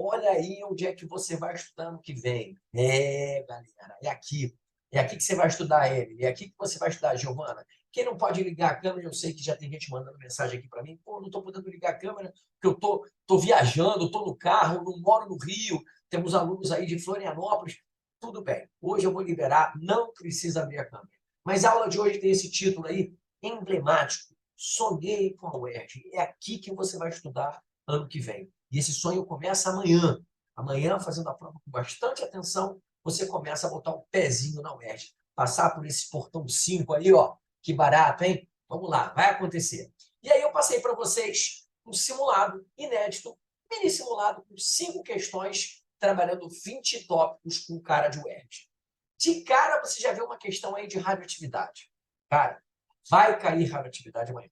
olha aí onde é que você vai estudar no que vem. Galera, é aqui. É aqui que você vai estudar, Emily. É aqui que você vai estudar, Giovana. Quem não pode ligar a câmera, eu sei que já tem gente mandando mensagem aqui para mim. Pô, não estou podendo ligar a câmera porque eu tô viajando, estou no carro, não moro no Rio. Temos alunos aí de Florianópolis. Tudo bem. Hoje eu vou liberar, não precisa abrir a câmera. Mas a aula de hoje tem esse título aí, emblemático. Sonhei com a UERJ. É aqui que você vai estudar ano que vem. E esse sonho começa amanhã. Amanhã, fazendo a prova com bastante atenção, você começa a botar o pezinho na UERJ. Passar por esse portão 5 aí, ó. Que barato, hein? Vamos lá, vai acontecer. E aí eu passei para vocês um simulado inédito, mini simulado com 5 questões, trabalhando 20 tópicos com cara de UERJ. De cara, você já viu uma questão aí de radioatividade. Cara, vai cair radioatividade amanhã,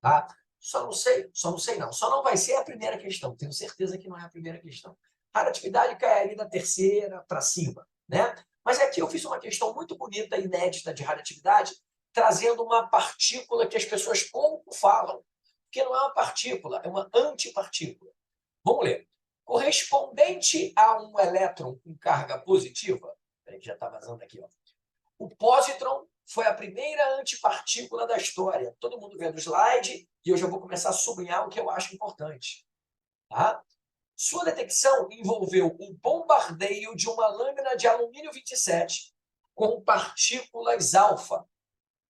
tá? Só não sei não. Só não vai ser a primeira questão. Tenho certeza que não é a primeira questão. Radioatividade cai ali da terceira para cima, né? Mas aqui eu fiz uma questão muito bonita, inédita de radioatividade, trazendo uma partícula que as pessoas pouco falam, porque não é uma partícula, é uma antipartícula. Vamos ler. Correspondente a um elétron com carga positiva, peraí que já está vazando aqui, ó. O pósitron foi a primeira antipartícula da história. Todo mundo vendo o slide e eu já vou começar a sublinhar o que eu acho importante. Tá? Sua detecção envolveu o bombardeio de uma lâmina de alumínio 27 com partículas alfa,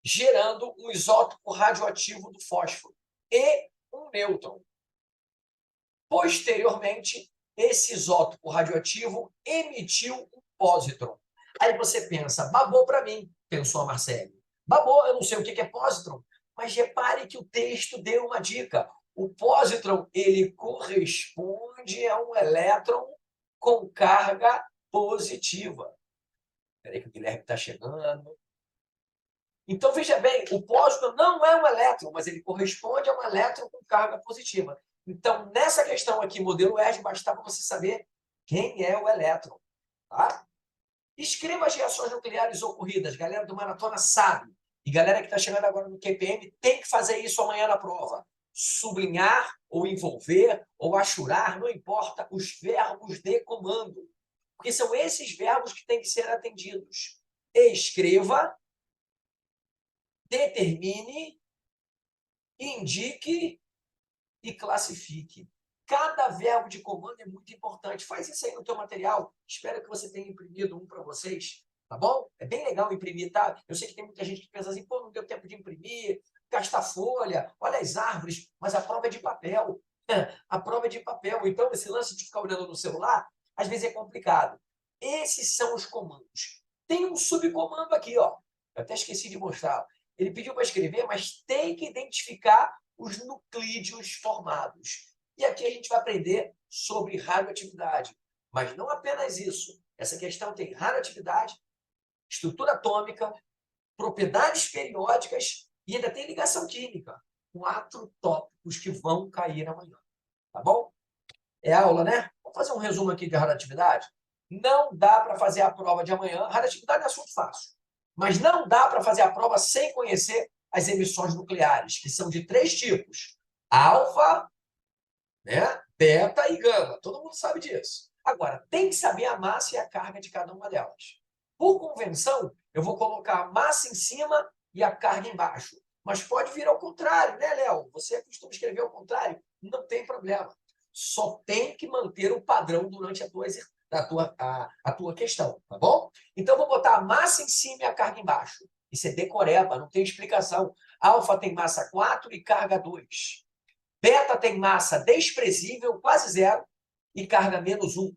gerando um isótopo radioativo do fósforo e um nêutron. Posteriormente, esse isótopo radioativo emitiu um pósitron. Aí você pensa, babou para mim, pensou a Marcele. Babou, eu não sei o que é pósitron, mas repare que o texto deu uma dica. O pósitron, ele corresponde a um elétron com carga positiva. Espera aí que o Guilherme está chegando. Então, veja bem, o pósitron não é um elétron, mas ele corresponde a um elétron com carga positiva. Então, nessa questão aqui, modelo ERG, bastava você saber quem é o elétron. Tá? Escreva as reações nucleares ocorridas. Galera do Maratona sabe. E galera que está chegando agora no QPM tem que fazer isso amanhã na prova. Sublinhar, ou envolver, ou achurar, não importa, os verbos de comando. Porque são esses verbos que têm que ser atendidos. Escreva, determine, indique e classifique. Cada verbo de comando é muito importante. Faz isso aí no teu material. Espero que você tenha imprimido um para vocês, tá bom? É bem legal imprimir, tá? Eu sei que tem muita gente que pensa assim, pô, não deu tempo de imprimir, gastar folha, olha as árvores, mas a prova é de papel. A prova é de papel. Então, esse lance de ficar olhando no celular, às vezes é complicado. Esses são os comandos. Tem um subcomando aqui, ó. Eu até esqueci de mostrar. Ele pediu para escrever, mas tem que identificar os nuclídeos formados. E aqui a gente vai aprender sobre radioatividade. Mas não apenas isso. Essa questão tem radioatividade, estrutura atômica, propriedades periódicas e ainda tem ligação química. 4 tópicos que vão cair amanhã. Tá bom? É aula, né? Vamos fazer um resumo aqui de radioatividade? Não dá para fazer a prova de amanhã. Radioatividade é assunto fácil. Mas não dá para fazer a prova sem conhecer as emissões nucleares, que são de 3 tipos. Alfa, né? Beta e gama. Todo mundo sabe disso. Agora, tem que saber a massa e a carga de cada uma delas. Por convenção, eu vou colocar a massa em cima e a carga embaixo. Mas pode vir ao contrário, né, Léo? Você costuma escrever ao contrário? Não tem problema. Só tem que manter o padrão durante a tua questão, tá bom? Então, eu vou botar a massa em cima e a carga embaixo. Isso é decoreba, não tem explicação. Alfa tem massa 4 e carga 2. Beta tem massa desprezível, quase zero, e carga menos 1.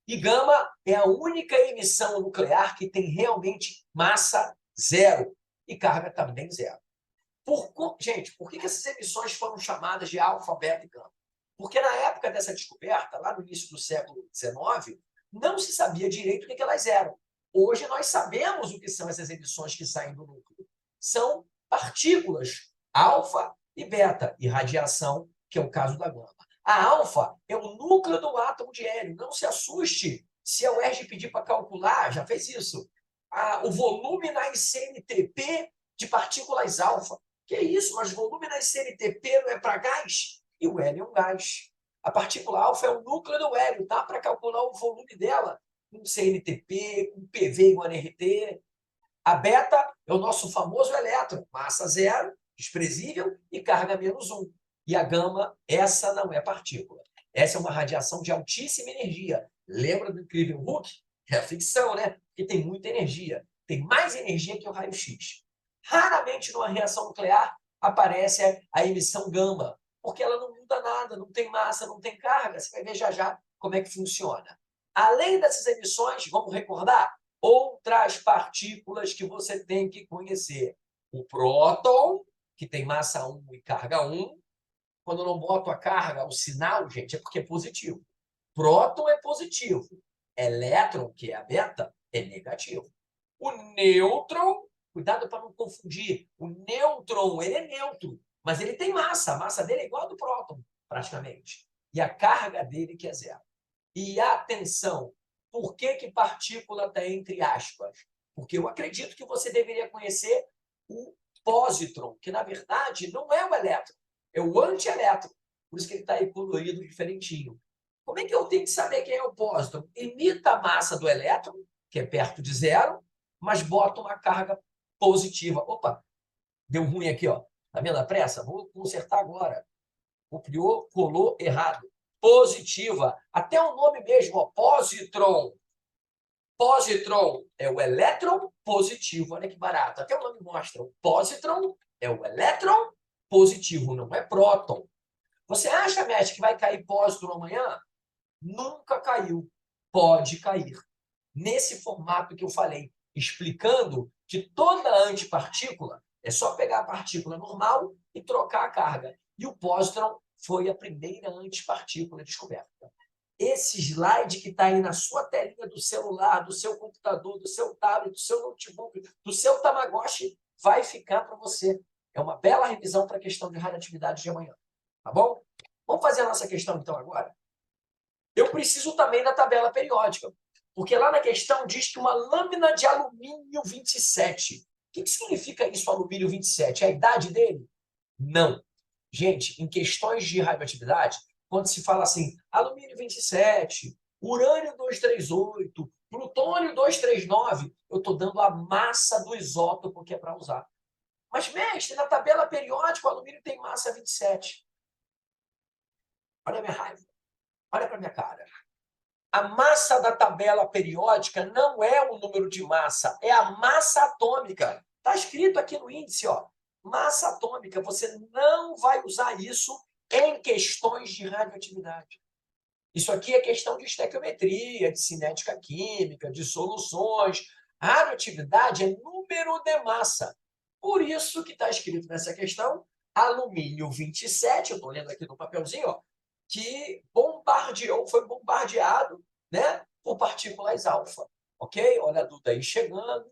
E gama é a única emissão nuclear que tem realmente massa zero e carga também zero. Gente, por que essas emissões foram chamadas de alfa, beta e gama? Porque na época dessa descoberta, lá no início do século XIX, não se sabia direito o que elas eram. Hoje nós sabemos o que são essas emissões que saem do núcleo. São partículas alfa e beta, e radiação, que é o caso da gama. A alfa é o núcleo do átomo de hélio. Não se assuste se a UERJ pedir para calcular, já fez isso, o volume na ICNTP de partículas alfa. Que isso, mas volume na ICNTP não é para gás? E o hélio é um gás. A partícula alfa é o núcleo do hélio. Dá para calcular o volume dela com CNTP, com PV igual a NRT. A beta é o nosso famoso elétron, massa zero, desprezível e carga -1. E a gama, essa não é partícula. Essa é uma radiação de altíssima energia. Lembra do Incrível Hulk? É a ficção, né? Porque tem muita energia. Tem mais energia que o raio-x. Raramente, numa reação nuclear, aparece a emissão gama, porque ela não muda nada, não tem massa, não tem carga. Você vai ver já já como é que funciona. Além dessas emissões, vamos recordar, outras partículas que você tem que conhecer. O próton, que tem massa 1 e carga 1. Quando eu não boto a carga, o sinal, gente, é porque é positivo. Próton é positivo. Elétron, que é a beta, é negativo. O nêutron, cuidado para não confundir. O nêutron, ele é neutro, mas ele tem massa. A massa dele é igual a do próton, praticamente. E a carga dele que é zero. E atenção, por que partícula está entre aspas? Porque eu acredito que você deveria conhecer o pósitron, que na verdade não é o elétron, é o antielétron. Por isso que ele está aí colorido diferentinho. Como é que eu tenho que saber quem é o pósitron? Imita a massa do elétron, que é perto de zero, mas bota uma carga positiva. Opa, deu ruim aqui, ó. Tá vendo a pressa? Vou consertar agora. Copiou, colou errado. Positiva. Até o nome mesmo, ó, positron. Positron é o elétron positivo. Olha que barato. Até o nome mostra. O positron é o elétron positivo, não é próton. Você acha, Mestre, que vai cair pósitron amanhã? Nunca caiu. Pode cair. Nesse formato que eu falei, explicando que toda antipartícula é só pegar a partícula normal e trocar a carga. E o pósitron foi a primeira antipartícula descoberta. Esse slide que está aí na sua telinha do celular, do seu computador, do seu tablet, do seu notebook, do seu Tamagotchi, vai ficar para você. É uma bela revisão para a questão de radioatividade de amanhã. Tá bom? Vamos fazer a nossa questão, então, agora? Eu preciso também da tabela periódica, porque lá na questão diz que uma lâmina de alumínio 27. O que significa isso, alumínio 27? É a idade dele? Não. Gente, em questões de radioatividade, quando se fala assim, alumínio 27, urânio 238, plutônio 239, eu estou dando a massa do isótopo que é para usar. Mas, mestre, na tabela periódica, o alumínio tem massa 27. Olha a minha raiva. Olha para a minha cara. A massa da tabela periódica não é o número de massa, é a massa atômica. Está escrito aqui no índice, ó. Massa atômica. Você não vai usar isso em questões de radioatividade. Isso aqui é questão de estequiometria, de cinética química, de soluções. Radioatividade é número de massa. Por isso que está escrito nessa questão, alumínio 27, eu estou lendo aqui no papelzinho, ó, que foi bombardeado, né, por partículas alfa. Ok? Olha a Duda aí chegando.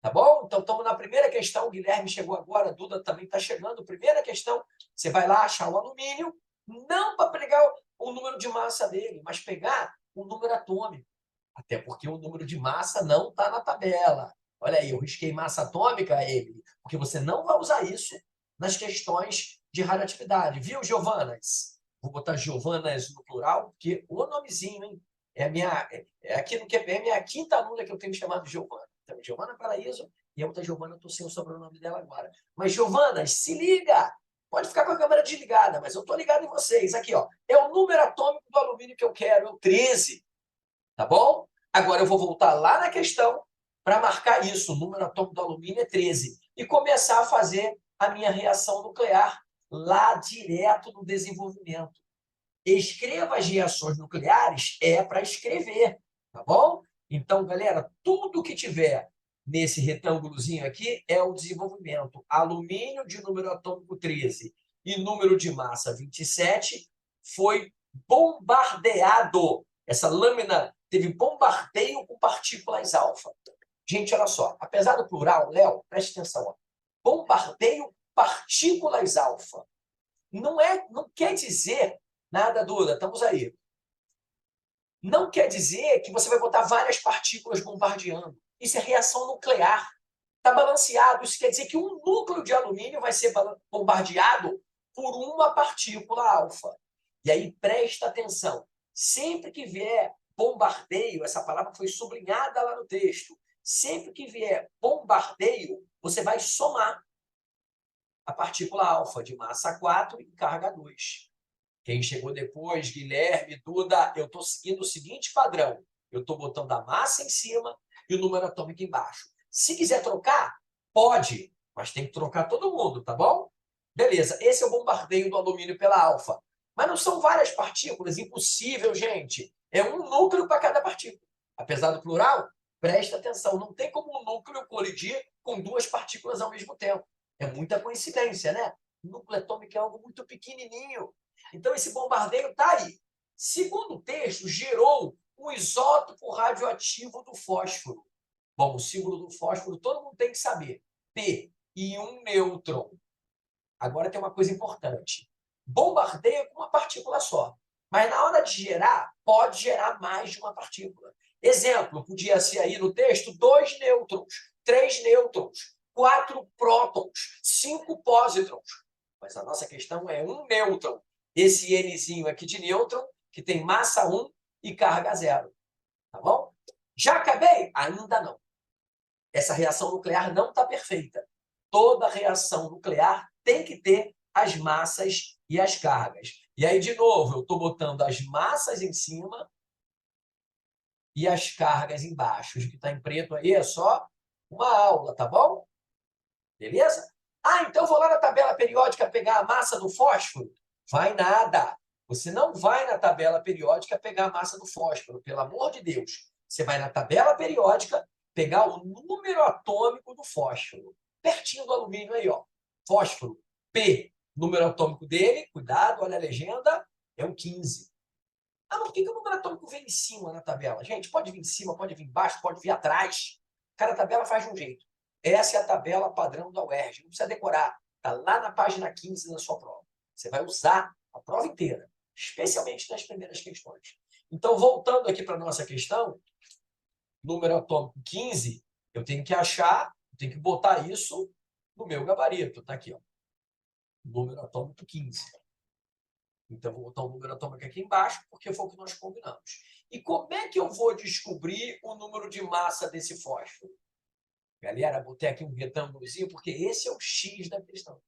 Tá bom? Então, estamos na primeira questão. O Guilherme chegou agora, a Duda também está chegando. Primeira questão, você vai lá achar o alumínio, não para pegar o número de massa dele, mas pegar o número atômico. Até porque o número de massa não está na tabela. Olha aí, eu risquei massa atômica, Emily, porque você não vai usar isso nas questões de radioatividade. Viu, Giovanas? Vou botar Giovanas no plural, porque o nomezinho, hein? Aqui no QPM é a quinta aluna que eu tenho chamado Giovana. Então, Giovana Paraíso e a outra Giovana, estou sem o sobrenome dela agora. Mas, Giovanas, se liga! Pode ficar com a câmera desligada, mas eu estou ligado em vocês. Aqui, ó, é o número atômico do alumínio que eu quero, é o 13. Tá bom? Agora eu vou voltar lá na questão para marcar isso. O número atômico do alumínio é 13. E começar a fazer a minha reação nuclear lá direto no desenvolvimento. Escreva as reações nucleares é para escrever, tá bom? Então, galera, tudo que tiver nesse retângulozinho aqui é o desenvolvimento. Alumínio de número atômico 13 e número de massa 27 foi bombardeado. Essa lâmina teve bombardeio com partículas alfa. Gente, olha só, apesar do plural, Léo, preste atenção, ó. Bombardeio partículas alfa. Não quer dizer nada, Duda, estamos aí. Não quer dizer que você vai botar várias partículas bombardeando. Isso é reação nuclear. Está balanceado. Isso quer dizer que um núcleo de alumínio vai ser bombardeado por uma partícula alfa. E aí, presta atenção. Sempre que vier bombardeio, essa palavra foi sublinhada lá no texto, sempre que vier bombardeio, você vai somar a partícula alfa de massa 4 e carga 2. Quem chegou depois, Guilherme, Duda, eu estou seguindo o seguinte padrão. Eu estou botando a massa em cima e o número atômico embaixo. Se quiser trocar, pode, mas tem que trocar todo mundo, tá bom? Beleza, esse é o bombardeio do alumínio pela alfa. Mas não são várias partículas, impossível, gente. É um núcleo para cada partícula. Apesar do plural, presta atenção, não tem como um núcleo colidir com duas partículas ao mesmo tempo. É muita coincidência, né? O núcleo atômico é algo muito pequenininho. Então, esse bombardeio está aí. Segundo o texto, gerou um isótopo radioativo do fósforo. Bom, o símbolo do fósforo todo mundo tem que saber. P e um nêutron. Agora tem uma coisa importante. Bombardeia com uma partícula só. Mas na hora de gerar, pode gerar mais de uma partícula. Exemplo, podia ser aí no texto 2 nêutrons, 3 nêutrons, 4 prótons, 5 pósitrons. Mas a nossa questão é um nêutron. Esse Nzinho aqui de nêutron, que tem massa 1 e carga 0. Tá bom? Já acabei? Ainda não. Essa reação nuclear não está perfeita. Toda reação nuclear tem que ter as massas e as cargas. E aí, de novo, eu estou botando as massas em cima e as cargas embaixo. O que está em preto aí é só uma aula, tá bom? Beleza? Ah, então eu vou lá na tabela periódica pegar a massa do fósforo? Vai nada. Você não vai na tabela periódica pegar a massa do fósforo, pelo amor de Deus. Você vai na tabela periódica pegar o número atômico do fósforo. Pertinho do alumínio aí, ó. Fósforo, P. Número atômico dele, cuidado, olha a legenda, é o 15. Ah, mas por que o número atômico vem em cima na tabela? Gente, pode vir em cima, pode vir embaixo, pode vir atrás. Cada tabela faz de um jeito. Essa é a tabela padrão da UERJ. Não precisa decorar. Está lá na página 15 da sua prova. Você vai usar a prova inteira, especialmente nas primeiras questões. Então, voltando aqui para a nossa questão, número atômico 15, eu tenho que achar, eu tenho que botar isso no meu gabarito. Está aqui, ó. Número atômico 15. Então, vou botar o número atômico aqui embaixo, porque foi o que nós combinamos. E como é que eu vou descobrir o número de massa desse fósforo? Galera, botei aqui um retângulozinho, porque esse é o X da questão.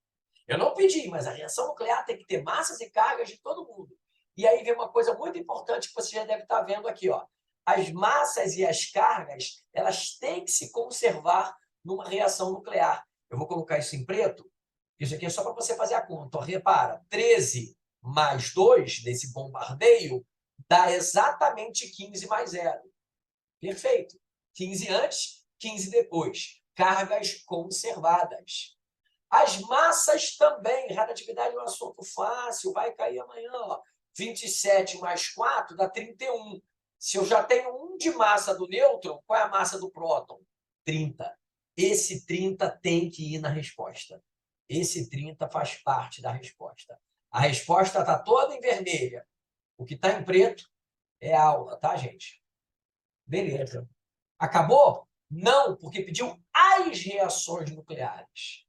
Eu não pedi, mas a reação nuclear tem que ter massas e cargas de todo mundo. E aí vem uma coisa muito importante que você já deve estar vendo aqui, ó. As massas e as cargas, elas têm que se conservar numa reação nuclear. Eu vou colocar isso em preto. Isso aqui é só para você fazer a conta. Ó, repara, 13 mais 2 desse bombardeio dá exatamente 15 mais 0. Perfeito. 15 antes, 15 depois. Cargas conservadas. As massas também. Radioatividade é um assunto fácil, vai cair amanhã. Ó. 27 mais 4 dá 31. Se eu já tenho 1 de massa do nêutron, qual é a massa do próton? 30. Esse 30 tem que ir na resposta. Esse 30 faz parte da resposta. A resposta está toda em vermelha. O que está em preto é a aula, tá, gente? Beleza. Acabou? Não, porque pediu as reações nucleares.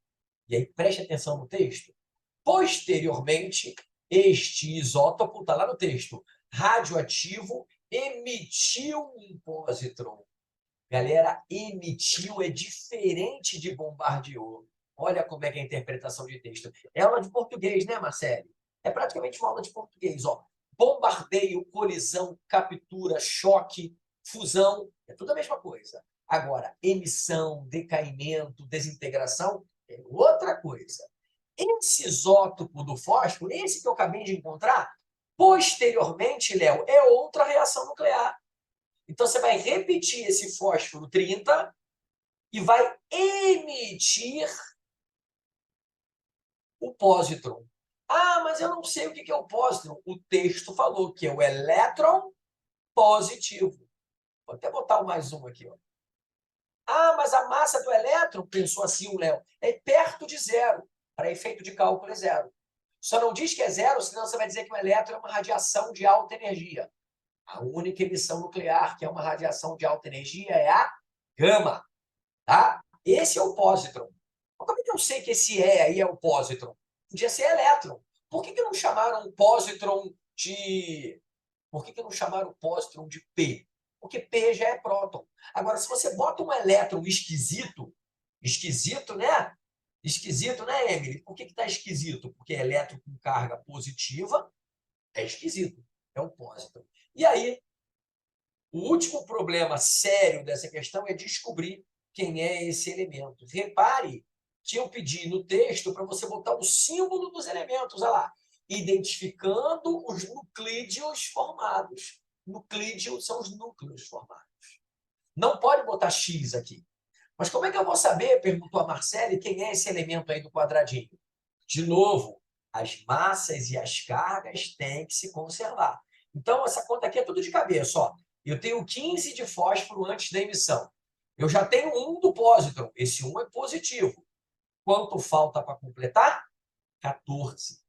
E aí, preste atenção no texto. Posteriormente, este isótopo, está lá no texto, radioativo, emitiu um pósitron. Galera, emitiu é diferente de bombardeou. Olha como é que é a interpretação de texto. É aula de português, né, Marcelo? É praticamente uma aula de português. Ó. Bombardeio, colisão, captura, choque, fusão, é tudo a mesma coisa. Agora, emissão, decaimento, desintegração, é outra coisa. Esse isótopo do fósforo, esse que eu acabei de encontrar, posteriormente, Léo, é outra reação nuclear. Então, você vai repetir esse fósforo 30 e vai emitir o pósitron. Ah, mas eu não sei o que é o pósitron. O texto falou que é o elétron positivo. Vou até botar o mais um aqui. Ó. Ah, mas a massa do elétron, pensou assim o Léo, é perto de zero. Para efeito de cálculo é zero. Só não diz que é zero, senão você vai dizer que o elétron é uma radiação de alta energia. A única emissão nuclear que é uma radiação de alta energia é a gama. Tá? Esse é o pósitron. Mas como é que eu sei que esse E aí é o pósitron? Podia ser elétron. Por que não chamaram o pósitron de... Por que não chamaram o pósitron de P? Porque P já é próton. Agora, se você bota um elétron esquisito, esquisito, né, Emily? Por que está esquisito? Porque elétron com carga positiva é esquisito, é um pósitron. E aí, o último problema sério dessa questão é descobrir quem é esse elemento. Repare que eu pedi no texto para você botar o símbolo dos elementos, olha lá, identificando os nuclídeos formados. Nuclídeos são os núcleos formados. Não pode botar X aqui. Mas como é que eu vou saber, perguntou a Marcele, quem é esse elemento aí do quadradinho? De novo, as massas e as cargas têm que se conservar. Então, essa conta aqui é tudo de cabeça. Ó. Eu tenho 15 de fósforo antes da emissão. Eu já tenho 1 do pósitron. Esse 1 é positivo. Quanto falta para completar? 14.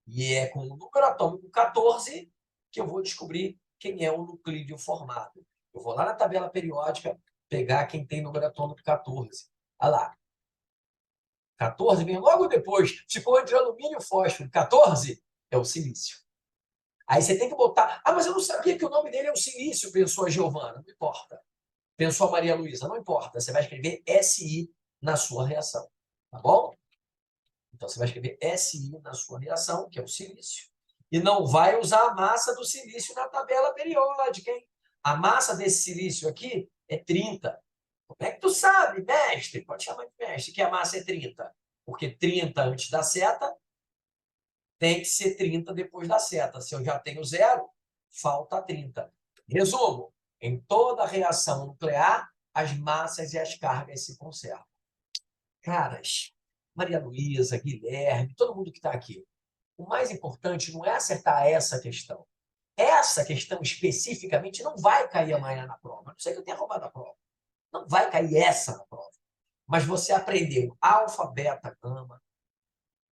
E é com o número atômico 14 que eu vou descobrir quem é o nuclídeo formado. Eu vou lá na tabela periódica pegar quem tem número atômico 14. Olha lá. 14 vem logo depois. Ficou entre alumínio e fósforo. 14 é o silício. Aí você tem que botar... Ah, mas eu não sabia que o nome dele é o silício, pensou a Giovana. Não importa. Pensou a Maria Luísa. Não importa. Você vai escrever SI na sua reação. Tá bom? Então, você vai escrever SI na sua reação, que é o silício. E não vai usar a massa do silício na tabela periódica, hein? A massa desse silício aqui é 30. Como é que tu sabe, mestre? Pode chamar de mestre, que a massa é 30. Porque 30 antes da seta tem que ser 30 depois da seta. Se eu já tenho 0, falta 30. Resumo, em toda reação nuclear, as massas e as cargas se conservam. Caras, Maria Luísa, Guilherme, todo mundo que está aqui, o mais importante não é acertar essa questão. Essa questão especificamente não vai cair amanhã na prova. Não sei que eu tenha roubado a prova. Não vai cair essa na prova. Mas você aprendeu alfa, beta, gama,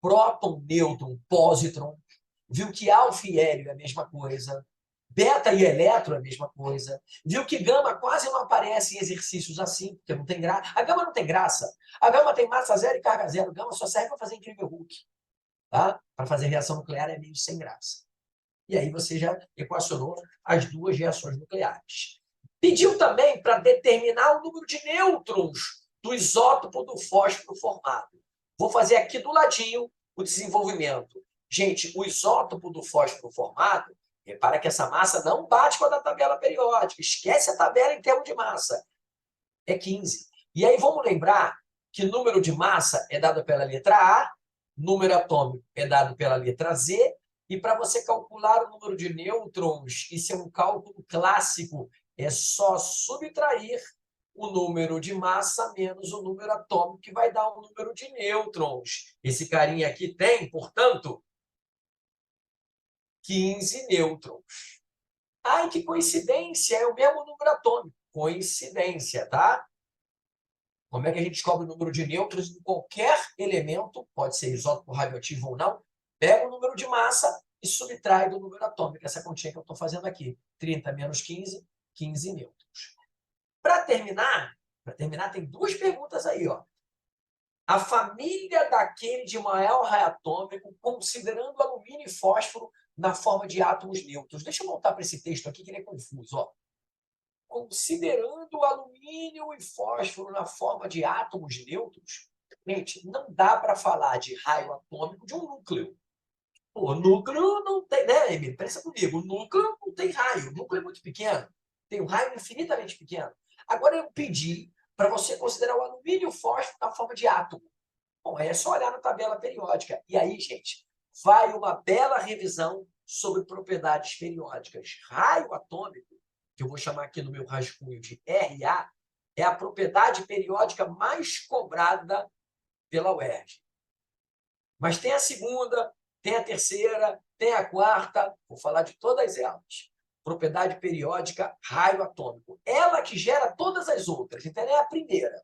próton, nêutron, pósitron, viu que alfa e hélio é a mesma coisa, beta e elétron é a mesma coisa, viu que gama quase não aparece em exercícios assim, porque não tem graça. A gama não tem graça. A gama tem massa zero e carga zero. A gama só serve para fazer incrível Hulk. Tá? Para fazer reação nuclear é meio sem graça. E aí você já equacionou as duas reações nucleares. Pediu também para determinar o número de nêutrons do isótopo do fósforo formado. Vou fazer aqui do ladinho o desenvolvimento. Gente, o isótopo do fósforo formado, repara que essa massa não bate com a da tabela periódica. Esquece a tabela em termos de massa. É 15. E aí vamos lembrar que número de massa é dado pela letra A, número atômico é dado pela letra Z, e para você calcular o número de nêutrons, isso é um cálculo clássico, é só subtrair o número de massa menos o número atômico, que vai dar o número de nêutrons. Esse carinha aqui tem, portanto, 15 nêutrons. Ai, que coincidência, é o mesmo número atômico. Coincidência, tá? Como é que a gente descobre o número de nêutrons em qualquer elemento, pode ser isótopo radioativo ou não? Pega o número de massa e subtrai do número atômico, essa continha que eu estou fazendo aqui. 30 menos 15, 15 nêutrons. Para terminar, tem duas perguntas aí. Ó. A família daquele de maior raio atômico, considerando alumínio e fósforo na forma de átomos neutros. Deixa eu voltar para esse texto aqui, que ele é confuso. Ó. Considerando alumínio e fósforo na forma de átomos neutros, gente, não dá para falar de raio atômico de um núcleo. O núcleo não tem, né, Emílio? Pensa comigo, o núcleo não tem raio, o núcleo é muito pequeno, tem um raio infinitamente pequeno. Agora eu pedi para você considerar o alumínio e o fósforo na forma de átomo. Bom, é só olhar na tabela periódica. E aí, gente, vai uma bela revisão sobre propriedades periódicas. Raio atômico, que eu vou chamar aqui no meu rascunho de RA, é a propriedade periódica mais cobrada pela UERJ. Mas tem a segunda, tem a terceira, tem a quarta, vou falar de todas elas. Propriedade periódica, raio atômico. Ela que gera todas as outras, então ela é a primeira.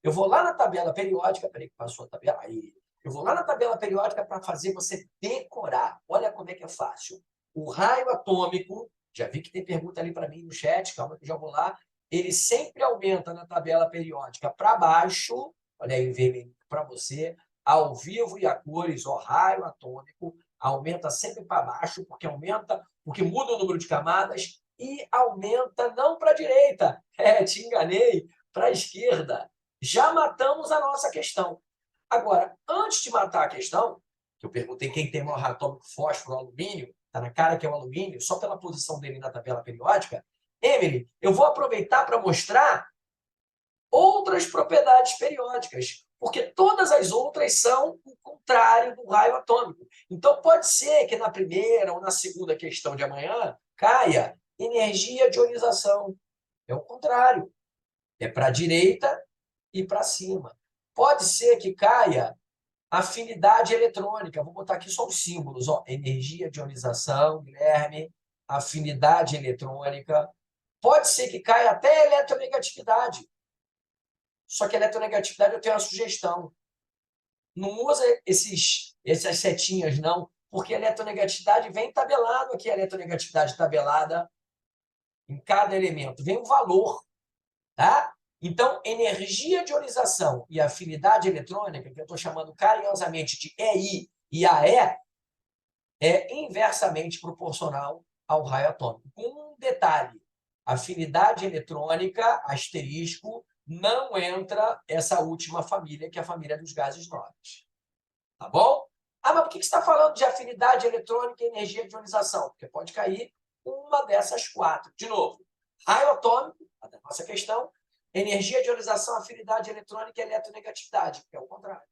Eu vou lá na tabela periódica, peraí que passou a tabela aí. Eu vou lá na tabela periódica para fazer você decorar. Olha como é que é fácil. O raio atômico, já vi que tem pergunta ali para mim no chat, calma que eu já vou lá. Ele sempre aumenta na tabela periódica para baixo, olha aí o vermelho para você, ao vivo e a cores, ó, raio atômico Aumenta sempre para baixo, porque muda o número de camadas e aumenta não para a direita. Te enganei, para a esquerda. Já matamos a nossa questão. Agora, antes de matar a questão, que eu perguntei quem tem maior raio atômico, fósforo ou alumínio, está na cara que é o alumínio, só pela posição dele na tabela periódica. Emily, eu vou aproveitar para mostrar outras propriedades periódicas, porque todas as outras são o contrário do raio atômico. Então, pode ser que na primeira ou na segunda questão de amanhã caia energia de ionização. É o contrário. É para a direita e para cima. Pode ser que caia afinidade eletrônica. Vou botar aqui só os símbolos. Ó. Energia de ionização, Guilherme, afinidade eletrônica. Pode ser que caia até eletronegatividade. Só que a eletronegatividade eu tenho uma sugestão. Não usa essas setinhas, não, porque a eletronegatividade vem tabelado aqui, a eletronegatividade tabelada em cada elemento. Vem um valor, tá? Então, energia de ionização e afinidade eletrônica, que eu estou chamando carinhosamente de EI e AE, é inversamente proporcional ao raio atômico. Com um detalhe, afinidade eletrônica, asterisco, não entra essa última família, que é a família dos gases nobres. Tá bom? Ah, mas por que você está falando de afinidade eletrônica e energia de ionização? Porque pode cair uma dessas quatro. De novo, raio atômico, a nossa questão, energia de ionização, afinidade eletrônica e eletronegatividade, que é o contrário.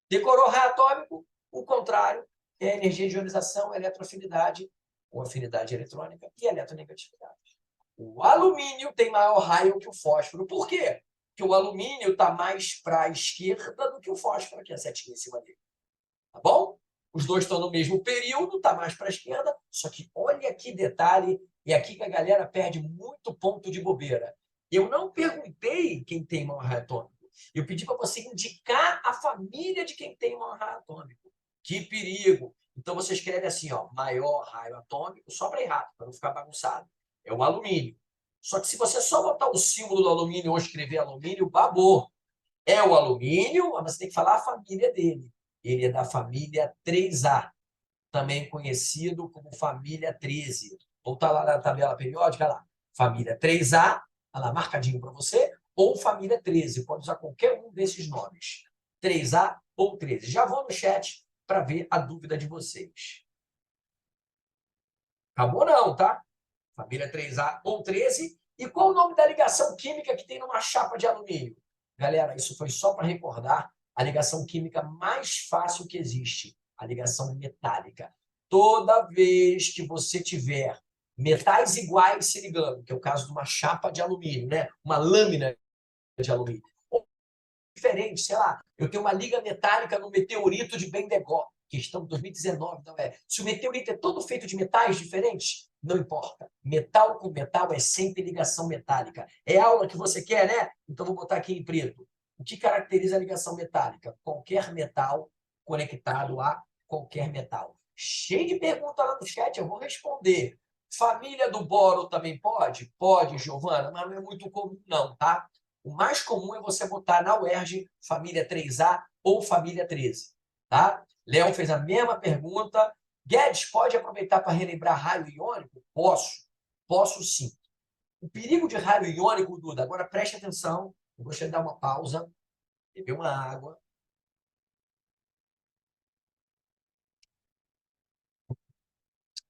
Decorou raio atômico, o contrário é energia de ionização, eletroafinidade, ou afinidade eletrônica e eletronegatividade. O alumínio tem maior raio que o fósforo. Por quê? Porque o alumínio está mais para a esquerda do que o fósforo, que é a setinha em cima dele. Tá bom? Os dois estão no mesmo período, está mais para a esquerda, só que olha que detalhe, e aqui que a galera perde muito ponto de bobeira. Eu não perguntei quem tem maior raio atômico. Eu pedi para você indicar a família de quem tem maior raio atômico. Que perigo! Então você escreve assim, ó, maior raio atômico, só para ir rápido, para não ficar bagunçado. É o alumínio. Só que se você só botar o símbolo do alumínio ou escrever alumínio, babou. É o alumínio, mas você tem que falar a família dele. Ele é da família 3A, também conhecido como família 13. Volta lá na tabela periódica, lá. Família 3A, tá lá marcadinho para você, ou família 13. Pode usar qualquer um desses nomes. 3A ou 13. Já vou no chat para ver a dúvida de vocês. Acabou não, tá? Família 3A ou 13. E qual o nome da ligação química que tem numa chapa de alumínio? Galera, isso foi só para recordar a ligação química mais fácil que existe, a ligação metálica. Toda vez que você tiver metais iguais se ligando, que é o caso de uma chapa de alumínio, né? Uma lâmina de alumínio, ou diferente, sei lá, eu tenho uma liga metálica no meteorito de Bendegó, questão de 2019, não é? Se o meteorito é todo feito de metais diferentes, não importa. Metal com metal é sempre ligação metálica. É aula que você quer, né? Então vou botar aqui em preto. O que caracteriza a ligação metálica? Qualquer metal conectado a qualquer metal. Cheio de perguntas lá no chat, eu vou responder. Família do boro também pode? Pode, Giovana, mas não é muito comum não, tá? O mais comum é você botar na UERJ família 3A ou família 13, tá? Léo fez a mesma pergunta. Guedes, pode aproveitar para relembrar raio iônico? Posso sim. O perigo de raio iônico, Duda, agora preste atenção, eu gostaria de dar uma pausa, beber uma água.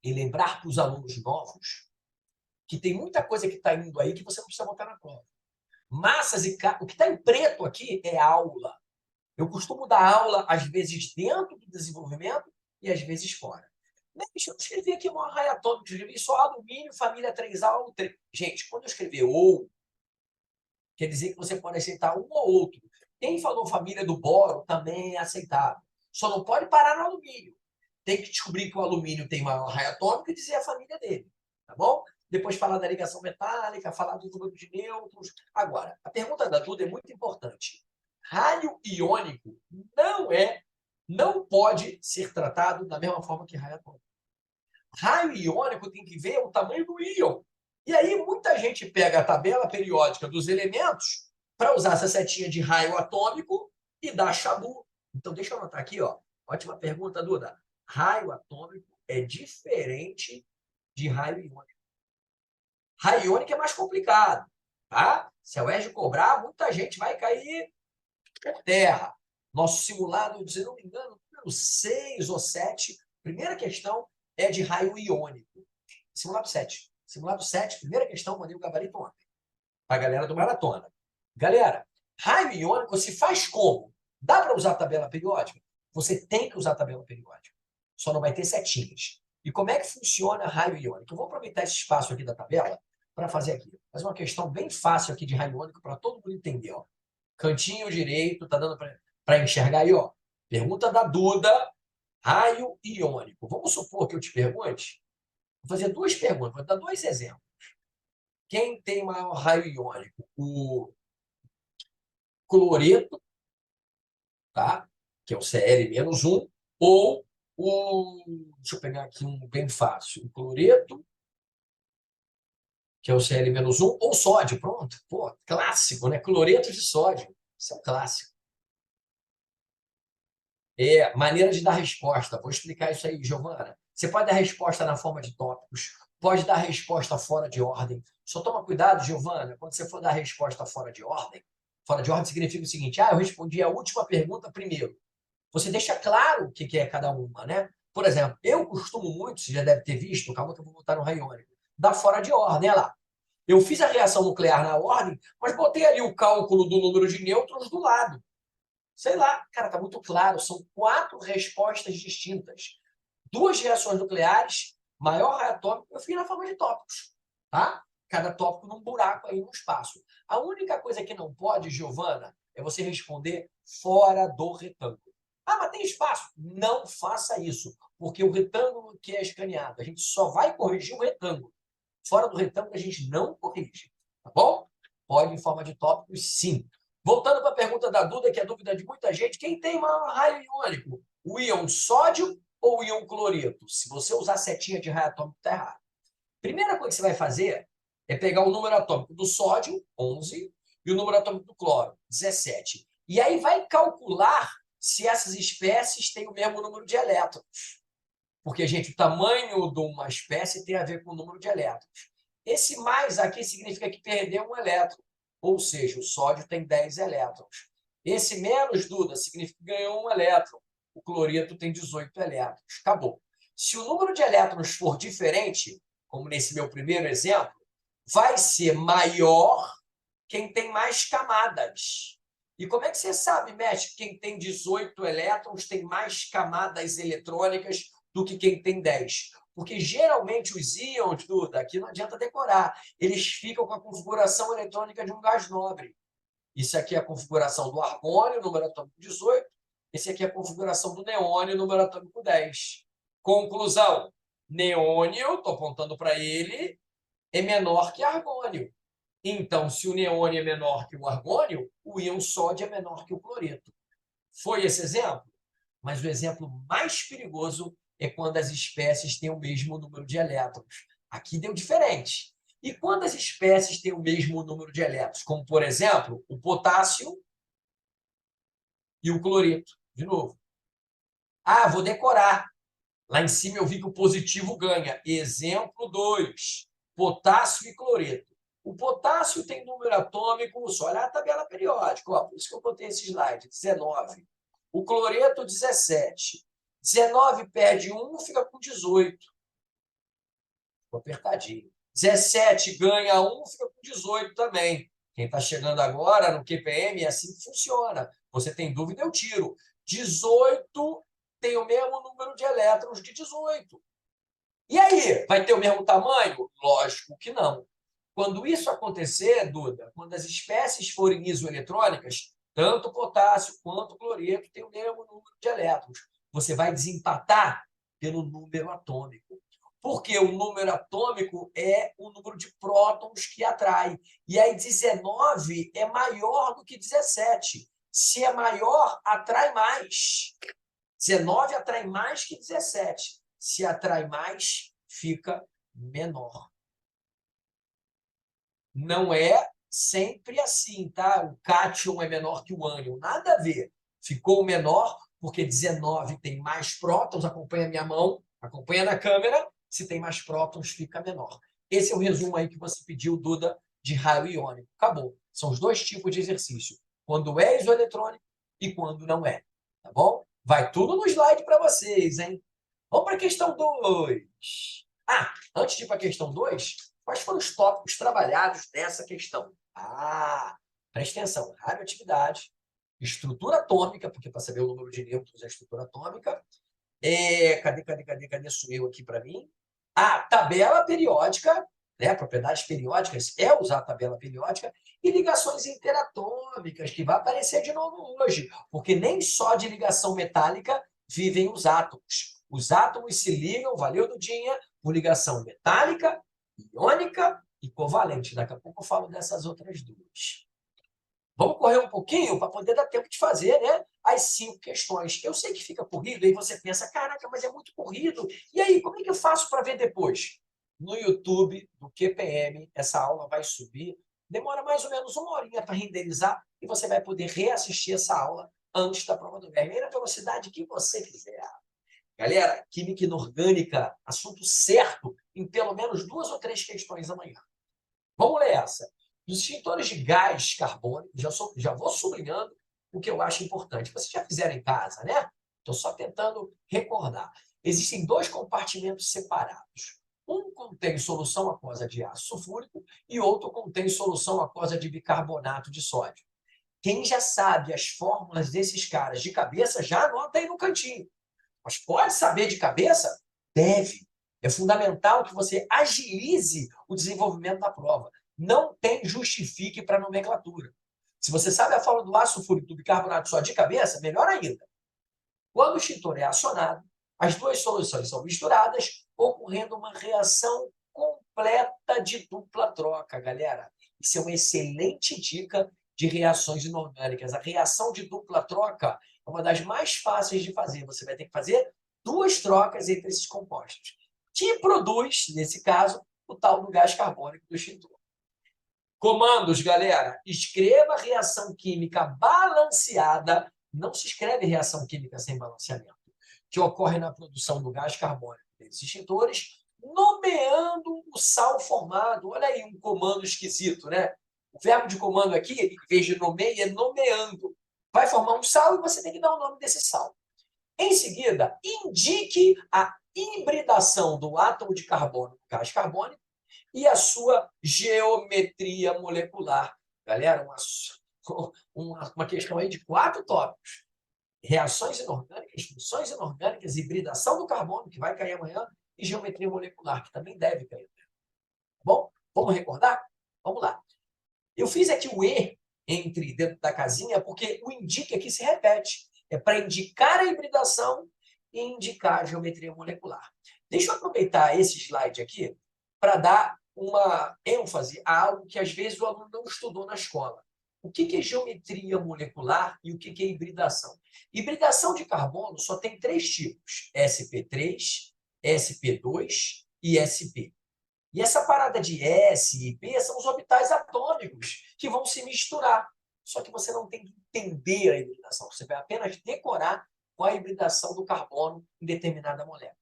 E lembrar para os alunos novos que tem muita coisa que está indo aí que você não precisa botar na prova. Massas e o que está em preto aqui é aula. Eu costumo dar aula, às vezes, dentro do desenvolvimento e às vezes fora. Deixa eu escrever aqui uma raio atômico, escrevi só alumínio, família 3A ou 3. Gente, quando eu escrever ou, quer dizer que você pode aceitar um ou outro. Quem falou família do boro também é aceitável. Só não pode parar no alumínio. Tem que descobrir que o alumínio tem maior raio atômico e dizer a família dele. Tá bom? Depois falar da ligação metálica, falar do número de nêutrons. Agora, a pergunta da Duda é muito importante. Raio iônico não pode ser tratado da mesma forma que raio atômico. Raio iônico tem que ver o tamanho do íon. E aí muita gente pega a tabela periódica dos elementos para usar essa setinha de raio atômico e dar chabu. Então, deixa eu anotar aqui, ó. Ótima pergunta, Duda. raio atômico é diferente de raio iônico. Raio iônico é mais complicado, tá? Se a UERJ cobrar, muita gente vai cair por terra. Nosso simulado, se não me engano, número 6 ou 7, primeira questão é de raio iônico. Simulado 7. Simulado 7, primeira questão, mandei o gabarito ontem. Para a galera do Maratona. Galera, raio iônico se faz como? Dá para usar tabela periódica? Você tem que usar tabela periódica. Só não vai ter setinhas. E como é que funciona raio iônico? Eu vou aproveitar esse espaço aqui da tabela para fazer aqui. Fazer uma questão bem fácil aqui de raio iônico para todo mundo entender. Ó. Cantinho direito, tá dando para enxergar aí, ó. Pergunta da Duda, raio iônico. Vamos supor que eu te pergunte, vou fazer duas perguntas, vou dar dois exemplos. Quem tem maior raio iônico? O cloreto, tá? Que é o Cl-1, ou o... Deixa eu pegar aqui um bem fácil. O cloreto, que é o Cl-1, ou sódio, pronto. Pô, clássico, né? Cloreto de sódio. Isso é um clássico. É, maneira de dar resposta. Vou explicar isso aí, Giovana. Você pode dar resposta na forma de tópicos, pode dar resposta fora de ordem. Só toma cuidado, Giovana, quando você for dar resposta fora de ordem significa o seguinte, eu respondi a última pergunta primeiro. Você deixa claro o que é cada uma, né? Por exemplo, eu costumo muito, você já deve ter visto, calma que eu vou voltar no raio iônico, dar fora de ordem, olha lá. Eu fiz a reação nuclear na ordem, mas botei ali o cálculo do número de nêutrons do lado. Sei lá, cara, tá muito claro, são 4 respostas distintas. 2 reações nucleares, maior raio atômico, eu fiz na forma de tópicos, tá? Cada tópico num buraco aí no espaço. A única coisa que não pode, Giovana, é você responder fora do retângulo. Mas tem espaço? Não faça isso, porque o retângulo que é escaneado, a gente só vai corrigir o retângulo. Fora do retângulo, a gente não corrige, tá bom? Pode em forma de tópicos, sim. Voltando para a pergunta da Duda, que é a dúvida de muita gente, quem tem maior raio iônico? O íon sódio ou o íon cloreto? Se você usar setinha de raio atômico, está errado. Primeira coisa que você vai fazer é pegar o número atômico do sódio, 11, e o número atômico do cloro, 17. E aí vai calcular se essas espécies têm o mesmo número de elétrons. Porque, gente, o tamanho de uma espécie tem a ver com o número de elétrons. Esse mais aqui significa que perdeu um elétron. Ou seja, o sódio tem 10 elétrons. Esse menos, Duda, significa que ganhou um elétron. O cloreto tem 18 elétrons. Acabou. Se o número de elétrons for diferente, como nesse meu primeiro exemplo, vai ser maior quem tem mais camadas. E como é que você sabe, mestre, que quem tem 18 elétrons tem mais camadas eletrônicas do que quem tem 10? Porque geralmente os íons, Duda, aqui não adianta decorar, eles ficam com a configuração eletrônica de um gás nobre. Isso aqui é a configuração do argônio, número atômico 18. Esse aqui é a configuração do neônio, número atômico 10. Conclusão, neônio, estou apontando para ele, é menor que argônio. Então, se o neônio é menor que o argônio, o íon sódio é menor que o cloreto. Foi esse exemplo? Mas o exemplo mais perigoso é quando as espécies têm o mesmo número de elétrons. Aqui deu diferente. E quando as espécies têm o mesmo número de elétrons? Como, por exemplo, o potássio e o cloreto. De novo. Vou decorar. Lá em cima eu vi que o positivo ganha. Exemplo 2. Potássio e cloreto. O potássio tem número atômico, só olhar a tabela periódica, por isso que eu botei esse slide, 19. O cloreto, 17. 19 perde 1, fica com 18. Ficou apertadinho. 17 ganha 1, fica com 18 também. Quem está chegando agora no QPM é assim que funciona. Você tem dúvida, eu tiro. 18 tem o mesmo número de elétrons de 18. E aí, vai ter o mesmo tamanho? Lógico que não. Quando isso acontecer, Duda, quando as espécies forem isoeletrônicas, tanto o potássio quanto o cloreto têm o mesmo número de elétrons. Você vai desempatar pelo número atômico. Porque o número atômico é o número de prótons que atrai. E aí 19 é maior do que 17. Se é maior, atrai mais. 19 atrai mais que 17. Se atrai mais, fica menor. Não é sempre assim, tá? O cátion é menor que o ânion. Nada a ver. Ficou menor porque 19 tem mais prótons, acompanha a minha mão, acompanha na câmera, se tem mais prótons, fica menor. Esse é o resumo aí que você pediu, Duda, de raio iônico. Acabou. São os dois tipos de exercício. Quando é isoeletrônico e quando não é. Tá bom? Vai tudo no slide para vocês, hein? Vamos para a questão 2. Antes de ir para a questão 2, quais foram os tópicos trabalhados nessa questão? Presta atenção. Radioatividade, estrutura atômica, porque para saber o número de nêutrons é a estrutura atômica. Cadê sou eu aqui para mim? Tabela periódica, né? Propriedades periódicas, é usar a tabela periódica, e ligações interatômicas, que vai aparecer de novo hoje, porque nem só de ligação metálica vivem os átomos. Os átomos se ligam, valeu, Dudinha, por ligação metálica, iônica e covalente. Daqui a pouco eu falo dessas outras duas. Vamos correr um pouquinho para poder dar tempo de fazer, né, as 5 questões. Eu sei que fica corrido, aí você pensa, caraca, mas é muito corrido. E aí, como é que eu faço para ver depois? No YouTube do QPM, essa aula vai subir. Demora mais ou menos 1 horinha para renderizar e você vai poder reassistir essa aula antes da prova do MEC, na velocidade que você quiser. Galera, química inorgânica, assunto certo em pelo menos 2 ou 3 questões amanhã. Vamos ler essa. Os extintores de gás carbônico, já vou sublinhando o que eu acho importante. Vocês já fizeram em casa, né? Estou só tentando recordar. Existem 2 compartimentos separados. Um contém solução aquosa de ácido sulfúrico e outro contém solução aquosa de bicarbonato de sódio. Quem já sabe as fórmulas desses caras de cabeça, já anota aí no cantinho. Mas pode saber de cabeça? Deve. É fundamental que você agilize o desenvolvimento da prova. Não tem justifique para nomenclatura. Se você sabe a fórmula do ácido sulfúrico do bicarbonato só de cabeça, melhor ainda. Quando o extintor é acionado, as 2 soluções são misturadas, ocorrendo uma reação completa de dupla troca, galera. Isso é uma excelente dica de reações inorgânicas. A reação de dupla troca é uma das mais fáceis de fazer. Você vai ter que fazer 2 trocas entre esses compostos, que produz, nesse caso, o tal do gás carbônico do extintor. Comandos, galera. Escreva reação química balanceada. Não se escreve reação química sem balanceamento, que ocorre na produção do gás carbônico desses extintores, nomeando o sal formado. Olha aí um comando esquisito, né? O verbo de comando aqui, em vez de nomeia, é nomeando. Vai formar um sal e você tem que dar o nome desse sal. Em seguida, indique a hibridação do átomo de carbono com gás carbônico e a sua geometria molecular. Galera, uma questão aí de 4 tópicos. Reações inorgânicas, funções inorgânicas, hibridação do carbono, que vai cair amanhã, e geometria molecular, que também deve cair amanhã. Tá bom? Vamos recordar? Vamos lá. Eu fiz aqui o E entre dentro da casinha, porque o indique aqui se repete. É para indicar a hibridação e indicar a geometria molecular. Deixa eu aproveitar esse slide aqui para dar uma ênfase a algo que às vezes o aluno não estudou na escola. O que é geometria molecular e o que é hibridação? Hibridação de carbono só tem 3 tipos: sp3, sp2 e sp. E essa parada de S e P são os orbitais atômicos que vão se misturar. Só que você não tem que entender a hibridação, você vai apenas decorar qual a hibridação do carbono em determinada molécula.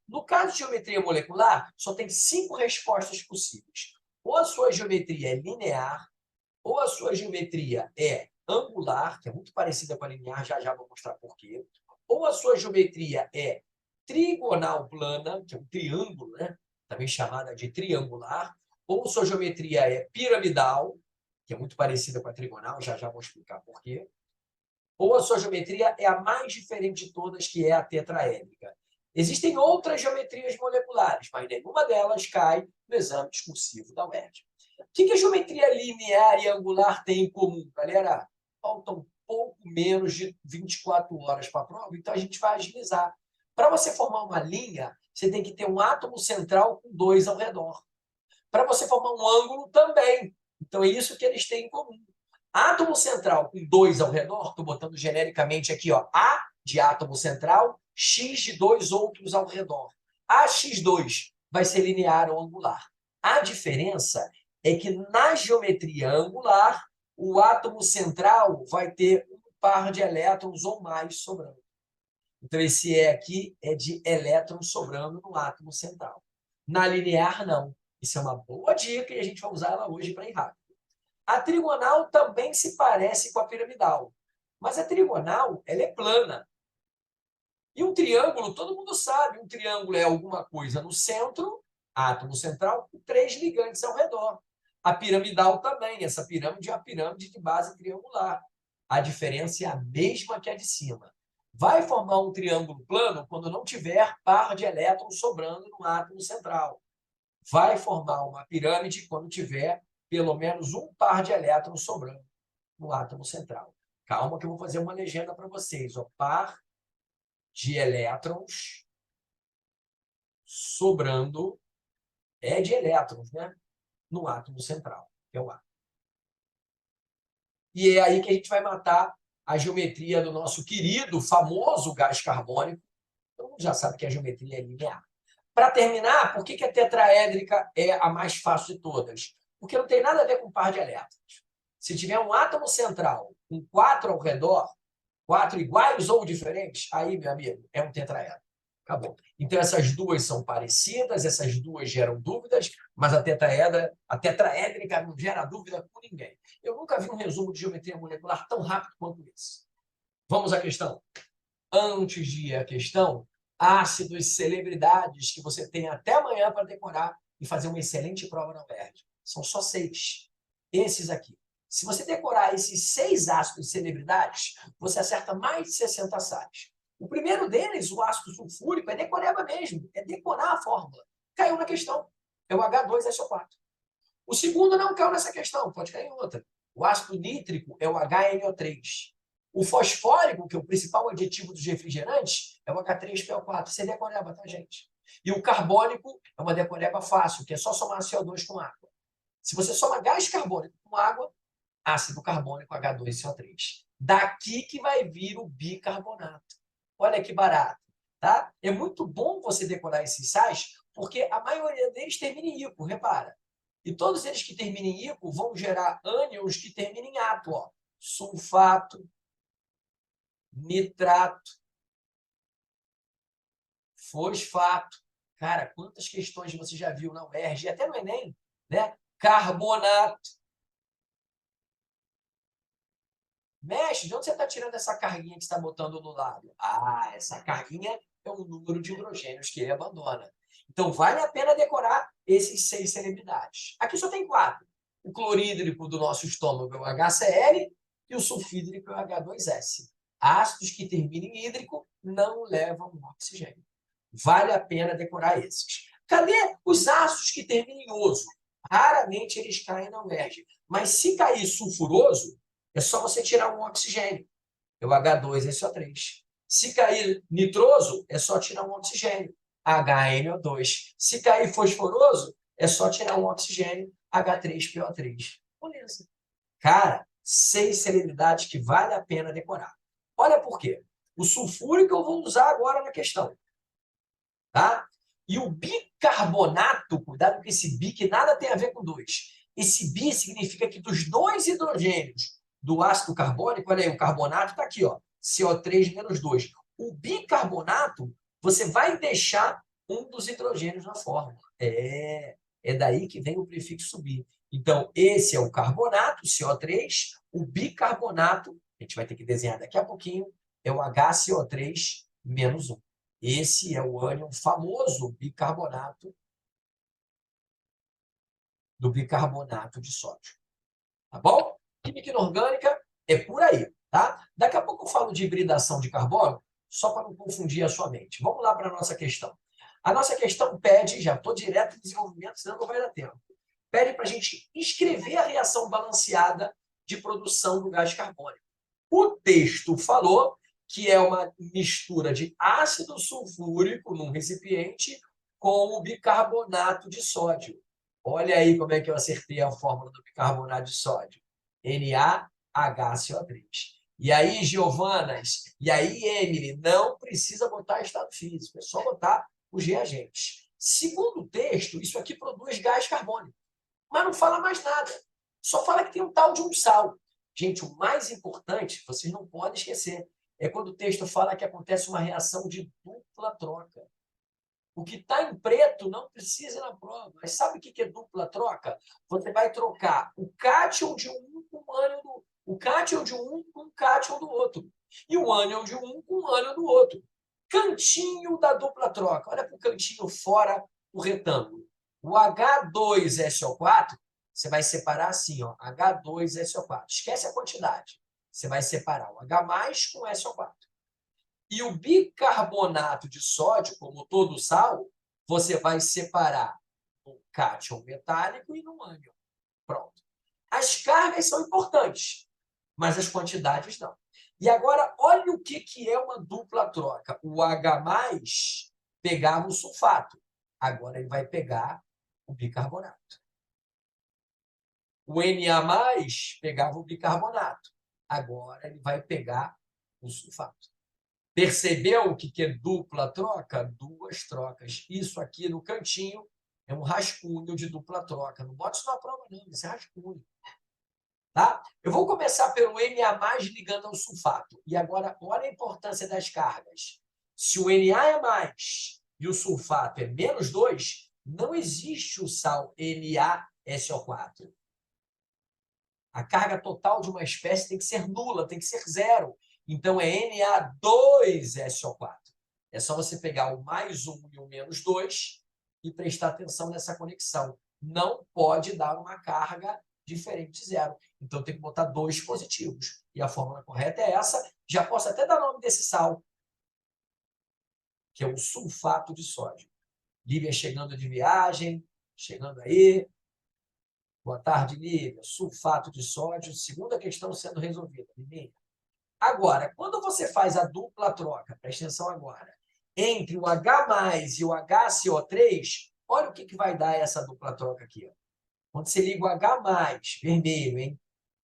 No caso de geometria molecular, só tem 5 respostas possíveis. Ou a sua geometria é linear, ou a sua geometria é angular, que é muito parecida com a linear, já vou mostrar por quê. Ou a sua geometria é trigonal plana, que é um triângulo, né? Também chamada de triangular. Ou a sua geometria é piramidal, que é muito parecida com a trigonal, já vou explicar por quê. Ou a sua geometria é a mais diferente de todas, que é a tetraédrica. Existem outras geometrias moleculares, mas nenhuma delas cai no exame discursivo da UERJ. O que a geometria linear e angular tem em comum, galera? Faltam pouco menos de 24 horas para a prova, então a gente vai agilizar. Para você formar uma linha, você tem que ter um átomo central com 2 ao redor. Para você formar um ângulo também. Então é isso que eles têm em comum. Átomo central com 2 ao redor, estou botando genericamente aqui, ó, A de átomo central, X de 2 outros ao redor. AX2 vai ser linear ou angular. A diferença é que na geometria angular, o átomo central vai ter um par de elétrons ou mais sobrando. Então, esse E aqui é de elétrons sobrando no átomo central. Na linear, não. Isso é uma boa dica e a gente vai usar ela hoje para ir rápido. A trigonal também se parece com a piramidal, mas a trigonal ela é plana. E um triângulo, todo mundo sabe, um triângulo é alguma coisa no centro, átomo central, com 3 ligantes ao redor. A piramidal também, essa pirâmide é a pirâmide de base triangular. A diferença é a mesma que a de cima. Vai formar um triângulo plano quando não tiver par de elétrons sobrando no átomo central. Vai formar uma pirâmide quando tiver pelo menos um par de elétrons sobrando no átomo central. Calma que eu vou fazer uma legenda para vocês. Ó. Par de elétrons sobrando, é de elétrons, né? No átomo central, que é o átomo. E é aí que a gente vai matar a geometria do nosso querido, famoso gás carbônico. Todo mundo já sabe que a geometria é linear. Para terminar, por que a tetraédrica é a mais fácil de todas? Porque não tem nada a ver com par de elétrons. Se tiver um átomo central com 4 ao redor, 4 iguais ou diferentes, aí, meu amigo, é um tetraedro. Acabou. Então, essas duas são parecidas, essas duas geram dúvidas, mas a tetraédrica não gera dúvida com ninguém. Eu nunca vi um resumo de geometria molecular tão rápido quanto esse. Vamos à questão. Antes de ir à questão, ácidos, celebridades, que você tem até amanhã para decorar e fazer uma excelente prova na UERJ. São só 6. Esses aqui. Se você decorar esses 6 ácidos celebridades, você acerta mais de 60 sais. O primeiro deles, o ácido sulfúrico, é decoreba mesmo. É decorar a fórmula. Caiu na questão. É o H2SO4. O segundo não caiu nessa questão, pode cair em outra. O ácido nítrico é o HNO3. O fosfórico, que é o principal aditivo dos refrigerantes, é o H3PO4. Isso é decoreba, tá, gente? E o carbônico é uma decoreba fácil, que é só somar CO2 com água. Se você soma gás carbônico com água, ácido carbônico H2CO3. Daqui que vai vir o bicarbonato. Olha que barato, tá? É muito bom você decorar esses sais, porque a maioria deles termina em ico, repara. E todos eles que terminam em ico vão gerar ânions que terminam em ato, ó. Sulfato, nitrato, fosfato. Cara, quantas questões você já viu na UERJ, e até no Enem, né? Carbonato. Mestre, de onde você está tirando essa carguinha que você está botando no lado? Ah, essa carguinha é o número de hidrogênios que ele abandona. Então, vale a pena decorar esses 6 celebridades. Aqui só tem 4. O clorídrico do nosso estômago é o HCl e o sulfídrico é o H2S. Ácidos que terminam em hídrico não levam oxigênio. Vale a pena decorar esses. Cadê os ácidos que terminam em oso? Raramente eles caem na UERJ. Mas se cair sulfuroso, é só você tirar um oxigênio. É o H2SO3. Se cair nitroso, é só tirar um oxigênio. HNO2. Se cair fosforoso, é só tirar um oxigênio. H3PO3. Beleza. Cara, 6 celebridades que vale a pena decorar. Olha por quê. O sulfúrico eu vou usar agora na questão. Tá? E o bicarbonato, cuidado com esse bi, que nada tem a ver com 2. Esse bi significa que dos 2 hidrogênios do ácido carbônico, olha aí, o carbonato está aqui, ó, CO3 menos 2. O bicarbonato, você vai deixar um dos hidrogênios na fórmula. É daí que vem o prefixo bi. Então, esse é o carbonato, CO3, o bicarbonato, a gente vai ter que desenhar daqui a pouquinho, é o HCO3 menos 1. Esse é o ânion famoso bicarbonato do bicarbonato de sódio. Tá bom? Química inorgânica é por aí, tá? Daqui a pouco eu falo de hibridação de carbono, só para não confundir a sua mente. Vamos lá para a nossa questão. A nossa questão pede, já estou direto em desenvolvimento, senão não vai dar tempo. Pede para a gente escrever a reação balanceada de produção do gás carbônico. O texto falou que é uma mistura de ácido sulfúrico num recipiente com o bicarbonato de sódio. Olha aí como é que eu acertei a fórmula do bicarbonato de sódio. NaHCO3. E aí, Giovanas, e aí, Emily, não precisa botar estado físico, é só botar os reagentes. Segundo o texto, isso aqui produz gás carbônico, mas não fala mais nada. Só fala que tem um tal de um sal. Gente, o mais importante, vocês não podem esquecer, é quando o texto fala que acontece uma reação de dupla troca. O que está em preto não precisa ir na prova. Mas sabe o que é dupla troca? Você vai trocar o cátion de um com o ânion do o cátion de um com o cátion do outro. E o ânion de um com o ânion do outro. Cantinho da dupla troca. Olha para o cantinho fora do retângulo. O H2SO4, você vai separar assim, ó, H2SO4. Esquece a quantidade. Você vai separar o H+ com SO4. E o bicarbonato de sódio, como todo sal, você vai separar no cátion metálico e no ânion. Pronto. As cargas são importantes, mas as quantidades não. E agora, olha o que é uma dupla troca. O H+ pegava o sulfato. Agora ele vai pegar o bicarbonato. O Na+ pegava o bicarbonato. Agora ele vai pegar o sulfato. Percebeu o que é dupla troca? Duas trocas. Isso aqui no cantinho é um rascunho de dupla troca. Não bote isso na prova, não. Isso é rascunho. Tá? Eu vou começar pelo Na+ ligando ao sulfato. E agora, olha a importância das cargas. Se o Na é mais e o sulfato é -2, não existe o sal NaSO4. A carga total de uma espécie tem que ser nula, tem que ser zero. Então, é Na2SO4. É só você pegar o +1 e o -2 e prestar atenção nessa conexão. Não pode dar uma carga diferente de zero. Então, tem que botar 2 positivos. E a fórmula correta é essa. Já posso até dar nome desse sal, que é o sulfato de sódio. Lívia chegando de viagem, chegando aí. Boa tarde, Lívia. Sulfato de sódio, segunda questão sendo resolvida. Livinha. Agora, quando você faz a dupla troca, presta atenção agora, entre o H+ e o HCO3, olha o que vai dar essa dupla troca aqui. Ó. Quando você liga o H+, vermelho, hein?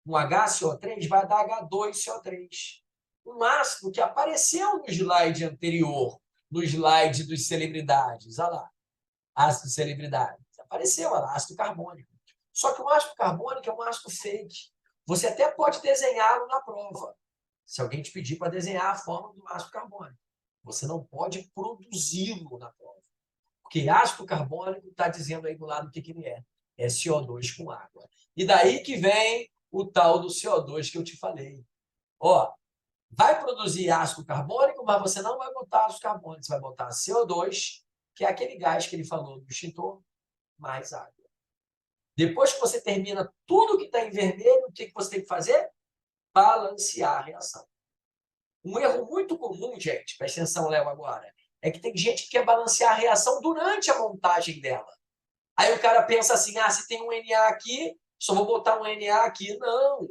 Um HCO3 vai dar H2CO3. Um ácido que apareceu no slide anterior, no slide dos celebridades. Olha lá, ácido de celebridade. Apareceu, olha lá, ácido carbônico. Só que o ácido carbônico é um ácido fake. Você até pode desenhá-lo na prova, se alguém te pedir para desenhar a fórmula do ácido carbônico. Você não pode produzi-lo na prova. Porque ácido carbônico está dizendo aí do lado o que ele é. É CO2 com água. E daí que vem o tal do CO2 que eu te falei. Ó, vai produzir ácido carbônico, mas você não vai botar ácido carbônico. Você vai botar CO2, que é aquele gás que ele falou do extintor, mais água. Depois que você termina tudo que está em vermelho, o que você tem que fazer? Balancear a reação. Um erro muito comum, gente, presta atenção, Léo, agora, é que tem gente que quer balancear a reação durante a montagem dela. Aí o cara pensa assim, ah, se tem um Na aqui, só vou botar um Na aqui. Não,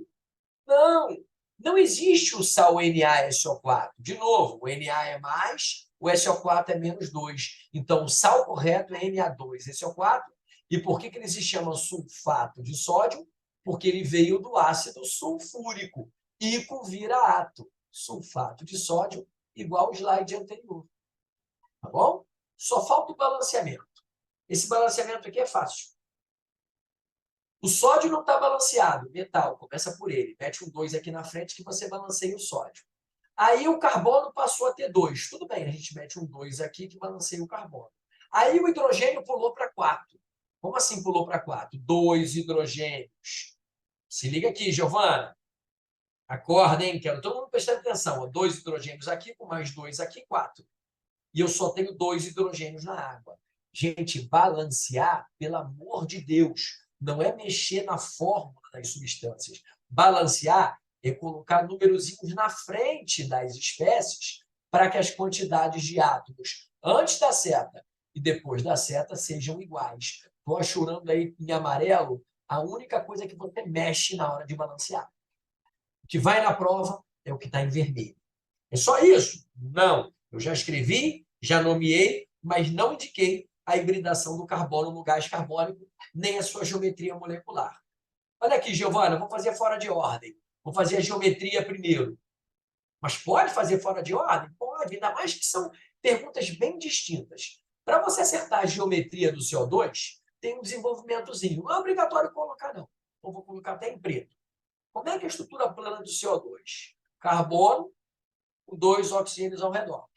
não. Não existe o sal NaSO4. De novo, o Na é mais, o SO4 é -2. Então, o sal correto é Na2SO4. E por que ele se chama sulfato de sódio? Porque ele veio do ácido sulfúrico. Ico vira ato. Sulfato de sódio igual ao slide anterior. Tá bom? Só falta o balanceamento. Esse balanceamento aqui é fácil. O sódio não está balanceado, metal, começa por ele. Mete um 2 aqui na frente que você balanceia o sódio. Aí o carbono passou a ter 2. Tudo bem, a gente mete um 2 aqui que balanceia o carbono. Aí o hidrogênio pulou para 4. Como assim pulou para 4? 2 hidrogênios. Se liga aqui, Giovana. Acorda, hein? Quero todo mundo prestar atenção. 2 hidrogênios aqui, com mais 2 aqui, 4. E eu só tenho 2 hidrogênios na água. Gente, balancear, pelo amor de Deus, não é mexer na fórmula das substâncias. Balancear é colocar númerozinhos na frente das espécies para que as quantidades de átomos antes da seta e depois da seta sejam iguais. Estou achurando aí em amarelo a única coisa que você mexe na hora de balancear. O que vai na prova é o que está em vermelho. É só isso? Não. Eu já escrevi, já nomeei, mas não indiquei a hibridação do carbono no gás carbônico, nem a sua geometria molecular. Olha aqui, Giovana, vou fazer fora de ordem. Vou fazer a geometria primeiro. Mas pode fazer fora de ordem? Pode, ainda mais que são perguntas bem distintas. Para você acertar a geometria do CO2, tem um desenvolvimentozinho. Não é obrigatório colocar, não. Então, vou colocar até em preto. Como é que é a estrutura plana do CO2? Carbono, com 2 oxigênios ao redor.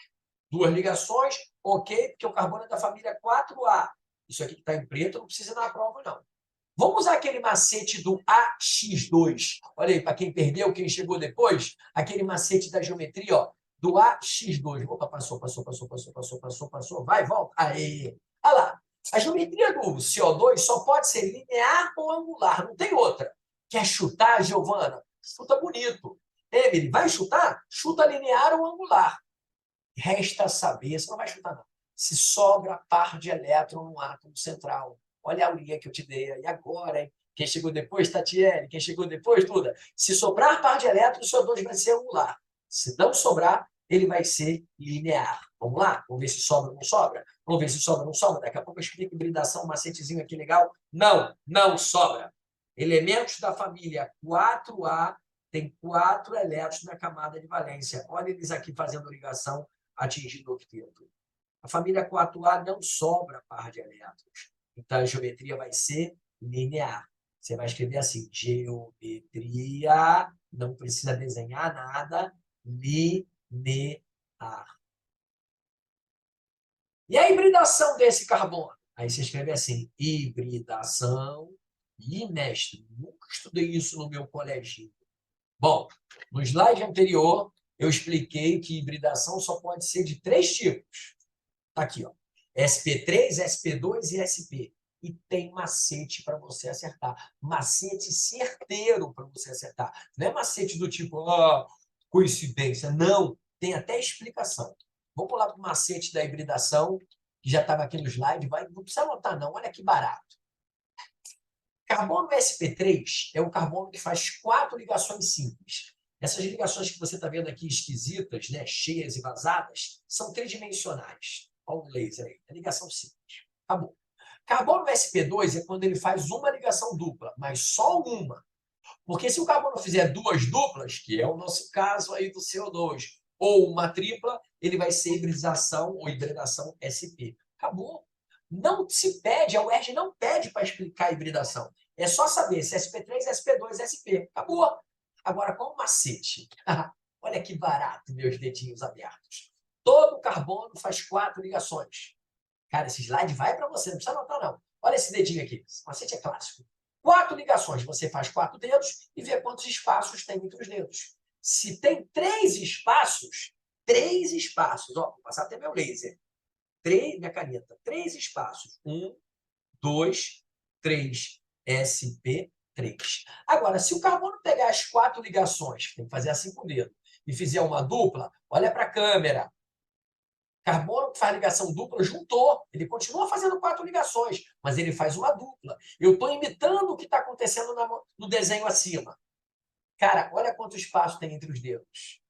2 ligações, ok, porque o carbono é da família 4A. Isso aqui que está em preto não precisa ir na prova, não. Vamos usar aquele macete do AX2. Olha aí, para quem perdeu, quem chegou depois, aquele macete da geometria, ó, do AX2. Opa, passou. Vai, volta. Aê! Olha lá. A geometria do CO2 só pode ser linear ou angular, não tem outra. Quer chutar, Giovana? Chuta bonito. Emily, vai chutar? Chuta linear ou angular. Resta saber, você não vai chutar não, se sobra par de elétron no átomo central. Olha a aulinha que eu te dei aí agora, hein? Quem chegou depois, Tatiele, quem chegou depois, Duda. Se sobrar par de elétrons, o CO2 vai ser angular. Se não sobrar, ele vai ser linear. Vamos lá? Vamos ver se sobra ou não sobra? Vamos ver se sobra ou não sobra? Daqui a pouco eu explico hibridação, um macetezinho aqui legal. Não sobra. Elementos da família 4A têm 4 elétrons na camada de valência. Olha eles aqui fazendo ligação, atingindo o octeto. A família 4A não sobra par de elétrons. Então, a geometria vai ser linear. Você vai escrever assim, geometria, não precisa desenhar nada, linear. E a hibridação desse carbono? Aí você escreve assim, hibridação. Ih, mestre, nunca estudei isso no meu coleginho. Bom, no slide anterior, eu expliquei que hibridação só pode ser de 3 tipos. Tá aqui, ó. SP3, SP2 e SP. E tem macete para você acertar. Macete certeiro para você acertar. Não é macete do tipo, coincidência. Não, tem até explicação. Vamos pular para o macete da hibridação, que já estava aqui no slide. Não precisa anotar, não. Olha que barato. Carbono sp3 é o carbono que faz 4 ligações simples. Essas ligações que você está vendo aqui esquisitas, né, cheias e vazadas, são tridimensionais. Olha o laser aí, é ligação simples. Acabou. Carbono sp2 é quando ele faz uma ligação dupla, mas só uma. Porque se o carbono fizer 2 duplas, que é o nosso caso aí do CO2, ou uma tripla, ele vai ser hibridação ou hibridação sp. Acabou. Não se pede, a UERJ não pede para explicar a hibridação. É só saber se é SP3, SP2, SP. Acabou. Agora, qual o macete? Olha que barato, meus dedinhos abertos. Todo carbono faz 4 ligações. Cara, esse slide vai para você, não precisa anotar, não. Olha esse dedinho aqui. Esse macete é clássico. 4 ligações, você faz 4 dedos e vê quantos espaços tem entre os dedos. Se tem 3 espaços, ó, vou passar até meu laser. Minha caneta, 3 espaços. 1, 2, 3, SP3. Agora, se o carbono pegar as 4 ligações, tem que fazer assim com o dedo, e fizer uma dupla, olha para a câmera. Carbono que faz ligação dupla juntou. Ele continua fazendo 4 ligações, mas ele faz uma dupla. Eu estou imitando o que está acontecendo no desenho acima. Cara, olha quanto espaço tem entre os dedos.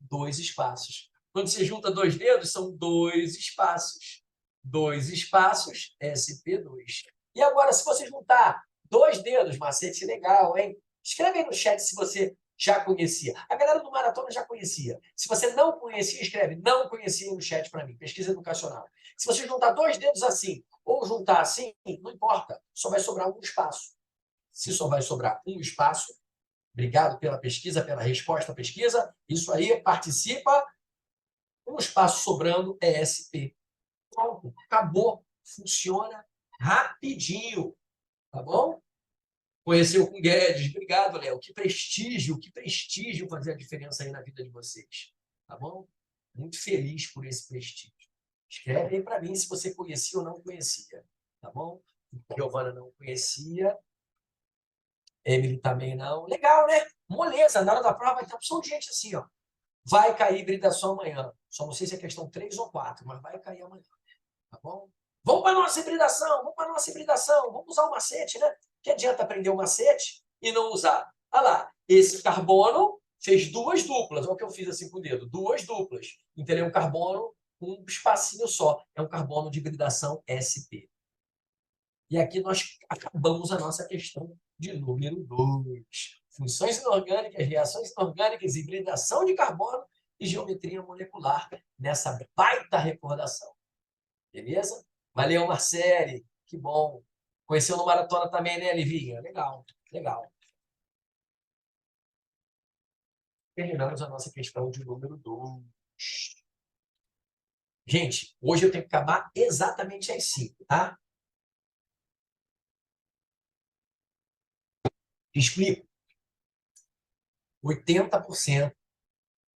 2 espaços. Quando você junta 2 dedos, são 2 espaços. 2 espaços, SP2. E agora, se você juntar 2 dedos, macete legal, hein? Escreve aí no chat se você já conhecia. A galera do Maratona já conhecia. Se você não conhecia, escreve não conhecia no chat para mim. Pesquisa educacional. Se você juntar 2 dedos assim ou juntar assim, não importa. Só vai sobrar um espaço. Se só vai sobrar um espaço, obrigado pela pesquisa, pela resposta à pesquisa. Isso aí, participa. Um espaço sobrando é SP. Pronto, acabou. Funciona rapidinho. Tá bom? Conheceu com Guedes. Obrigado, Léo. Que prestígio fazer a diferença aí na vida de vocês. Tá bom? Muito feliz por esse prestígio. Escreve aí para mim se você conhecia ou não conhecia. Tá bom? Giovana não conhecia. Emily também não. Legal, né? Moleza. Na hora da prova vai ter opção de gente assim, ó. Vai cair hibridação amanhã. Só não sei se é questão 3 ou 4, mas vai cair amanhã. Tá bom? Vamos para a nossa hibridação, vamos usar o macete, né? Que adianta aprender o macete e não usar? Olha lá, esse carbono fez 2 duplas. Olha o que eu fiz assim com o dedo, 2 duplas. Então, ele é um carbono com um espacinho só. É um carbono de hibridação sp. E aqui nós acabamos a nossa questão de número 2. Funções inorgânicas, reações inorgânicas, hibridação de carbono e geometria molecular nessa baita recordação. Beleza? Valeu, Marcele. Que bom. Conheceu no Maratona também, né, Livinha? Legal, legal. terminamos a nossa questão de número 2. Gente, hoje eu tenho que acabar exatamente às 5, tá? Explico. 80%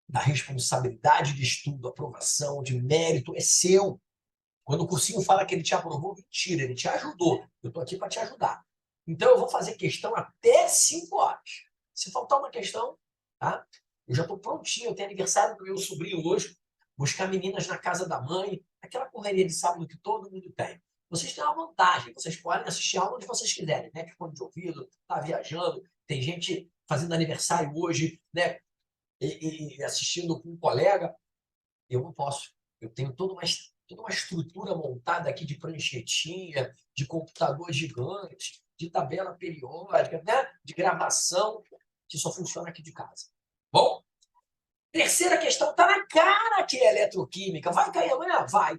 da responsabilidade de estudo, aprovação, de mérito é seu. Quando o cursinho fala que ele te aprovou, mentira, ele te ajudou. Eu estou aqui para te ajudar. Então, eu vou fazer questão até 5 horas. Se faltar uma questão, tá? Eu já estou prontinho. Eu tenho aniversário do meu sobrinho hoje. Buscar meninas na casa da mãe. Aquela correria de sábado que todo mundo tem. Vocês têm uma vantagem. Vocês podem assistir a aula onde vocês quiserem, né? De fone de ouvido, tá viajando. Tem gente fazendo aniversário hoje, né? E assistindo com um colega. Eu não posso. Eu tenho toda uma estrutura montada aqui de pranchetinha, de computador gigante, de tabela periódica, né? De gravação, que só funciona aqui de casa. Bom, terceira questão, está na cara que é eletroquímica. Vai cair amanhã? Vai.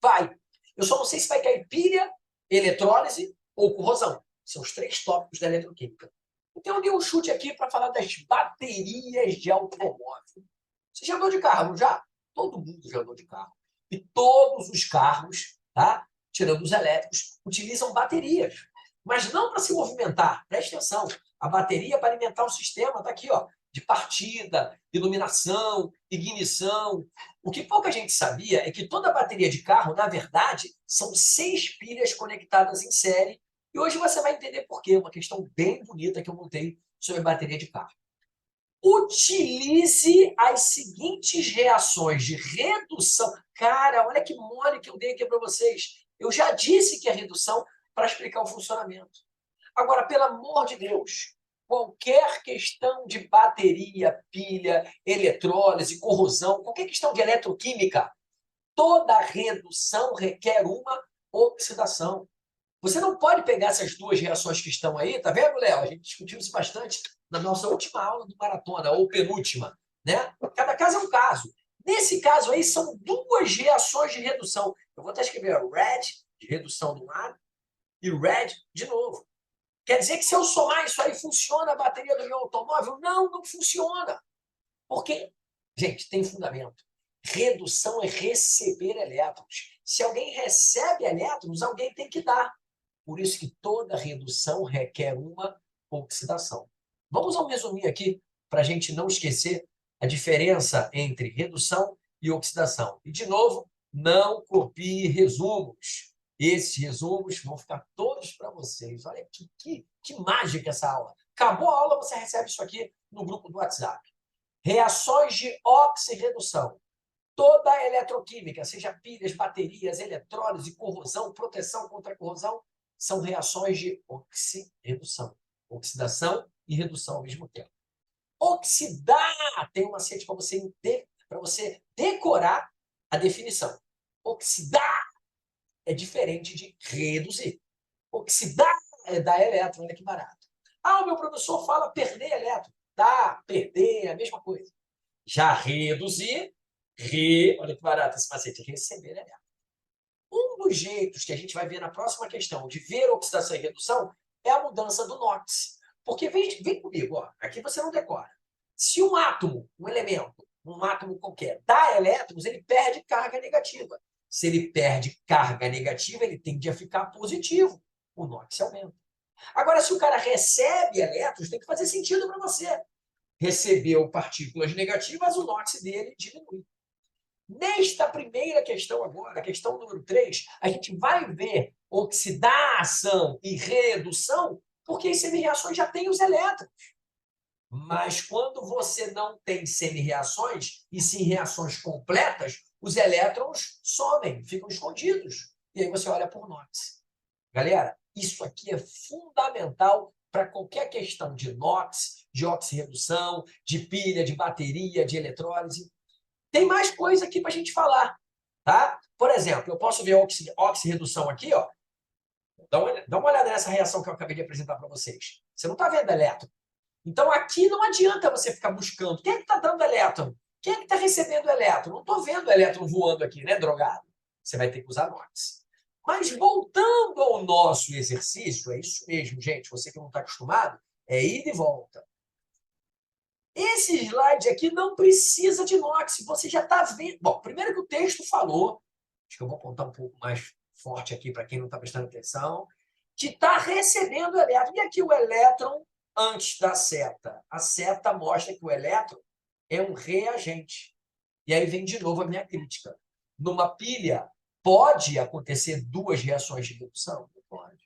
Vai. Eu só não sei se vai cair pilha, eletrólise ou corrosão. São os 3 tópicos da eletroquímica. Então, eu dei um chute aqui para falar das baterias de automóvel. Você já andou de carro, não já? Todo mundo já andou de carro. E todos os carros, tá? Tirando os elétricos, utilizam baterias. Mas não para se movimentar. Preste atenção. A bateria para alimentar o sistema está aqui, ó, de partida, iluminação, ignição. O que pouca gente sabia é que toda bateria de carro, na verdade, são 6 pilhas conectadas em série. E hoje você vai entender por quê. Uma questão bem bonita que eu montei sobre bateria de carro. Utilize as seguintes reações de redução. Cara, olha que mole que eu dei aqui para vocês. Eu já disse que é redução para explicar o funcionamento. Agora, pelo amor de Deus, qualquer questão de bateria, pilha, eletrólise, corrosão, qualquer questão de eletroquímica, toda redução requer uma oxidação. Você não pode pegar essas 2 reações que estão aí, tá vendo, Léo? A gente discutiu isso bastante na nossa última aula do Maratona, ou penúltima, né? Cada caso é um caso. Nesse caso aí, são 2 reações de redução. Eu vou até escrever red, de redução do lado, e red de novo. Quer dizer que se eu somar isso aí, funciona a bateria do meu automóvel? Não, não funciona. Por quê? Gente, tem fundamento. Redução é receber elétrons. Se alguém recebe elétrons, alguém tem que dar. Por isso que toda redução requer uma oxidação. Vamos a um resuminho aqui, para a gente não esquecer a diferença entre redução e oxidação. E, de novo, não copie resumos. Esses resumos vão ficar todos para vocês. Olha que mágica essa aula. Acabou a aula, você recebe isso aqui no grupo do WhatsApp. Reações de oxirredução. Toda a eletroquímica, seja pilhas, baterias, eletrólise, corrosão, proteção contra a corrosão, são reações de oxirredução. Oxidação e redução ao mesmo tempo. Oxidar tem um macete para você decorar a definição. Oxidar é diferente de reduzir. Oxidar é dar elétron, olha que barato. Ah, o meu professor fala perder elétron. Tá, perder é a mesma coisa. Já reduzir, olha que barato esse macete, receber elétron. Um dos jeitos que a gente vai ver na próxima questão de ver oxidação e redução é a mudança do NOx. Porque vem comigo, ó, aqui você não decora. Se um átomo, um elemento, um átomo qualquer, dá elétrons, ele perde carga negativa. Se ele perde carga negativa, ele tende a ficar positivo. O NOx aumenta. Agora, se o cara recebe elétrons, tem que fazer sentido para você. Recebeu partículas negativas, o NOx dele diminui. Nesta primeira questão agora, a questão número 3, a gente vai ver oxidação e redução, porque as semi-reações já têm os elétrons. Mas quando você não tem semi-reações, e sim reações completas, os elétrons somem, ficam escondidos. E aí você olha por NOx. Galera, isso aqui é fundamental para qualquer questão de NOx, de oxirredução, de pilha, de bateria, de eletrólise. Tem mais coisa aqui para a gente falar, tá? Por exemplo, eu posso ver oxirredução aqui, ó. Dá uma olhada nessa reação que eu acabei de apresentar para vocês. Você não está vendo elétron. Então, aqui não adianta você ficar buscando. Quem é que está dando elétron? Quem é que está recebendo elétron? Não estou vendo elétron voando aqui, né, drogado? Você vai ter que usar NOx. Mas voltando ao nosso exercício, é isso mesmo, gente. Você que não está acostumado, é ida e volta. Esse slide aqui não precisa de inox, você já está vendo. Bom, primeiro que o texto falou, acho que eu vou apontar um pouco mais forte aqui para quem não está prestando atenção, que está recebendo o elétron. E aqui o elétron antes da seta. A seta mostra que o elétron é um reagente. E aí vem de novo a minha crítica. Numa pilha, pode acontecer duas reações de redução? Não pode.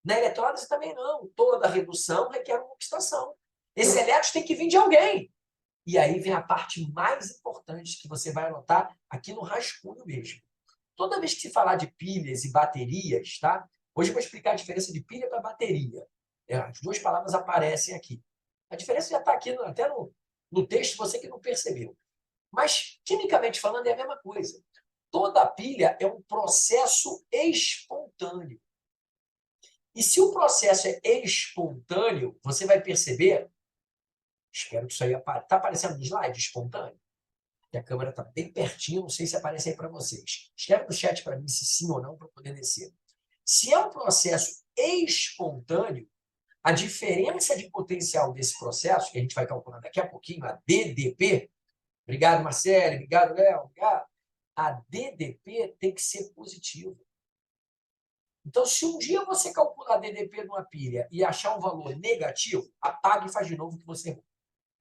Na eletrólise também não. Toda redução requer uma oxidação. Esse elétron tem que vir de alguém. E aí vem a parte mais importante que você vai anotar aqui no rascunho mesmo. Toda vez que se falar de pilhas e baterias, tá? Hoje eu vou explicar a diferença de pilha para bateria. As duas palavras aparecem aqui. A diferença já está aqui até no texto, você que não percebeu. Mas, quimicamente falando, é a mesma coisa. Toda pilha é um processo espontâneo. E se o processo é espontâneo, você vai perceber, espero que isso aí está aparecendo no slide, espontâneo, que a câmera está bem pertinho, não sei se aparece aí para vocês. Escreve no chat para mim se sim ou não, para poder descer. Se é um processo espontâneo, a diferença de potencial desse processo, que a gente vai calcular daqui a pouquinho, a DDP, obrigado, Marcelo, obrigado, Léo, obrigado, a DDP tem que ser positiva. Então, se um dia você calcular DDP numa pilha e achar um valor negativo, apaga e faz de novo o que você errou.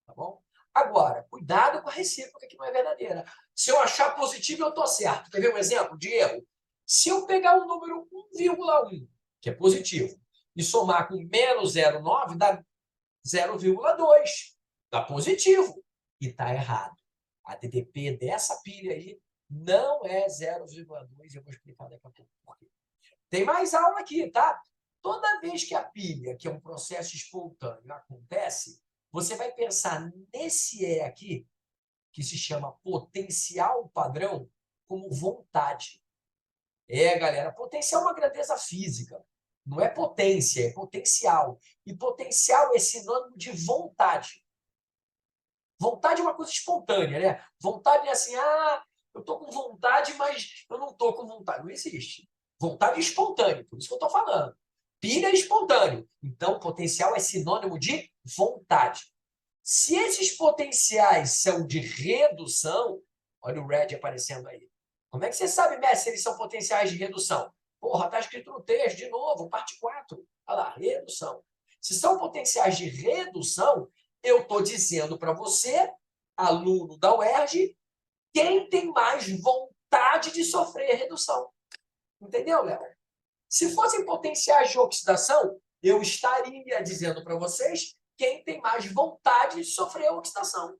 Tá bom? Agora, cuidado com a recíproca que não é verdadeira. Se eu achar positivo, eu estou certo. Quer ver um exemplo de erro? Se eu pegar o número 1,1, que é positivo, e somar com menos 0,9, dá 0,2. Dá positivo. E está errado. A DDP dessa pilha aí não é 0,2. Eu vou explicar daqui a pouco por quê. Tem mais aula aqui, tá? Toda vez que a pilha, que é um processo espontâneo, acontece, você vai pensar nesse E aqui, que se chama potencial padrão, como vontade. Galera, potencial é uma grandeza física. Não é potência, é potencial. E potencial é sinônimo de vontade. Vontade é uma coisa espontânea, né? Vontade é assim, eu estou com vontade, mas eu não estou com vontade. Não existe. Vontade é espontâneo, por isso que eu estou falando. Pilha é espontâneo. Então, potencial é sinônimo de vontade. Se esses potenciais são de redução, olha o red aparecendo aí. Como é que você sabe, mestre, se eles são potenciais de redução? Porra, está escrito no texto, de novo, parte 4. Olha lá, redução. Se são potenciais de redução, eu estou dizendo para você, aluno da UERJ, quem tem mais vontade de sofrer redução. Entendeu, Léo? Se fossem potenciais de oxidação, eu estaria dizendo para vocês quem tem mais vontade de sofrer oxidação.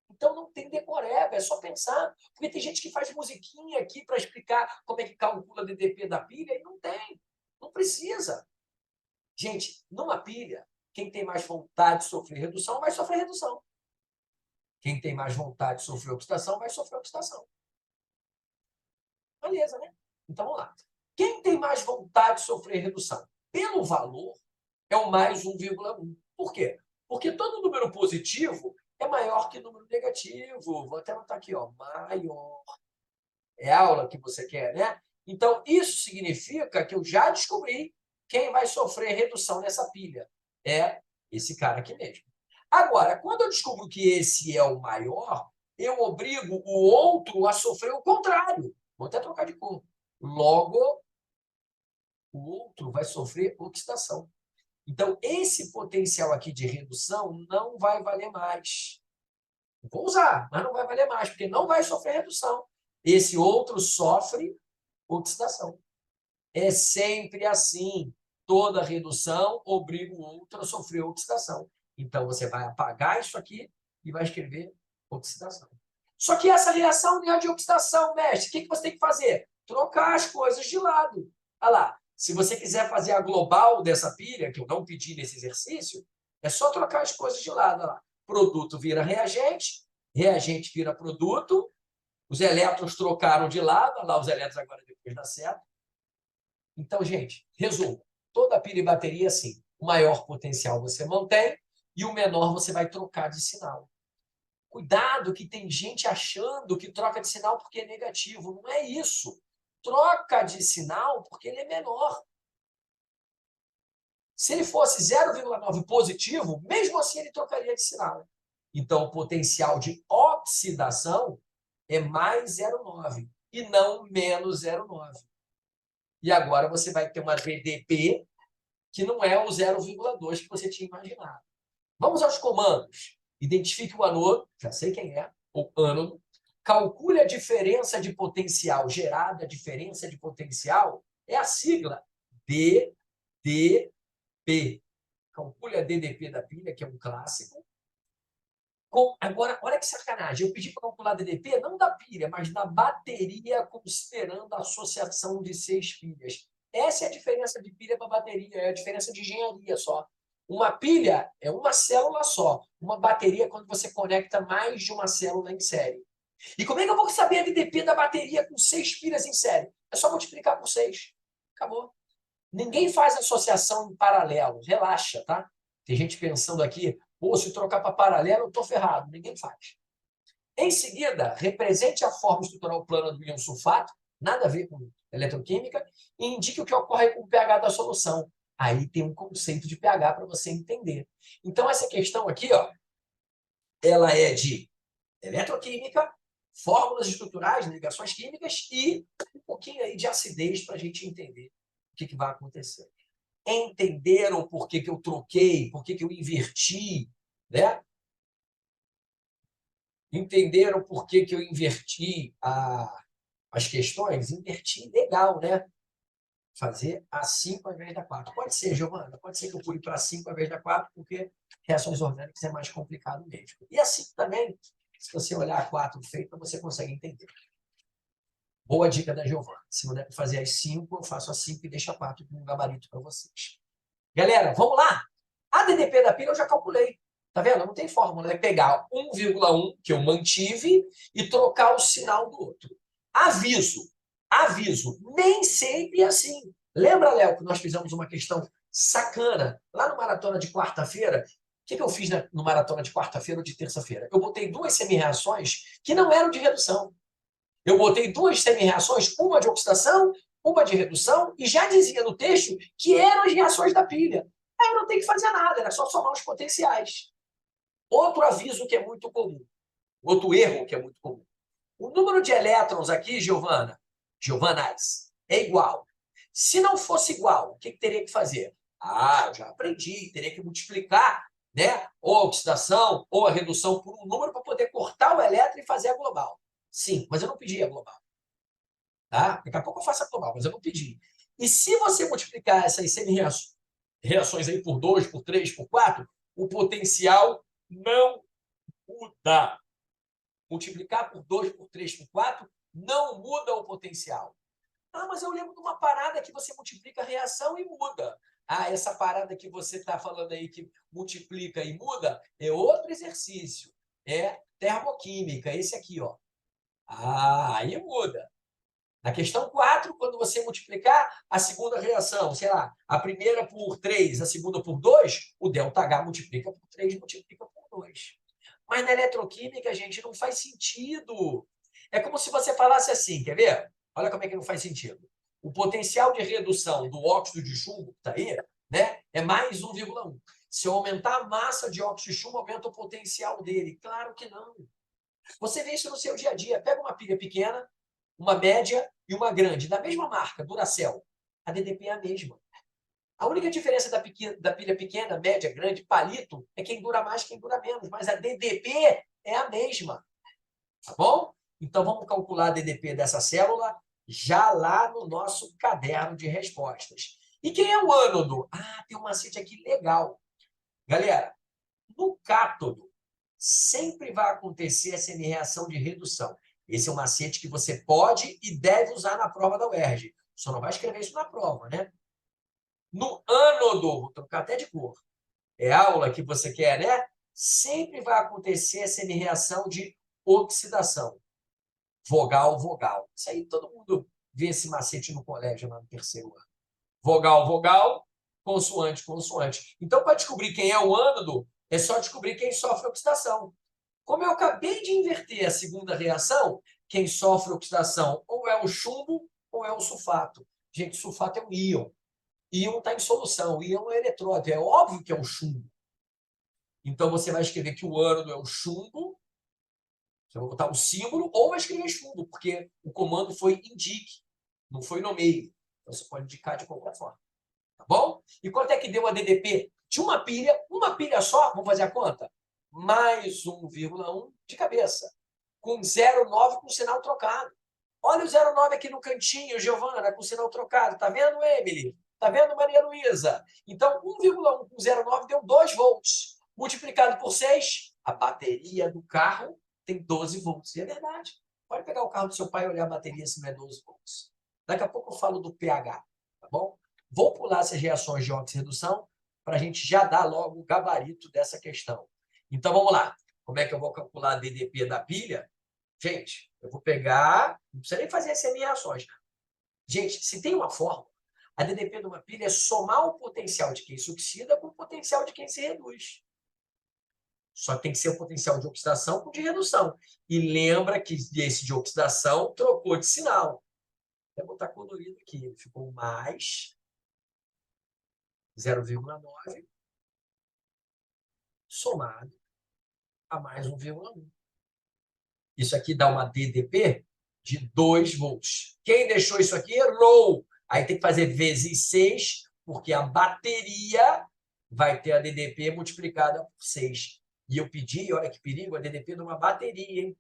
Então não tem decoreba, é só pensar. Porque tem gente que faz musiquinha aqui para explicar como é que calcula a DDP da pilha e não tem. Não precisa. Gente, numa pilha, quem tem mais vontade de sofrer redução vai sofrer redução. Quem tem mais vontade de sofrer oxidação vai sofrer oxidação. Beleza, né? Então vamos lá. Quem tem mais vontade de sofrer redução? Pelo valor, é o mais 1,1. Por quê? Porque todo número positivo é maior que número negativo. Vou até anotar aqui, ó, maior. É a aula que você quer, né? Então, isso significa que eu já descobri quem vai sofrer redução nessa pilha. É esse cara aqui mesmo. Agora, quando eu descubro que esse é o maior, eu obrigo o outro a sofrer o contrário. Vou até trocar de cor. Logo, o outro vai sofrer oxidação. Então, esse potencial aqui de redução não vai valer mais. Vou usar, mas não vai valer mais, porque não vai sofrer redução. Esse outro sofre oxidação. É sempre assim. Toda redução obriga o outro a sofrer oxidação. Então, você vai apagar isso aqui e vai escrever oxidação. Só que essa reação não é de oxidação, mestre. O que você tem que fazer? Trocar as coisas de lado. Olha lá. Se você quiser fazer a global dessa pilha, que eu não pedi nesse exercício, é só trocar as coisas de lado. Olha lá. Produto vira reagente, reagente vira produto, os elétrons trocaram de lado, olha lá os elétrons agora depois da seta. Então, gente, resumo. Toda pilha e bateria, assim, o maior potencial você mantém e o menor você vai trocar de sinal. Cuidado que tem gente achando que troca de sinal porque é negativo. Não é isso. Troca de sinal porque ele é menor. Se ele fosse 0,9 positivo, mesmo assim ele trocaria de sinal. Então, o potencial de oxidação é mais 0,9 e não menos 0,9. E agora você vai ter uma DDP que não é o 0,2 que você tinha imaginado. Vamos aos comandos. Identifique o anodo, já sei quem é, o ânodo. Calcule a diferença de potencial gerada. A diferença de potencial é a sigla DDP. Calcule a DDP da pilha, que é um clássico. Agora, olha que sacanagem. Eu pedi para calcular a DDP não da pilha, mas da bateria, considerando a associação de 6 pilhas. Essa é a diferença de pilha para bateria, é a diferença de engenharia só. Uma pilha é uma célula só. Uma bateria é quando você conecta mais de uma célula em série. E como é que eu vou saber a DDP da bateria com 6 pilhas em série? É só multiplicar por 6. Acabou. Ninguém faz associação em paralelo. Relaxa, tá? Tem gente pensando aqui, pô, se trocar para paralelo, eu estou ferrado. Ninguém faz. Em seguida, represente a forma estrutural plana do íon sulfato, nada a ver com eletroquímica, e indique o que ocorre com o pH da solução. Aí tem um conceito de pH para você entender. Então, essa questão aqui, ó, ela é de eletroquímica, fórmulas estruturais, ligações químicas e um pouquinho aí de acidez para a gente entender o que vai acontecer. Entenderam por que eu troquei, por que eu inverti, né? Entenderam por que eu inverti as questões? Inverti legal, né? Fazer a 5 ao invés da 4. Pode ser, Giovana, pode ser que eu pule para 5 ao invés da 4, porque reações orgânicas é mais complicado mesmo. E assim também, se você olhar a 4 feita, você consegue entender. Boa dica da Giovana. Se não der para fazer as 5, eu faço as 5 e deixo a 4 com um gabarito para vocês. Galera, vamos lá? A DDP da pilha eu já calculei. Tá vendo? Não tem fórmula. É pegar 1,1 que eu mantive e trocar o sinal do outro. Aviso, nem sempre é assim. Lembra, Léo, que nós fizemos uma questão sacana lá no Maratona de quarta-feira? O que eu fiz no Maratona de quarta-feira ou de terça-feira? Eu botei 2 semi-reações que não eram de redução. Eu botei 2 semi-reações, uma de oxidação, uma de redução, e já dizia no texto que eram as reações da pilha. Aí não tem que fazer nada, era só somar os potenciais. Outro aviso que é muito comum, outro erro que é muito comum. O número de elétrons aqui, Giovanas, é igual. Se não fosse igual, o que teria que fazer? Eu já aprendi, teria que multiplicar, né? Ou a oxidação, ou a redução por um número para poder cortar o elétron e fazer a global. Sim, mas eu não pedi a global. Tá? Daqui a pouco eu faço a global, mas eu não pedi. E se você multiplicar essas semi-reações aí por 2, por 3, por 4, o potencial não muda. Multiplicar por 2, por 3, por 4, não muda o potencial. Mas eu lembro de uma parada que você multiplica a reação e muda. Essa parada que você está falando aí que multiplica e muda é outro exercício. É termoquímica, esse aqui, ó. Aí muda. Na questão 4, quando você multiplicar a segunda reação, sei lá, a primeira por 3, a segunda por 2, o ΔH multiplica por 3, multiplica por 2. Mas na eletroquímica, gente, não faz sentido. É como se você falasse assim, quer ver? Olha como é que não faz sentido. O potencial de redução do óxido de chumbo, que está aí, né, é mais 1,1. Se eu aumentar a massa de óxido de chumbo, aumenta o potencial dele. Claro que não. Você vê isso no seu dia a dia. Pega uma pilha pequena, uma média e uma grande, da mesma marca, Duracell. A DDP é a mesma. A única diferença da pilha pequena, média, grande, palito, é quem dura mais, quem dura menos. Mas a DDP é a mesma. Tá bom? Então, vamos calcular a DDP dessa célula já lá no nosso caderno de respostas. E quem é o ânodo? Tem um macete aqui legal. Galera, no cátodo, sempre vai acontecer essa reação de redução. Esse é um macete que você pode e deve usar na prova da UERJ. Só não vai escrever isso na prova, né? No ânodo, vou trocar até de cor, é aula que você quer, né? Sempre vai acontecer essa reação de oxidação. Vogal, vogal. Isso aí todo mundo vê esse macete no colégio, lá no terceiro ano. Vogal, vogal, consoante, consoante. Então, para descobrir quem é o ânodo, é só descobrir quem sofre oxidação. Como eu acabei de inverter a segunda reação, quem sofre oxidação ou é o chumbo ou é o sulfato. Gente, sulfato é um íon. Íon está em solução. Íon é eletrólito. É óbvio que é o chumbo. Então, você vai escrever que o ânodo é o chumbo, você vai botar o símbolo, ou vai escrever chumbo, porque o comando foi indique, não foi nomeie. Então, você pode indicar de qualquer forma. Tá bom? E quanto é que deu a DDP de uma pilha só, vamos fazer a conta? Mais 1,1 de cabeça, com 0,9 com sinal trocado. Olha o 0,9 aqui no cantinho, Giovana, com sinal trocado. Tá vendo, Emily? Tá vendo, Maria Luísa? Então, 1,1 com 0,9 deu 2 volts. Multiplicado por 6, a bateria do carro tem 12 volts. E é verdade. Pode pegar o carro do seu pai e olhar a bateria se não é 12 volts. Daqui a pouco eu falo do pH, tá bom? Vou pular essas reações de oxirredução para a gente já dar logo o gabarito dessa questão. Então, vamos lá. Como é que eu vou calcular a DDP da pilha? Gente, eu vou pegar... Não precisa nem fazer as semi-reações. Gente, se tem uma fórmula, a DDP de uma pilha é somar o potencial de quem se oxida com o potencial de quem se reduz. Só tem que ser o potencial de oxidação com o de redução. E lembra que esse de oxidação trocou de sinal. Vou botar colorido aqui. Ele ficou mais 0,9 somado a mais 1,1. Isso aqui dá uma DDP de 2 volts. Quem deixou isso aqui errou. Aí tem que fazer vezes 6, porque a bateria vai ter a DDP multiplicada por 6. E eu pedi, olha que perigo, a DDP de uma bateria, hein?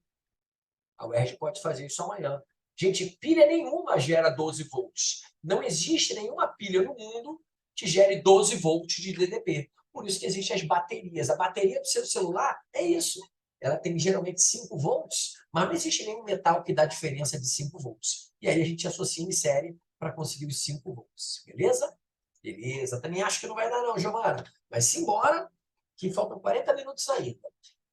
A UERJ pode fazer isso amanhã. Gente, pilha nenhuma gera 12 volts. Não existe nenhuma pilha no mundo que gere 12 volts de DDP. Por isso que existem as baterias. A bateria do seu celular é isso. Ela tem geralmente 5 volts, mas não existe nenhum metal que dá diferença de 5 volts. E aí a gente associa em série para conseguir os 5 volts. Beleza? Beleza. Também acho que não vai dar não, Giovana. Mas simbora, que faltam 40 minutos ainda.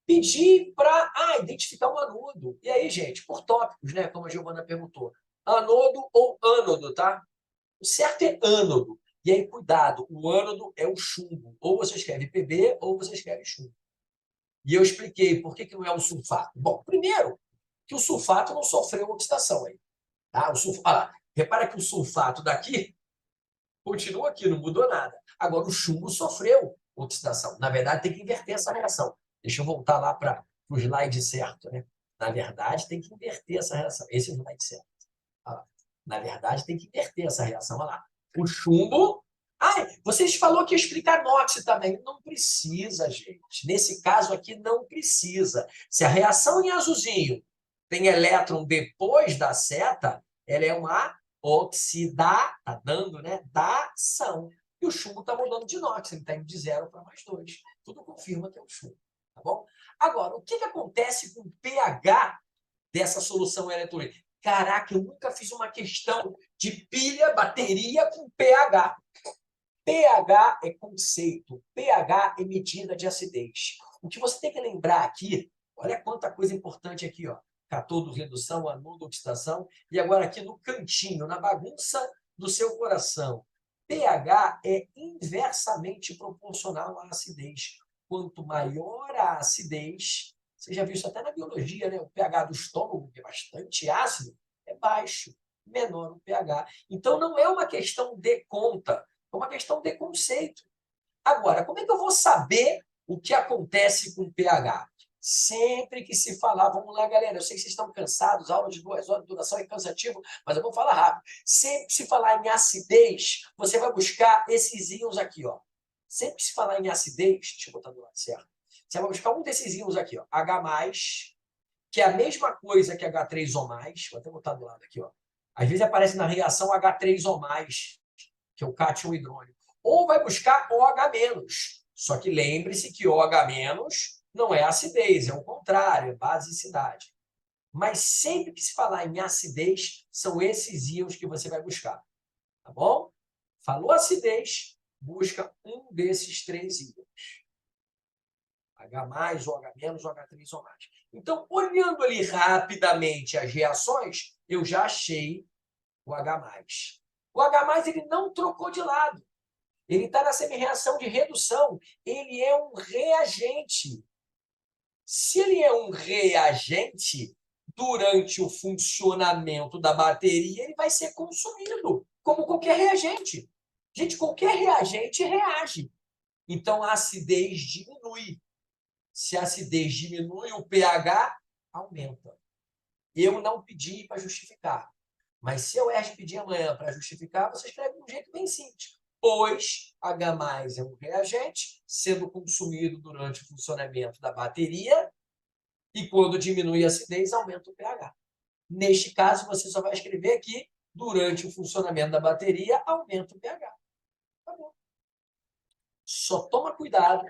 Pedir para identificar um anodo. E aí, gente, por tópicos, né? Como a Giovana perguntou. Anodo ou ânodo, tá? O certo é ânodo. E aí, cuidado, o ânodo é o chumbo. Ou você escreve PB ou você escreve chumbo. E eu expliquei por que não é o sulfato. Bom, primeiro, que o sulfato não sofreu oxidação aí. Tá? Repara que o sulfato daqui continua aqui, não mudou nada. Agora, o chumbo sofreu oxidação. Na verdade, tem que inverter essa reação. Deixa eu voltar lá para o slide certo. Né? Na verdade, tem que inverter essa reação. Esse é o slide certo. Na verdade, tem que inverter essa reação. Olha lá. O chumbo... vocês falaram que ia explicar NOx também. Não precisa, gente. Nesse caso aqui, não precisa. Se a reação em azulzinho tem elétron depois da seta, ela é uma tá dando, né? Dação. E o chumbo está mudando de NOx, ele está indo de 0 para mais 2. Tudo confirma que é o chumbo. Tá bom? Agora, o que acontece com o pH dessa solução eletrolítica? Caraca, eu nunca fiz uma questão de pilha, bateria com pH. pH é conceito, pH é medida de acidez. O que você tem que lembrar aqui, olha quanta coisa importante aqui, ó. Catodo, redução, anodo, oxidação, e agora aqui no cantinho, na bagunça do seu coração. pH é inversamente proporcional à acidez. Quanto maior a acidez, você já viu isso até na biologia, né? O pH do estômago, que é bastante ácido, é baixo, menor o pH. Então, não é uma questão de conta, é uma questão de conceito. Agora, como é que eu vou saber o que acontece com o pH? Sempre que se falar, vamos lá, galera, eu sei que vocês estão cansados, aula de 2 horas de duração é cansativo, mas eu vou falar rápido. Sempre que se falar em acidez, você vai buscar esses íons aqui, ó. Sempre que se falar em acidez, deixa eu botar do lado certo, você vai buscar um desses íons aqui, ó, H+, que é a mesma coisa que H3O+, vou até botar do lado aqui, ó. Às vezes aparece na reação H3O+, que é o cátion hidrônio. Ou vai buscar OH-. Só que lembre-se que OH- não é acidez, é o contrário, é basicidade. Mas sempre que se falar em acidez, são esses íons que você vai buscar. Tá bom? Falou acidez, busca um desses 3 íons. H+, OH-, OH3O+. Então, olhando ali rapidamente as reações, eu já achei o H+. O H+, ele não trocou de lado. Ele está na semi-reação de redução. Ele é um reagente. Se ele é um reagente, durante o funcionamento da bateria, ele vai ser consumido, como qualquer reagente. Gente, qualquer reagente reage. Então, a acidez diminui. Se a acidez diminui, o pH aumenta. Eu não pedi para justificar. Mas se eu ERG pedir amanhã para justificar, você escreve de um jeito bem simples. Pois H+ é um reagente sendo consumido durante o funcionamento da bateria e quando diminui a acidez, aumenta o pH. Neste caso, você só vai escrever aqui, durante o funcionamento da bateria, aumenta o pH. Tá bom. Só toma cuidado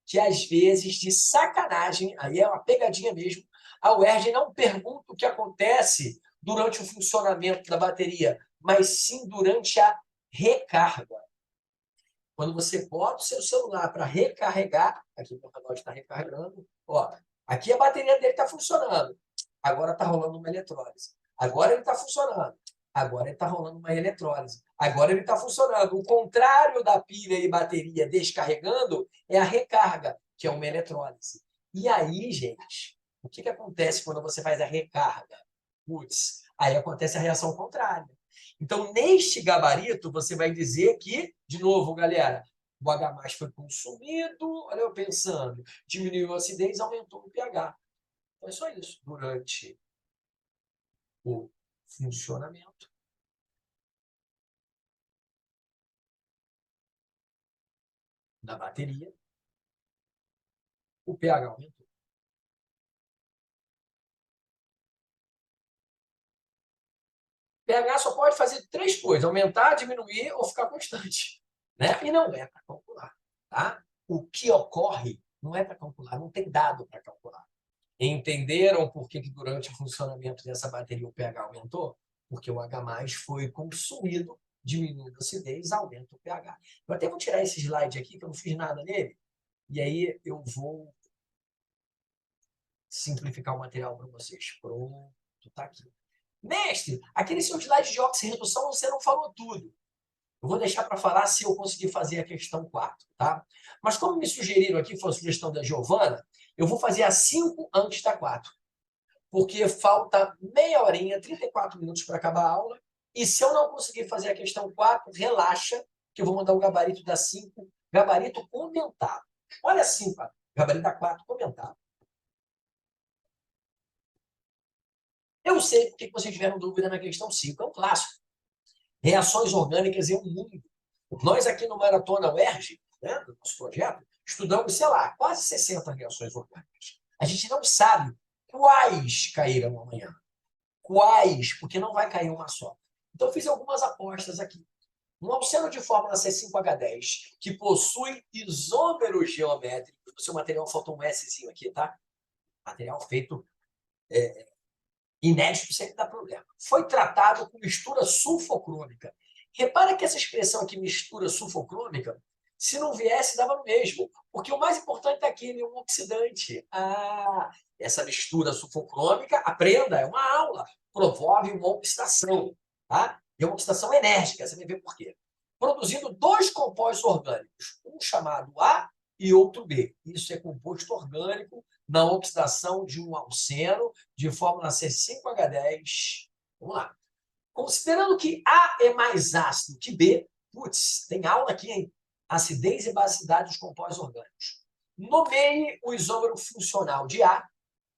que, às vezes, de sacanagem, aí é uma pegadinha mesmo, a UERJ não pergunta o que acontece durante o funcionamento da bateria, mas sim durante a recarga. Quando você bota o seu celular para recarregar, aqui o meu relógio está recarregando, ó, aqui a bateria dele está funcionando, agora está rolando uma eletrólise. Agora ele está funcionando, agora ele está rolando uma eletrólise. Agora ele está funcionando. O contrário da pilha e bateria descarregando é a recarga, que é uma eletrólise. E aí, gente, o que acontece quando você faz a recarga? Putz, aí acontece a reação contrária. Então, neste gabarito, você vai dizer que, de novo, galera, o H+ foi consumido, olha eu pensando, diminuiu a acidez, aumentou o pH. Então, é só isso. Durante o funcionamento da bateria, o pH aumentou. pH só pode fazer 3 coisas: aumentar, diminuir ou ficar constante. Né? E não é para calcular. Tá? O que ocorre não é para calcular, não tem dado para calcular. Entenderam por que durante o funcionamento dessa bateria o pH aumentou? Porque o H+ foi consumido, diminuindo a acidez, aumenta o pH. Eu até vou tirar esse slide aqui, que eu não fiz nada nele, e aí eu vou simplificar o material para vocês. Pronto, está aqui. Mestre, aquele seu slide de oxirredução você não falou tudo. Eu vou deixar para falar se eu conseguir fazer a questão 4, tá? Mas como me sugeriram aqui, foi a sugestão da Giovana, eu vou fazer a 5 antes da 4. Porque falta meia horinha, 34 minutos para acabar a aula, e se eu não conseguir fazer a questão 4, relaxa, que eu vou mandar o gabarito da 5, gabarito comentado. Olha assim, gabarito da 4 comentado. Eu sei porque vocês tiveram dúvida na questão 5, é um clássico. Reações orgânicas em um mundo. Nós aqui no Maratona UERJ, né, no nosso projeto, estudamos, sei lá, quase 60 reações orgânicas. A gente não sabe quais caíram amanhã. Quais? Porque não vai cair uma só. Então, eu fiz algumas apostas aqui. Um alceno de fórmula C5H10, que possui isômeros geométricos, o seu material faltou um Szinho aqui, tá? Material feito inédito sempre dá problema. Foi tratado com mistura sulfocrômica. Repara que essa expressão aqui, mistura sulfocrômica, se não viesse, dava no mesmo. Porque o mais importante é aqui, ele é um oxidante. Essa mistura sulfocrômica, aprenda, é uma aula, promove uma oxidação. Tá? E uma oxidação enérgica, você vai ver por quê. Produzindo 2 compostos orgânicos, um chamado A e outro B. Isso é composto orgânico na oxidação de um alceno de fórmula C5H10. Vamos lá. Considerando que A é mais ácido que B, putz, tem aula aqui, hein? Acidez e basicidade dos compostos orgânicos. Nomeie o isômero funcional de A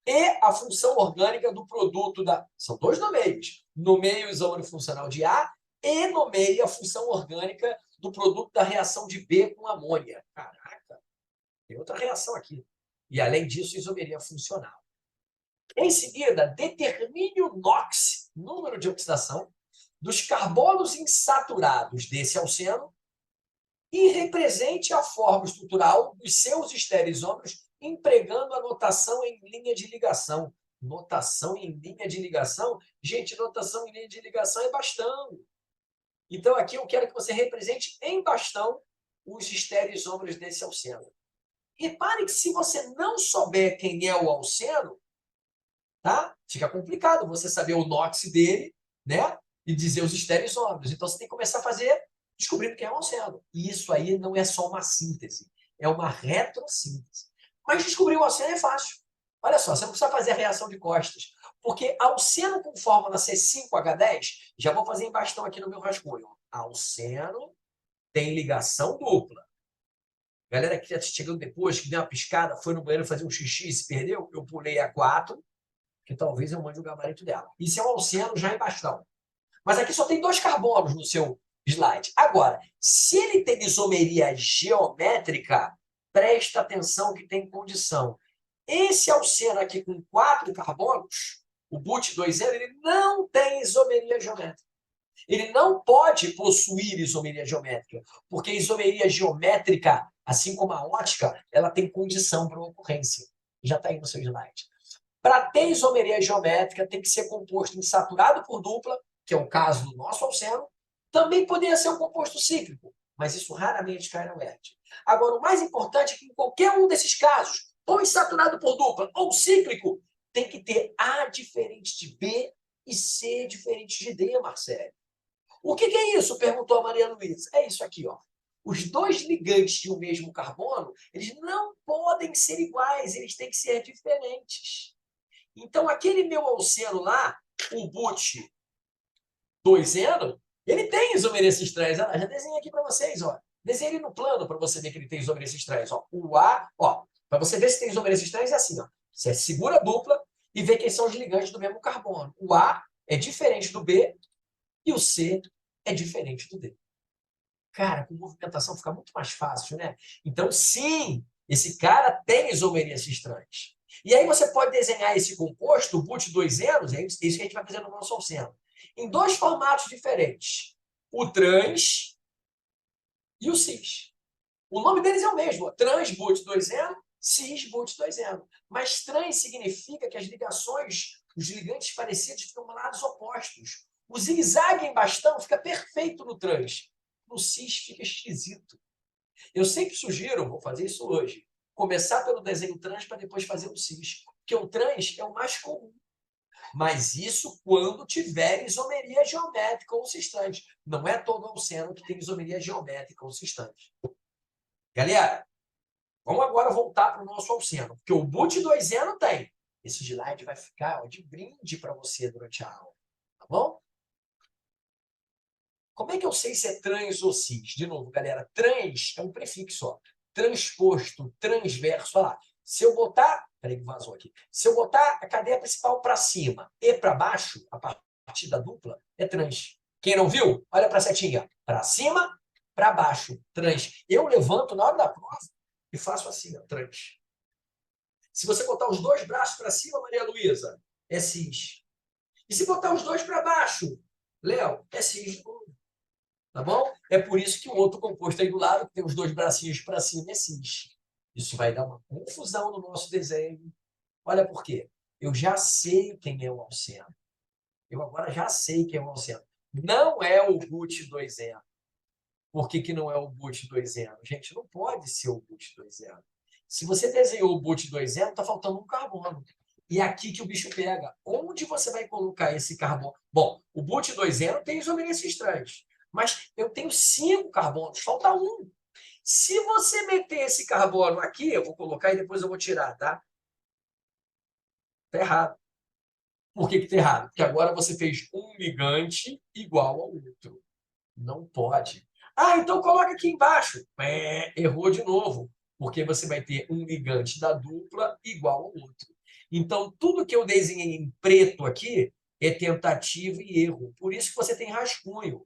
e a função orgânica do produto da... São 2 nomeios. Nomeie o isômero funcional de A e nomeie a função orgânica do produto da reação de B com amônia. Caraca, tem outra reação aqui. E, além disso, isomeria funcional. Em seguida, determine o NOx, número de oxidação, dos carbonos insaturados desse alceno e represente a forma estrutural dos seus estereoisômeros empregando a notação em linha de ligação. Notação em linha de ligação? Gente, notação em linha de ligação é bastão. Então, aqui eu quero que você represente em bastão os estereoisômeros desse alceno. Repare que se você não souber quem é o alceno, tá? Fica complicado você saber o NOx dele, né? E dizer os estereoisômeros. Então, você tem que começar a fazer descobrindo quem é o alceno. E isso aí não é só uma síntese, é uma retrossíntese. Mas descobrir o alceno é fácil. Olha só, você não precisa fazer a reação de Costas, porque alceno com fórmula C5H10, já vou fazer em bastão aqui no meu rascunho. Alceno tem ligação dupla. Galera que já chegando depois, que deu uma piscada, foi no banheiro fazer um xixi e se perdeu, eu pulei a 4, que talvez eu mande o gabarito dela. Isso é um alceno já em bastão. Mas aqui só tem 2 carbonos no seu slide. Agora, se ele tem isomeria geométrica, presta atenção que tem condição. Esse alceno aqui com 4 carbonos, o But2N, ele não tem isomeria geométrica. Ele não pode possuir isomeria geométrica, porque a isomeria geométrica, assim como a ótica, ela tem condição para ocorrência. Já está aí no seu slide. Para ter isomeria geométrica, tem que ser composto insaturado por dupla, que é o caso do nosso alceno. Também poderia ser um composto cíclico, mas isso raramente cai na UERJ. Agora, o mais importante é que em qualquer um desses casos, ou insaturado por dupla, ou cíclico, tem que ter A diferente de B e C diferente de D, Marcelo. O que é isso? Perguntou a Maria Luísa. É isso aqui, ó. Os 2 ligantes de um mesmo carbono, eles não podem ser iguais, eles têm que ser diferentes. Então, aquele meu alceno lá, o But2Eno, ele tem isomeria estranhas. Já desenhei aqui para vocês, ó. Desenhei ele no plano para você ver que ele tem isomeria estranhas. Ó. O A, ó, para você ver se tem isomeria estranhas, é assim, ó. Você segura a dupla e vê quem são os ligantes do mesmo carbono. O A é diferente do B e o C é diferente do D. Cara, com movimentação fica muito mais fácil, né? Então, sim, esse cara tem isomerias estranhas. E aí você pode desenhar esse composto, o But2Enos, é isso que a gente vai fazer no nosso alceno, em 2 formatos diferentes. O trans e o cis. O nome deles é o mesmo, trans But2Eno, cis But2Eno. Mas trans significa que as ligações, os ligantes parecidos ficam lados opostos. O zigue-zague em bastão fica perfeito no trans. No cis fica esquisito. Eu sempre sugiro, vou fazer isso hoje, começar pelo desenho trans para depois fazer o cis. Porque o trans é o mais comum. Mas isso quando tiver isomeria geométrica ou cisstante. Não é todo alceno que tem isomeria geométrica ou cisstante. Galera, vamos agora voltar para o nosso alceno. Porque o But2Eno tem. Esse slide vai ficar de brinde para você durante a aula. Tá bom? Como é que eu sei se é trans ou cis? De novo, galera, trans é um prefixo, ó. Transposto, transverso, olha lá. Se eu botar, peraí que vazou aqui. Se eu botar a cadeia principal para cima e para baixo, a partir da dupla, é trans. Quem não viu, olha para a setinha. Para cima, para baixo, trans. Eu levanto na hora da prova e faço assim, ó, trans. Se você botar os 2 braços para cima, Maria Luísa, é cis. E se botar os 2 para baixo, Léo, é cis de novo. Tá bom? É por isso que o outro composto aí do lado, que tem os 2 bracinhos para cima, é cis. Isso vai dar uma confusão no nosso desenho. Olha por quê. Eu já sei quem é o alceno. Eu agora já sei quem é o alceno. Não é o But2Eno. Por que não é o But2Eno? Gente, não pode ser o But2Eno. Se você desenhou o But2Eno, está faltando um carbono. E é aqui que o bicho pega. Onde você vai colocar esse carbono? Bom, o But2Eno tem isomerias estranhas. Mas eu tenho 5 carbonos, falta um. Se você meter esse carbono aqui, eu vou colocar e depois eu vou tirar, tá? Está errado. Por que está errado? Porque agora você fez um ligante igual ao outro. Não pode. Ah, então coloca aqui embaixo. Errou de novo. Porque você vai ter um ligante da dupla igual ao outro. Então, tudo que eu desenhei em preto aqui é tentativa e erro. Por isso que você tem rascunho.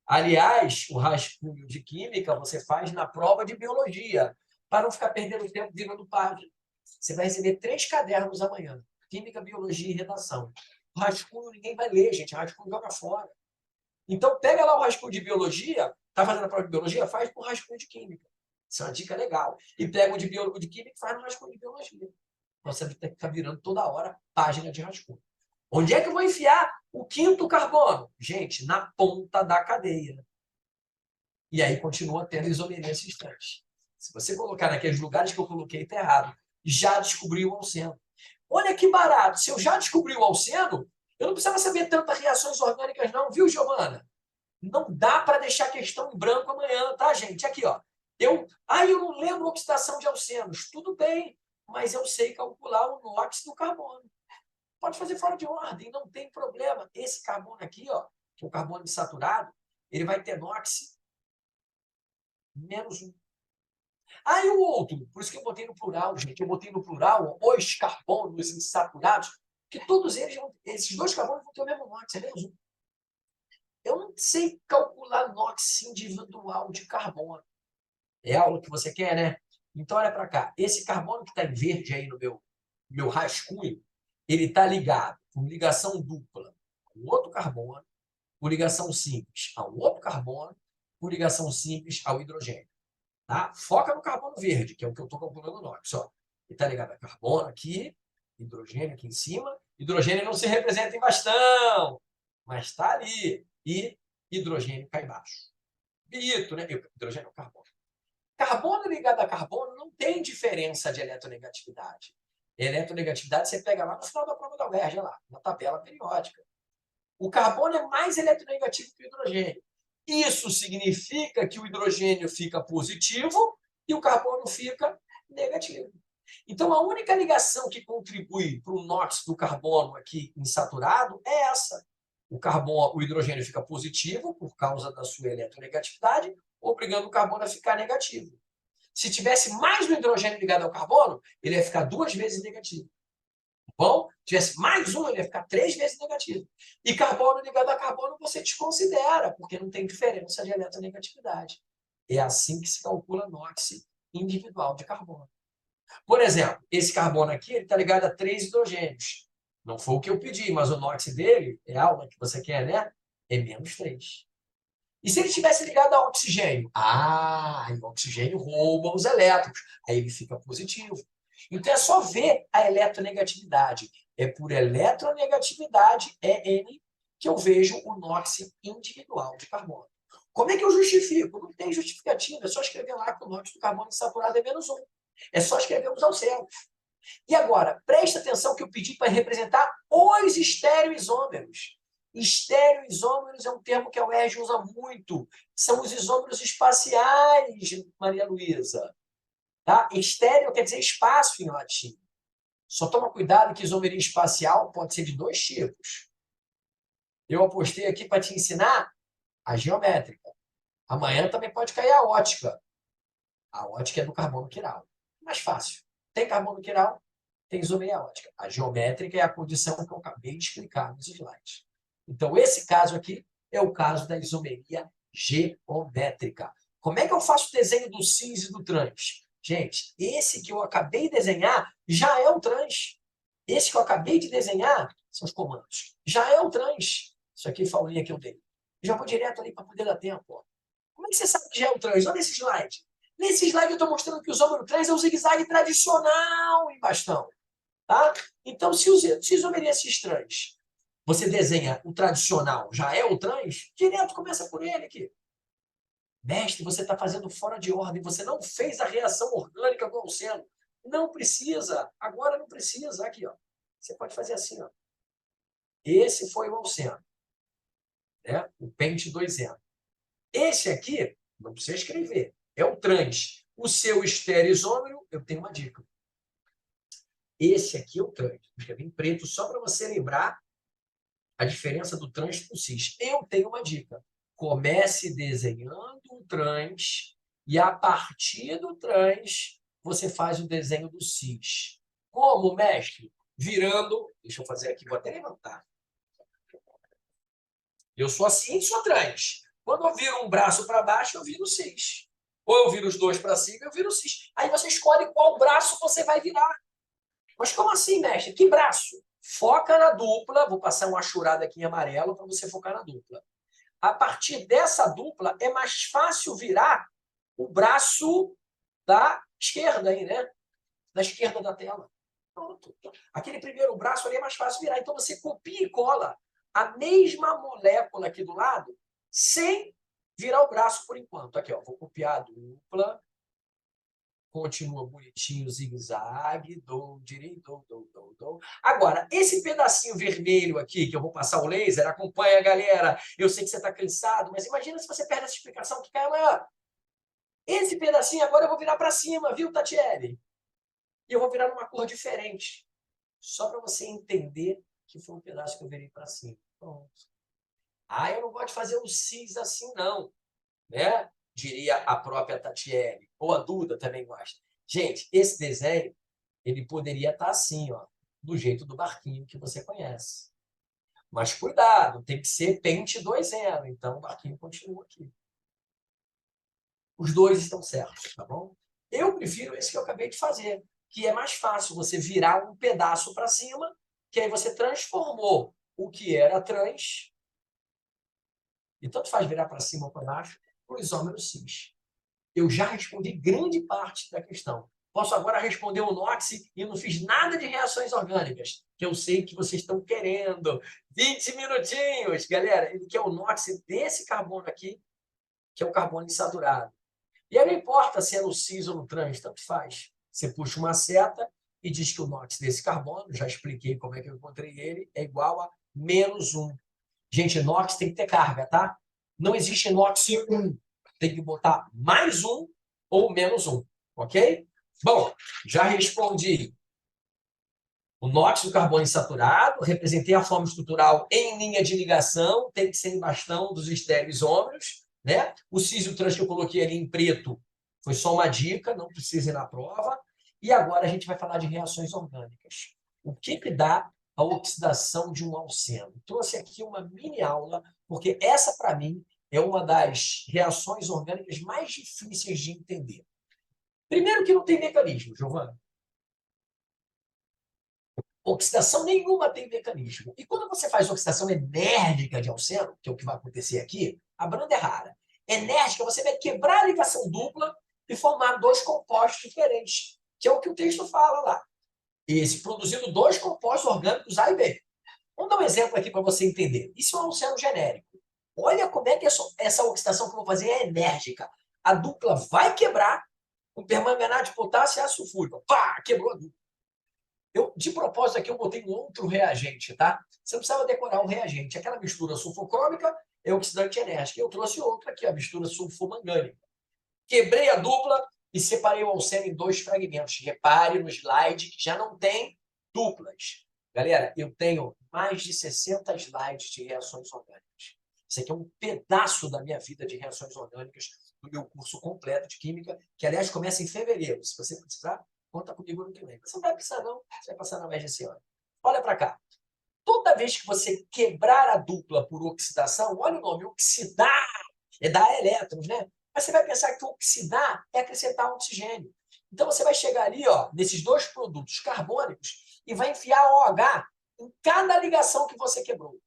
Aliás, o rascunho de química você faz na prova de biologia, para não ficar perdendo tempo virando página. Você vai receber 3 cadernos amanhã: química, biologia e redação. O rascunho ninguém vai ler, gente. O rascunho joga fora. Então, pega lá o rascunho de biologia, está fazendo a prova de biologia, faz com o rascunho de química. Isso é uma dica legal. E pega o de química e faz no rascunho de biologia. Você vai ter que ficar virando toda hora página de rascunho. Onde é que eu vou enfiar o 5º carbono? Gente, na ponta da cadeia. E aí continua tendo isomeria cisstante. Se você colocar naqueles lugares que eu coloquei, está errado. Já descobriu o alceno. Olha que barato. Se eu já descobri o alceno, eu não precisava saber tantas reações orgânicas não, viu, Giovana? Não dá para deixar a questão em branco amanhã, tá, gente? Aqui, ó. Eu não lembro oxidação de alcenos. Tudo bem, mas eu sei calcular o NOx do carbono. Pode fazer fora de ordem, não tem problema. Esse carbono aqui, ó, que é o carbono insaturado, ele vai ter NOx -1. Ah, e o outro? Por isso que eu botei no plural, gente. Eu botei no plural os carbonos insaturados, que todos eles, esses dois carbonos vão ter o mesmo NOx, é menos um. Eu não sei calcular NOx individual de carbono. É a aula que você quer, né? Então, olha para cá. Esse carbono que está em verde aí no meu rascunho, ele está ligado com ligação dupla com outro carbono, por ligação simples ao outro carbono, por ligação simples ao hidrogênio. Tá? Foca no carbono verde, que é o que eu estou calculando no NOx. Ó. Ele está ligado a carbono aqui, hidrogênio aqui em cima. Hidrogênio não se representa em bastão, mas está ali. E hidrogênio cá embaixo. Bonito, né? Hidrogênio é carbono. Carbono ligado a carbono não tem diferença de eletronegatividade. Eletronegatividade você pega lá no final da prova da UERJ, lá, na tabela periódica. O carbono é mais eletronegativo que o hidrogênio. Isso significa que o hidrogênio fica positivo e o carbono fica negativo. Então, a única ligação que contribui para o NOx do carbono aqui insaturado é essa. O hidrogênio fica positivo por causa da sua eletronegatividade, obrigando o carbono a ficar negativo. Se tivesse mais do hidrogênio ligado ao carbono, ele ia ficar 2 vezes negativo. Bom, tivesse mais um, ele ia ficar 3 vezes negativo. E carbono ligado a carbono você desconsidera, porque não tem diferença de eletronegatividade. É assim que se calcula NOx individual de carbono. Por exemplo, esse carbono aqui está ligado a 3 hidrogênios. Não foi o que eu pedi, mas o NOx dele, é a aula que você quer, né? É menos 3. E se ele estivesse ligado ao oxigênio? Ah, o oxigênio rouba os elétrons. Aí ele fica positivo. Então é só ver a eletronegatividade. É por eletronegatividade, EN, que eu vejo o NOx individual de carbono. Como é que eu justifico? Não tem justificativa. É só escrever lá que o NOx do carbono insaturado é menos 1. É só escrever os alcenos. E agora, presta atenção que eu pedi para representar os estereoisômeros. Estereoisômeros é um termo que a UERJ usa muito. São os isômeros espaciais, Maria Luísa. Tá? Estéreo quer dizer espaço em latim. Só toma cuidado que isomeria espacial pode ser de 2 tipos. Eu apostei aqui para te ensinar a geométrica. Amanhã também pode cair a ótica. A ótica é do carbono quiral. Mais fácil. Tem carbono quiral, tem isomeria ótica. A geométrica é a condição que eu acabei de explicar nos slides. Então, esse caso aqui é o caso da isomeria geométrica. Como é que eu faço o desenho do cis e do trans? Gente, esse que eu acabei de desenhar já é o trans. Esse que eu acabei de desenhar são os comandos. Já é o trans. Isso aqui foi a aulinha que eu dei. Já vou direto ali para poder dar tempo. Ó. Como é que você sabe que já é o trans? Olha esse slide. Nesse slide eu estou mostrando que o isômero trans é o zigue-zague tradicional em bastão. Tá? Então, se isomeria cis trans, você desenha o tradicional, já é o trans, direto começa por ele aqui. Mestre, você está fazendo fora de ordem, você não fez a reação orgânica com o alceno. Não precisa, agora não precisa. Aqui, ó. Você pode fazer assim, ó. Esse foi o alceno, né? O pente 2N. Esse aqui, não precisa escrever, é o trans. O seu estereoisômero, eu tenho uma dica. Esse aqui é o trans. Vou escrever em preto só para você lembrar a diferença do trans para o cis. Eu tenho uma dica. Comece desenhando um trans e, a partir do trans, você faz o desenho do cis. Como, mestre? Virando... Deixa eu fazer aqui, vou até levantar. Eu sou assim e sou trans. Quando eu viro um braço para baixo, eu viro cis. Ou eu viro os dois para cima, eu viro cis. Aí você escolhe qual braço você vai virar. Mas como assim, mestre? Que braço? Foca na dupla. Vou passar uma achurada aqui em amarelo para você focar na dupla. A partir dessa dupla, é mais fácil virar o braço da esquerda aí, né? Da esquerda da tela. Pronto. Aquele primeiro braço ali é mais fácil virar. Então, você copia e cola a mesma molécula aqui do lado, sem virar o braço por enquanto. Aqui, ó, vou copiar a dupla. Continua bonitinho, zigue-zague, do direito, do. Agora, esse pedacinho vermelho aqui, que eu vou passar o laser, acompanha, galera. Eu sei que você está cansado, mas imagina se você perde essa explicação que cai amanhã. Esse pedacinho agora eu vou virar para cima, viu, Tatiele? E eu vou virar numa cor diferente. Só para você entender que foi um pedaço que eu virei para cima. Pronto. Ah, eu não gosto de fazer o cis assim, não. Né? diria a própria Tatiele, ou a Duda também gosta. Gente, esse desenho, ele poderia estar assim, ó, do jeito do barquinho que você conhece. Mas cuidado, tem que ser pente 2.0, então o barquinho continua aqui. Os dois estão certos, tá bom? Eu prefiro esse que eu acabei de fazer, que é mais fácil você virar um pedaço para cima, que aí você transformou o que era trans, e tanto faz virar para cima ou para baixo, para o isômero cis. Eu já respondi grande parte da questão. Posso agora responder o NOx e não fiz nada de reações orgânicas, que eu sei que vocês estão querendo. 20 minutinhos, galera. Ele quer o NOx desse carbono aqui, que é o carbono insaturado. E aí não importa se é no cis ou no trans, tanto faz. Você puxa uma seta e diz que o NOx desse carbono, já expliquei como é que eu encontrei ele, é igual a -1. Gente, NOx tem que ter carga, tá? Não existe NOx 1. Tem que botar +1 ou -1, ok? Bom, já respondi o NOx do carbono insaturado, representei a forma estrutural em linha de ligação, tem que ser em bastão dos estereoisômeros, né? O cis e o trans que eu coloquei ali em preto foi só uma dica, não precisa ir na prova. E agora a gente vai falar de reações orgânicas. O que que dá a oxidação de um alceno? Trouxe aqui uma mini aula, porque essa, para mim, é uma das reações orgânicas mais difíceis de entender. Primeiro que não tem mecanismo, Giovana. Oxidação nenhuma tem mecanismo. E quando você faz oxidação enérgica de alceno, que é o que vai acontecer aqui, a banda é rara. Enérgica, você vai quebrar a ligação dupla e formar dois compostos diferentes, que é o que o texto fala lá. Esse produzindo dois compostos orgânicos A e B. Vamos dar um exemplo aqui para você entender. Isso é um alceno genérico. Olha como é que essa oxidação que eu vou fazer é enérgica. A dupla vai quebrar com permanganato de potássio e ácido sulfúrico. Pá, quebrou a dupla. De propósito aqui, eu botei um outro reagente, tá? Você não precisava decorar o reagente. Aquela mistura sulfocrômica é oxidante enérgico. Eu trouxe outra aqui, a mistura sulfomangânica. Quebrei a dupla e separei o alceno em dois fragmentos. Repare no slide que já não tem duplas. Galera, eu tenho mais de 60 slides de reações orgânicas. Isso aqui é um pedaço da minha vida de reações orgânicas, do meu curso completo de Química, que, aliás, começa em fevereiro. Se você precisar, conta comigo no que vem. Você não vai precisar, não. Você vai passar na média esse ano. Olha para cá. Toda vez que você quebrar a dupla por oxidação, olha o nome, oxidar, é dar elétrons, né? Mas você vai pensar que oxidar é acrescentar oxigênio. Então, você vai chegar ali, ó, nesses dois produtos carbônicos e vai enfiar OH em cada ligação que você quebrou.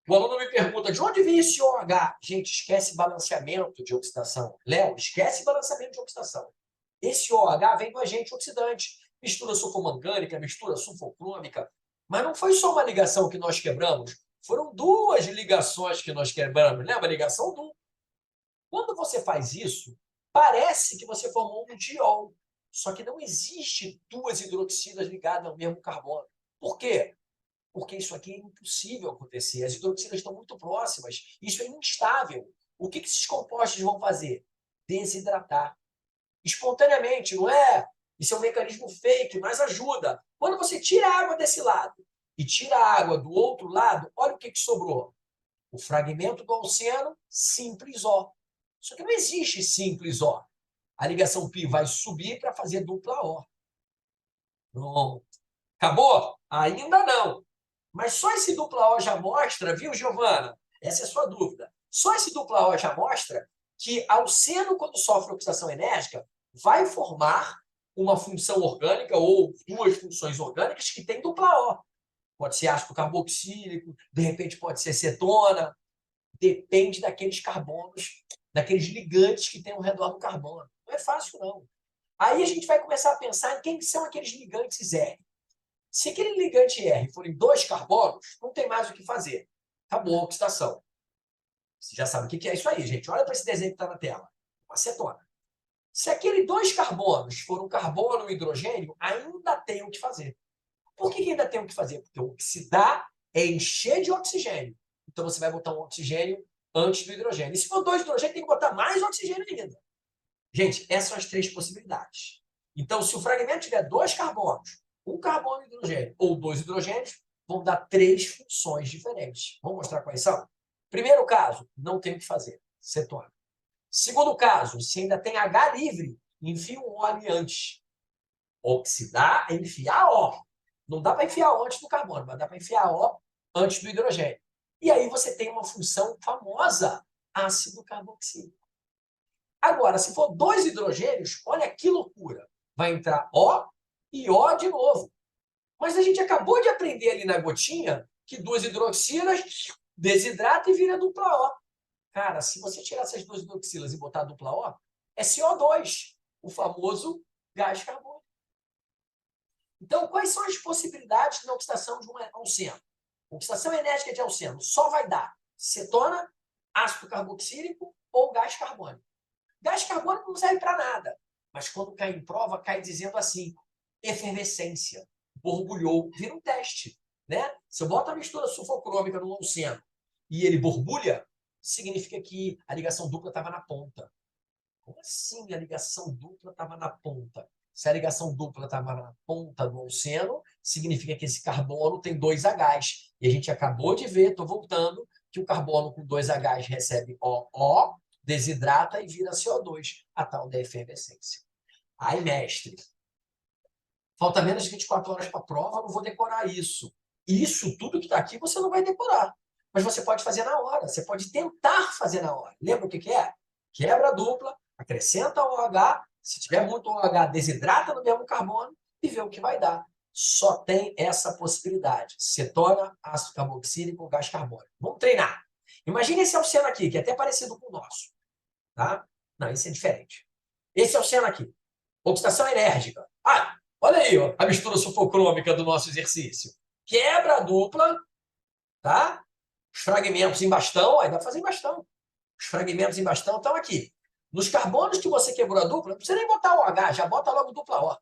O aluno me pergunta, de onde vem esse OH? Gente, esquece balanceamento de oxidação. Léo, esquece balanceamento de oxidação. Esse OH vem do agente oxidante. Mistura sulfomangânica, mistura sulfocrômica. Mas não foi só uma ligação que nós quebramos. Foram duas ligações que nós quebramos. Lembra? Ligação dupla. Quando você faz isso, parece que você formou um diol. Só que não existe duas hidroxilas ligadas ao mesmo carbono. Por quê? Porque isso aqui é impossível acontecer. As hidroxilas estão muito próximas. Isso é instável. O que esses compostos vão fazer? Desidratar. Espontaneamente, não é? Isso é um mecanismo fake, mas ajuda. Quando você tira a água desse lado e tira a água do outro lado, olha o que sobrou. O fragmento do alceno simples O. Só que não existe simples O. A ligação π vai subir para fazer dupla O. Pronto. Acabou? Ainda não. Mas só esse dupla O já mostra, viu, Giovana? Essa é a sua dúvida. Só esse dupla O já mostra que alceno, quando sofre oxidação enérgica, vai formar uma função orgânica ou duas funções orgânicas que tem dupla O. Pode ser ácido carboxílico, de repente pode ser cetona. Depende daqueles carbonos, daqueles ligantes que tem ao redor do carbono. Não é fácil, não. Aí a gente vai começar a pensar em quem são aqueles ligantes R. Se aquele ligante R forem dois carbonos, não tem mais o que fazer. Acabou a oxidação. Você já sabe o que é isso aí, gente. Olha para esse desenho que está na tela. Uma cetona. Se aqueles dois carbonos for um carbono e um hidrogênio, ainda tem o que fazer. Por que ainda tem o que fazer? Porque oxidar é encher de oxigênio. Então, você vai botar um oxigênio antes do hidrogênio. E se for dois hidrogênios, tem que botar mais oxigênio ainda. Gente, essas são as três possibilidades. Então, se o fragmento tiver dois carbonos, um carbono e hidrogênio, ou dois hidrogênios, vão dar três funções diferentes. Vamos mostrar quais são? Primeiro caso, não tem o que fazer. Cetona. Segundo caso, se ainda tem H livre, enfia um O ali antes. Oxidar é enfiar O. Não dá para enfiar O antes do carbono, mas dá para enfiar O antes do hidrogênio. E aí você tem uma função famosa, ácido carboxílico. Agora, se for 2 hidrogênios, olha que loucura. Vai entrar O e O de novo. Mas a gente acabou de aprender ali na gotinha que 2 hidroxilas desidrata e vira dupla O. Cara, se você tirar essas 2 hidroxilas e botar dupla O, é CO2, o famoso gás carbônico. Então, quais são as possibilidades na oxidação de um alceno? Oxidação enérgica de alceno só vai dar cetona, ácido carboxílico ou gás carbônico. Gás carbônico não serve para nada, mas quando cai em prova, cai dizendo assim, efervescência, borbulhou, vira um teste. Né? Se eu boto a mistura sulfocrômica no alceno e ele borbulha, significa que a ligação dupla estava na ponta. Como assim a ligação dupla estava na ponta? Se a ligação dupla estava na ponta do alceno, significa que esse carbono tem 2 Hs. E a gente acabou de ver, estou voltando, que o carbono com 2 Hs recebe OO, desidrata e vira CO2, a tal da efervescência. Ai, mestre, falta menos de 24 horas para a prova, não vou decorar isso. Isso, tudo que está aqui, você não vai decorar. Mas você pode fazer na hora, você pode tentar fazer na hora. Lembra o que é? Quebra a dupla, acrescenta OH, se tiver muito OH, desidrata no mesmo carbono e vê o que vai dar. Só tem essa possibilidade. Cetona, ácido carboxílico, gás carbônico. Vamos treinar. Imagina esse alceno aqui, que é até parecido com o nosso. Tá? Não, esse é diferente. Esse alceno aqui. Oxidação enérgica. Ah, olha aí, ó, a mistura sulfocrômica do nosso exercício. Quebra a dupla, tá? Os fragmentos em bastão, aí dá para fazer em bastão. Os fragmentos em bastão estão aqui. Nos carbonos que você quebrou a dupla, não precisa nem botar o H, já bota logo dupla O.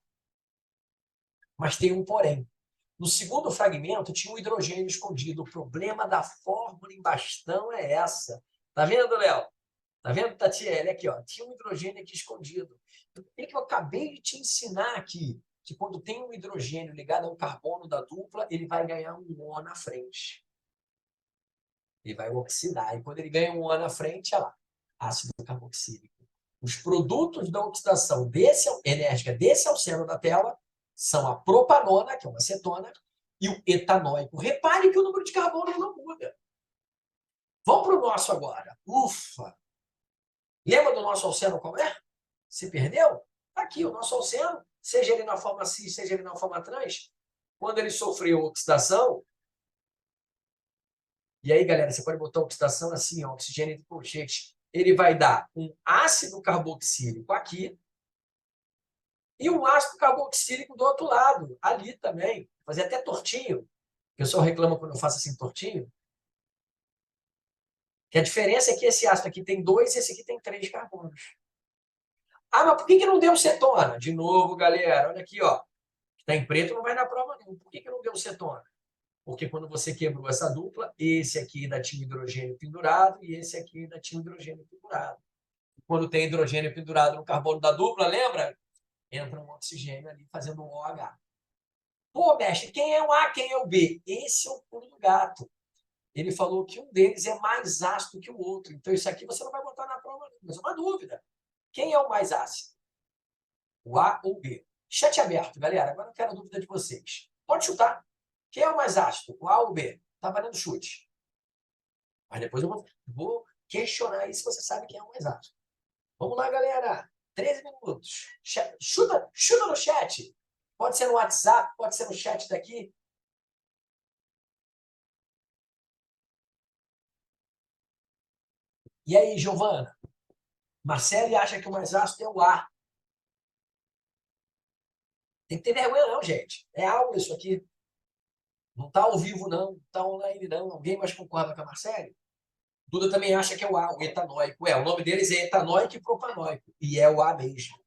Mas tem um porém. No segundo fragmento tinha um hidrogênio escondido. O problema da fórmula em bastão é essa. Tá vendo, Léo? Tá vendo, Tatiele? Aqui, ó. Tinha um hidrogênio aqui escondido. O que eu acabei de te ensinar aqui? Que quando tem um hidrogênio ligado ao carbono da dupla, ele vai ganhar um O na frente. Ele vai oxidar. E quando ele ganha um O na frente, olha lá, ácido carboxílico. Os produtos da oxidação enérgica desse alceno da tela são a propanona, que é uma acetona, e o etanóico. Repare que o número de carbono não muda. Vamos para o nosso agora. Ufa! Lembra do nosso alceno qual é? Se perdeu? Está aqui o nosso alceno, seja ele na forma cis, seja ele na forma trans. Quando ele sofreu oxidação, e aí, galera, você pode botar oxidação assim, ó, oxigênio entre colchetes, ele vai dar um ácido carboxílico aqui e um ácido carboxílico do outro lado, ali também. Fazer até tortinho. O pessoal reclama quando eu faço assim tortinho. Que a diferença é que esse ácido aqui tem 2 e esse aqui tem 3 carbonos. Ah, mas por que não deu cetona? De novo, galera, olha aqui, ó. Está em preto, não vai dar prova nenhuma. Por que não deu cetona? Porque quando você quebrou essa dupla, esse aqui ainda tinha hidrogênio pendurado e esse aqui ainda tinha hidrogênio pendurado. Quando tem hidrogênio pendurado no carbono da dupla, lembra? Entra um oxigênio ali fazendo um OH. Pô, mestre, quem é o A, quem é o B? Esse é o pulo do gato. Ele falou que um deles é mais ácido que o outro. Então, isso aqui você não vai botar na prova, mas é uma dúvida. Quem é o mais ácido? O A ou o B? Chat aberto, galera. Agora eu quero a dúvida de vocês. Pode chutar. Quem é o mais ácido? O A ou o B? Tá valendo chute. Mas depois eu vou questionar aí se você sabe quem é o mais ácido. Vamos lá, galera. 13 minutos. Chuta no chat. Pode ser no WhatsApp, pode ser no chat daqui. E aí, Giovana? Marcelo acha que o mais ácido é o A. Tem que ter vergonha não, gente. É aula isso aqui. Não está ao vivo, não. Não está online, não. Alguém mais concorda com a Marcele? Duda também acha que é o A, o etanóico. O nome deles é etanóico e propanóico. E é o A mesmo.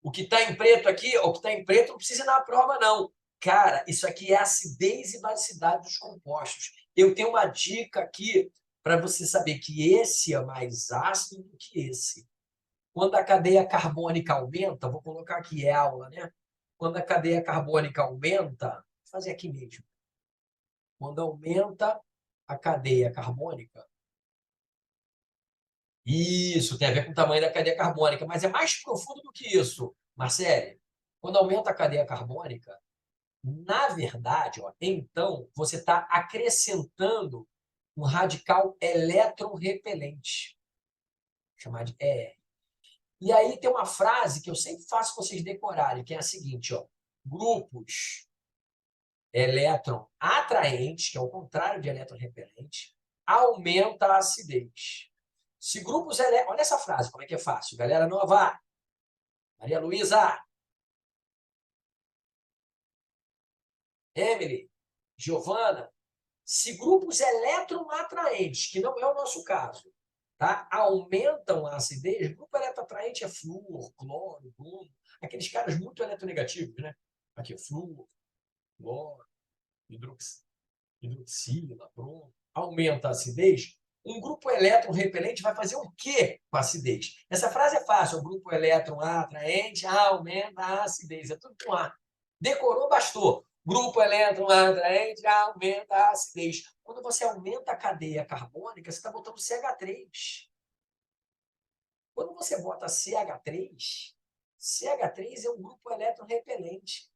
O que está em preto aqui, o que está em preto não precisa ir na prova, não. Cara, isso aqui é a acidez e basicidade dos compostos. Eu tenho uma dica aqui para você saber que esse é mais ácido do que esse. Quando a cadeia carbônica aumenta, vou colocar aqui, é aula, né? Quando a cadeia carbônica aumenta, vou fazer aqui mesmo. Quando aumenta a cadeia carbônica, Isso, tem a ver com o tamanho da cadeia carbônica, mas é mais profundo do que isso, Marcele. Quando aumenta a cadeia carbônica, na verdade, ó, então você está acrescentando um radical eletronrepelente, chamado de ER. E aí tem uma frase que eu sempre faço vocês decorarem, que é a seguinte, ó: grupos elétron atraentes, que é o contrário de elétron repelente, aumenta a acidez. Se grupos olha essa frase, como é que é fácil, galera nova. Maria Luísa, Emily, Giovana, se grupos elétron atraentes, que não é o nosso caso, tá, aumentam a acidez, grupo eletroatraente é flúor, cloro, bromo, aqueles caras muito eletronegativos, né? Aqui, flúor, cloro, hidroxila, bromo, aumenta a acidez. Um grupo elétron repelente vai fazer o quê com a acidez? Essa frase é fácil. O grupo elétron atraente aumenta a acidez. É tudo com A. Decorou, bastou. Grupo elétron atraente aumenta a acidez. Quando você aumenta a cadeia carbônica, você está botando CH3. Quando você bota CH3, CH3 é um grupo elétron repelente.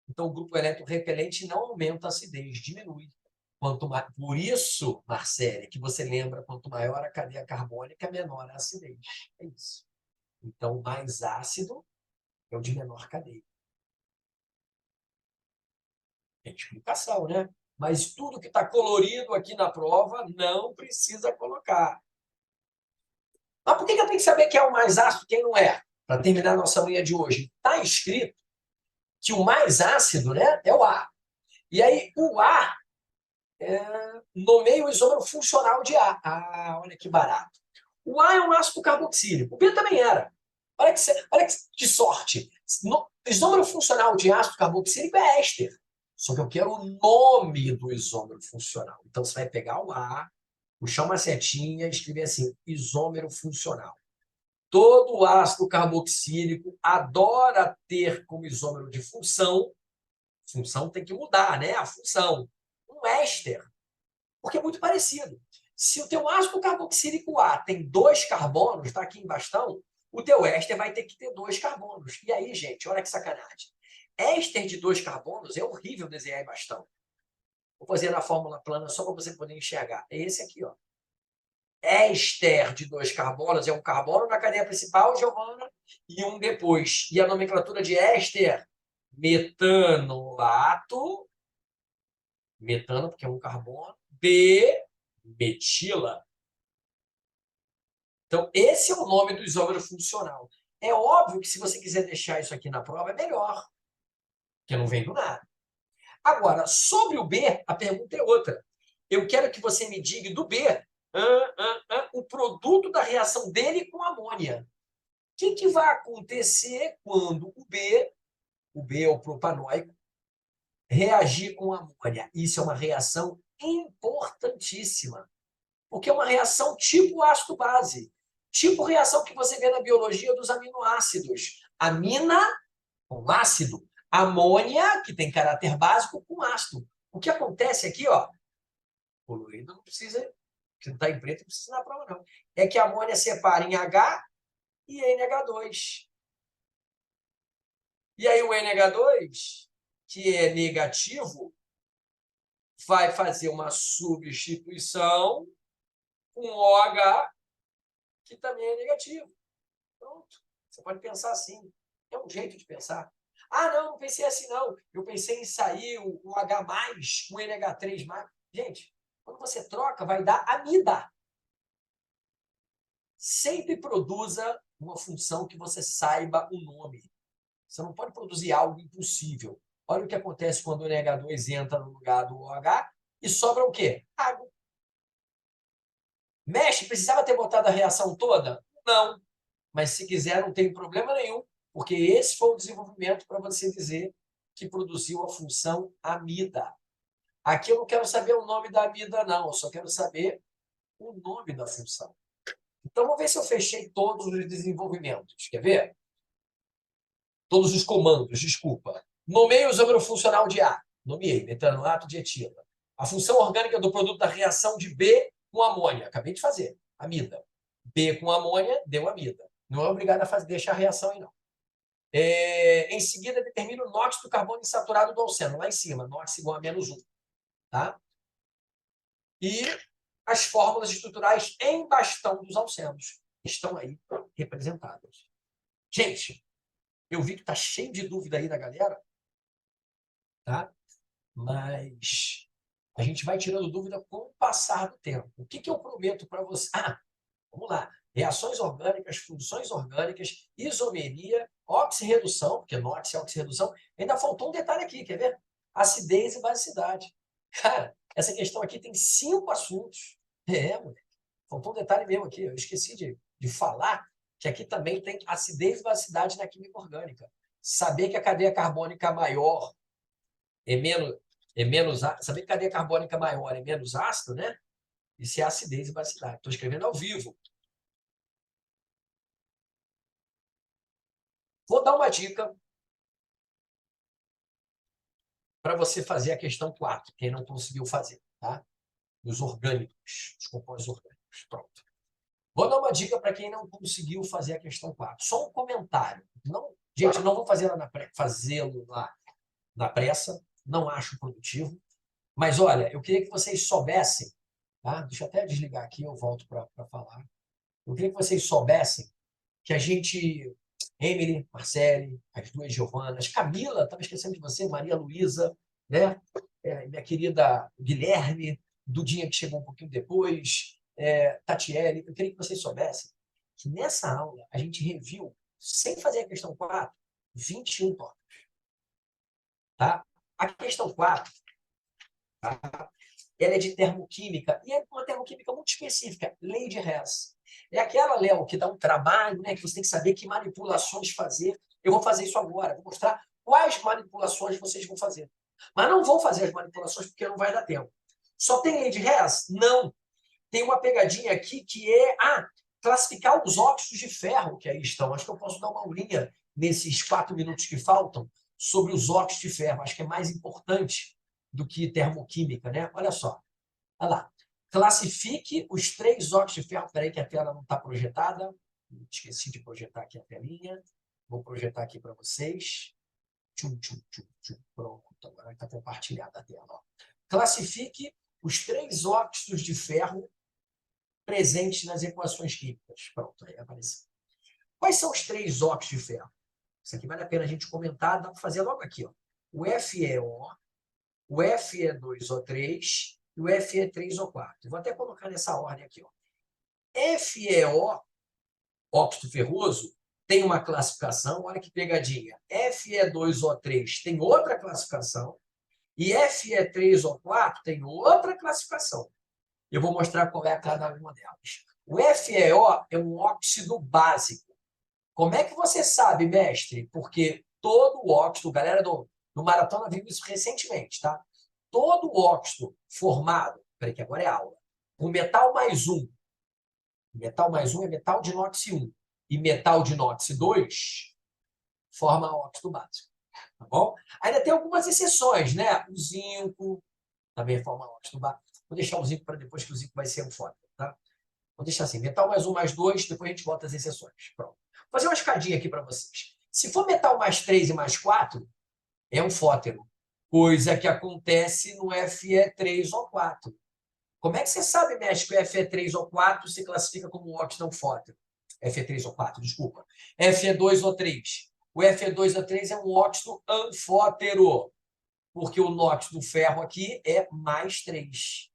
Então, o grupo eletrorrepelente não aumenta a acidez, diminui. Quanto mais... Por isso, Marcele, que você lembra, quanto maior a cadeia carbônica, menor a acidez. É isso. Então, mais ácido é o de menor cadeia. Tem explicação, né? Mas tudo que está colorido aqui na prova não precisa colocar. Mas por que eu tenho que saber quem é o mais ácido e quem não é? Para terminar a nossa manhã de hoje. Está escrito que o mais ácido, né, é o A. E aí, o A nomeia o isômero funcional de A. Ah, olha que barato. O A é um ácido carboxílico. O B também era. Olha que sorte. No, isômero funcional de ácido carboxílico é éster. Só que eu quero o nome do isômero funcional. Então, você vai pegar o A, puxar uma setinha e escrever assim, isômero funcional. Todo ácido carboxílico adora ter como isômero de função tem que mudar, né? A função. Um éster. Porque é muito parecido. Se o teu ácido carboxílico A tem 2 carbonos, está aqui em bastão, o teu éster vai ter que ter 2 carbonos. E aí, gente, olha que sacanagem. Éster de 2 carbonos é horrível desenhar em bastão. Vou fazer na fórmula plana só para você poder enxergar. É esse aqui, ó. Éster de 2 carbonos é um carbono na cadeia principal, Giovana, e um depois. E a nomenclatura de éster, metanolato, metano, porque é um carbono, metila. Então, esse é o nome do isômero funcional. É óbvio que se você quiser deixar isso aqui na prova, é melhor, porque não vem do nada. Agora, sobre o B, a pergunta é outra. Eu quero que você me diga do B o produto da reação dele com amônia. O que vai acontecer quando o B é o propanóico, reagir com amônia? Isso é uma reação importantíssima, porque é uma reação tipo ácido-base, tipo reação que você vê na biologia dos aminoácidos. Amina com ácido, amônia, que tem caráter básico, com ácido. O que acontece aqui, ó, colorido não precisa, se não está em preto, não precisa na prova, não. É que a amônia separa em H e NH2. E aí o NH2, que é negativo, vai fazer uma substituição com OH, que também é negativo. Pronto. Você pode pensar assim. É um jeito de pensar. Ah, não pensei assim, não. Eu pensei em sair o H+, com o NH3+. Gente, quando você troca, vai dar amida. Sempre produza uma função que você saiba o nome. Você não pode produzir algo impossível. Olha o que acontece quando o NH2 entra no lugar do OH e sobra o quê? Água. Mexe, precisava ter botado a reação toda? Não. Mas se quiser, não tem problema nenhum, porque esse foi o desenvolvimento para você dizer que produziu a função amida. Aqui eu não quero saber o nome da amida, não. Eu só quero saber o nome da função. Então, vamos ver se eu fechei todos os desenvolvimentos. Quer ver? Todos os comandos, desculpa. Nomeie o isômero funcional de A. Nomeei, metanoato de etila. A função orgânica do produto da reação de B com amônia. Acabei de fazer. amida. B com amônia, deu amida. Não é obrigado a deixar a reação aí, não. Em seguida, determina o NOx do carbono insaturado do alceno, lá em cima, NOx igual a -1. Tá? E as fórmulas estruturais em bastão dos alcenos estão aí representadas. Gente, eu vi que está cheio de dúvida aí da galera, tá? Mas a gente vai tirando dúvida com o passar do tempo. O que eu prometo para você? Vamos lá. Reações orgânicas, funções orgânicas, isomeria, oxirredução, porque NOx é oxirredução. Ainda faltou um detalhe aqui, quer ver? Acidez e basicidade. Cara, essa questão aqui tem 5 assuntos. Moleque. Faltou um detalhe mesmo aqui. Eu esqueci de falar que aqui também tem acidez e basicidade na química orgânica. Saber que a cadeia carbônica maior saber que a cadeia carbônica maior é menos ácida, né? Isso é acidez e basicidade. Estou escrevendo ao vivo. Vou dar uma dica para você fazer a questão 4, quem não conseguiu fazer, tá? Os orgânicos, os compostos orgânicos. Pronto. Vou dar uma dica para quem não conseguiu fazer a questão 4. Só um comentário. Não, gente, não vou fazê-lo lá na pressa, não acho produtivo. Mas, olha, eu queria que vocês soubessem, tá? Deixa eu até desligar aqui, eu volto para falar. Eu queria que vocês soubessem que a gente, Emily, Marcele, as duas Giovanas, Camila, estava esquecendo de você, Maria Luísa, né? Minha querida Guilherme, Dudinha, que chegou um pouquinho depois, Tatiele, eu queria que vocês soubessem que nessa aula a gente reviu, sem fazer a questão 4, 21 tópicos. Tá? A questão 4, tá? Ela é de termoquímica, e é uma termoquímica muito específica, lei de Hess. É aquela, Léo, que dá um trabalho, né, que você tem que saber que manipulações fazer. Eu vou fazer isso agora, vou mostrar quais manipulações vocês vão fazer. Mas não vão fazer as manipulações porque não vai dar tempo. Só tem lei de Hess? Não. Tem uma pegadinha aqui que é classificar os óxidos de ferro que aí estão. Acho que eu posso dar uma aulinha nesses 4 minutos que faltam sobre os óxidos de ferro. Acho que é mais importante do que termoquímica, né? Olha só. Olha lá. Classifique os 3 óxidos de ferro. Espera aí que a tela não está projetada. Esqueci de projetar aqui a telinha. Vou projetar aqui para vocês. Tchum, tchum, tchum, tchum. Pronto. Agora está compartilhada a tela. Ó. Classifique os 3 óxidos de ferro presentes nas equações químicas. Pronto, aí apareceu. Quais são os 3 óxidos de ferro? Isso aqui vale a pena a gente comentar, dá para fazer logo aqui. Ó. O FeO, o Fe2O3 e o Fe3O4. Vou até colocar nessa ordem aqui. Ó. FeO, óxido ferroso, tem uma classificação, olha que pegadinha. Fe2O3 tem outra classificação e Fe3O4 tem outra classificação. Eu vou mostrar qual é cada uma delas. O FeO é um óxido básico. Como é que você sabe, mestre? Porque todo óxido, galera do Maratona viu isso recentemente, tá? Todo óxido formado, peraí que agora é aula, com metal mais 1, metal mais 1 é metal de inox 1, e metal de inox 2 forma óxido básico, tá bom? Ainda tem algumas exceções, né? O zinco também forma óxido básico. Vou deixar o zinco para depois, que o zinco vai ser um fósforo, tá? Vou deixar assim, metal mais 1 mais 2, depois a gente bota as exceções. Pronto. Vou fazer uma escadinha aqui para vocês. Se for metal mais 3 e mais 4, é um fótero. Coisa que acontece no Fe3O4. Como é que você sabe, mestre, que o Fe3O4 se classifica como óxido não fótero? Fe3O4, desculpa. Fe2O3. O Fe2O3 é um óxido anfótero, porque o NOx do ferro aqui é mais 3.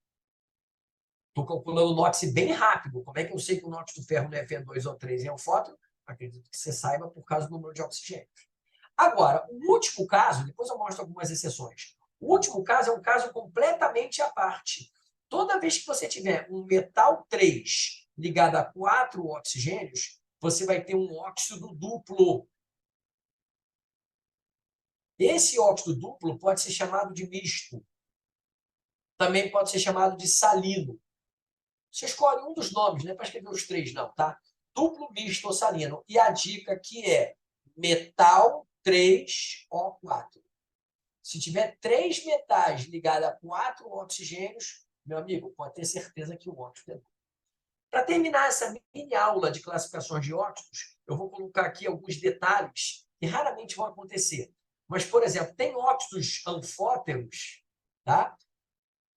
Estou calculando o NOx bem rápido. Como é que eu sei que o NOx do ferro não é Fe2O3 e é anfótero? Acredito que você saiba por causa do número de oxigênio. Agora, o último caso, depois eu mostro algumas exceções. O último caso é um caso completamente à parte. Toda vez que você tiver um metal 3 ligado a 4 oxigênios, você vai ter um óxido duplo. Esse óxido duplo pode ser chamado de misto. Também pode ser chamado de salino. Você escolhe um dos nomes, não é para escrever os 3, não, tá? Duplo, misto ou salino. E a dica aqui é metal 3O4. Se tiver 3 metais ligados a 4 oxigênios, meu amigo, pode ter certeza que o óxido é duplo. Para terminar essa mini aula de classificações de óxidos, eu vou colocar aqui alguns detalhes que raramente vão acontecer. Mas, por exemplo, tem óxidos anfóteros, tá?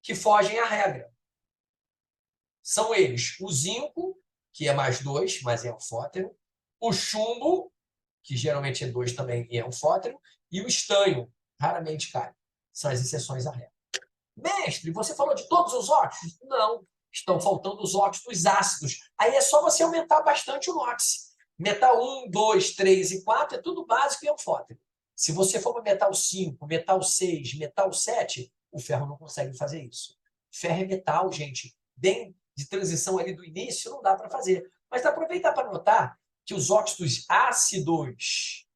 Que fogem à regra. São eles o zinco, que é +2, mas é anfótero, o chumbo, que geralmente é 2 também e é anfótero, e o estanho, raramente cai. São as exceções à regra. Mestre, você falou de todos os óxidos? Não, estão faltando os óxidos ácidos. Aí é só você aumentar bastante o NOx. Metal 1, 2, 3 e 4 é tudo básico e anfótero. Se você for para metal 5, metal 6, metal 7, o ferro não consegue fazer isso. Ferro é metal, gente. Bem de transição ali do início, não dá para fazer. Mas aproveitar para notar que os óxidos ácidos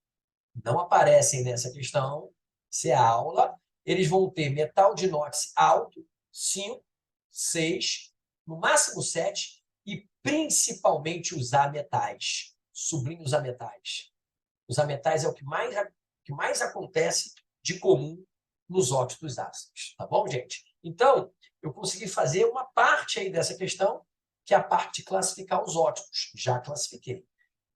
não aparecem nessa questão. Isso é a aula. Eles vão ter metal de inox alto, 5, 6, no máximo 7, e principalmente os ametais. Sublinho os ametais. Os ametais é o que mais acontece de comum nos óxidos ácidos. Tá bom, gente? Então, eu consegui fazer uma parte aí dessa questão, que é a parte de classificar os óxidos. Já classifiquei.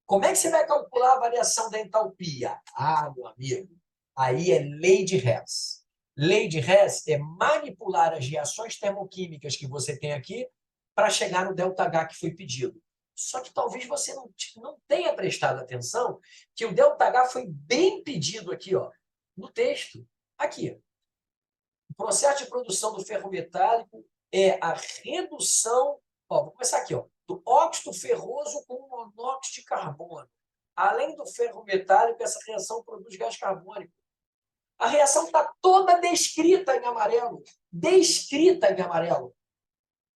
Como é que você vai calcular a variação da entalpia? Ah, meu amigo, aí é lei de Hess. Lei de Hess é manipular as reações termoquímicas que você tem aqui para chegar no ΔH que foi pedido. Só que talvez você não tenha prestado atenção que o ΔH foi bem pedido aqui, ó, no texto. Aqui. O processo de produção do ferro metálico é a redução. Ó, vou começar aqui, ó, do óxido ferroso com monóxido de carbono. Além do ferro metálico, essa reação produz gás carbônico. A reação está toda descrita em amarelo. Descrita em amarelo.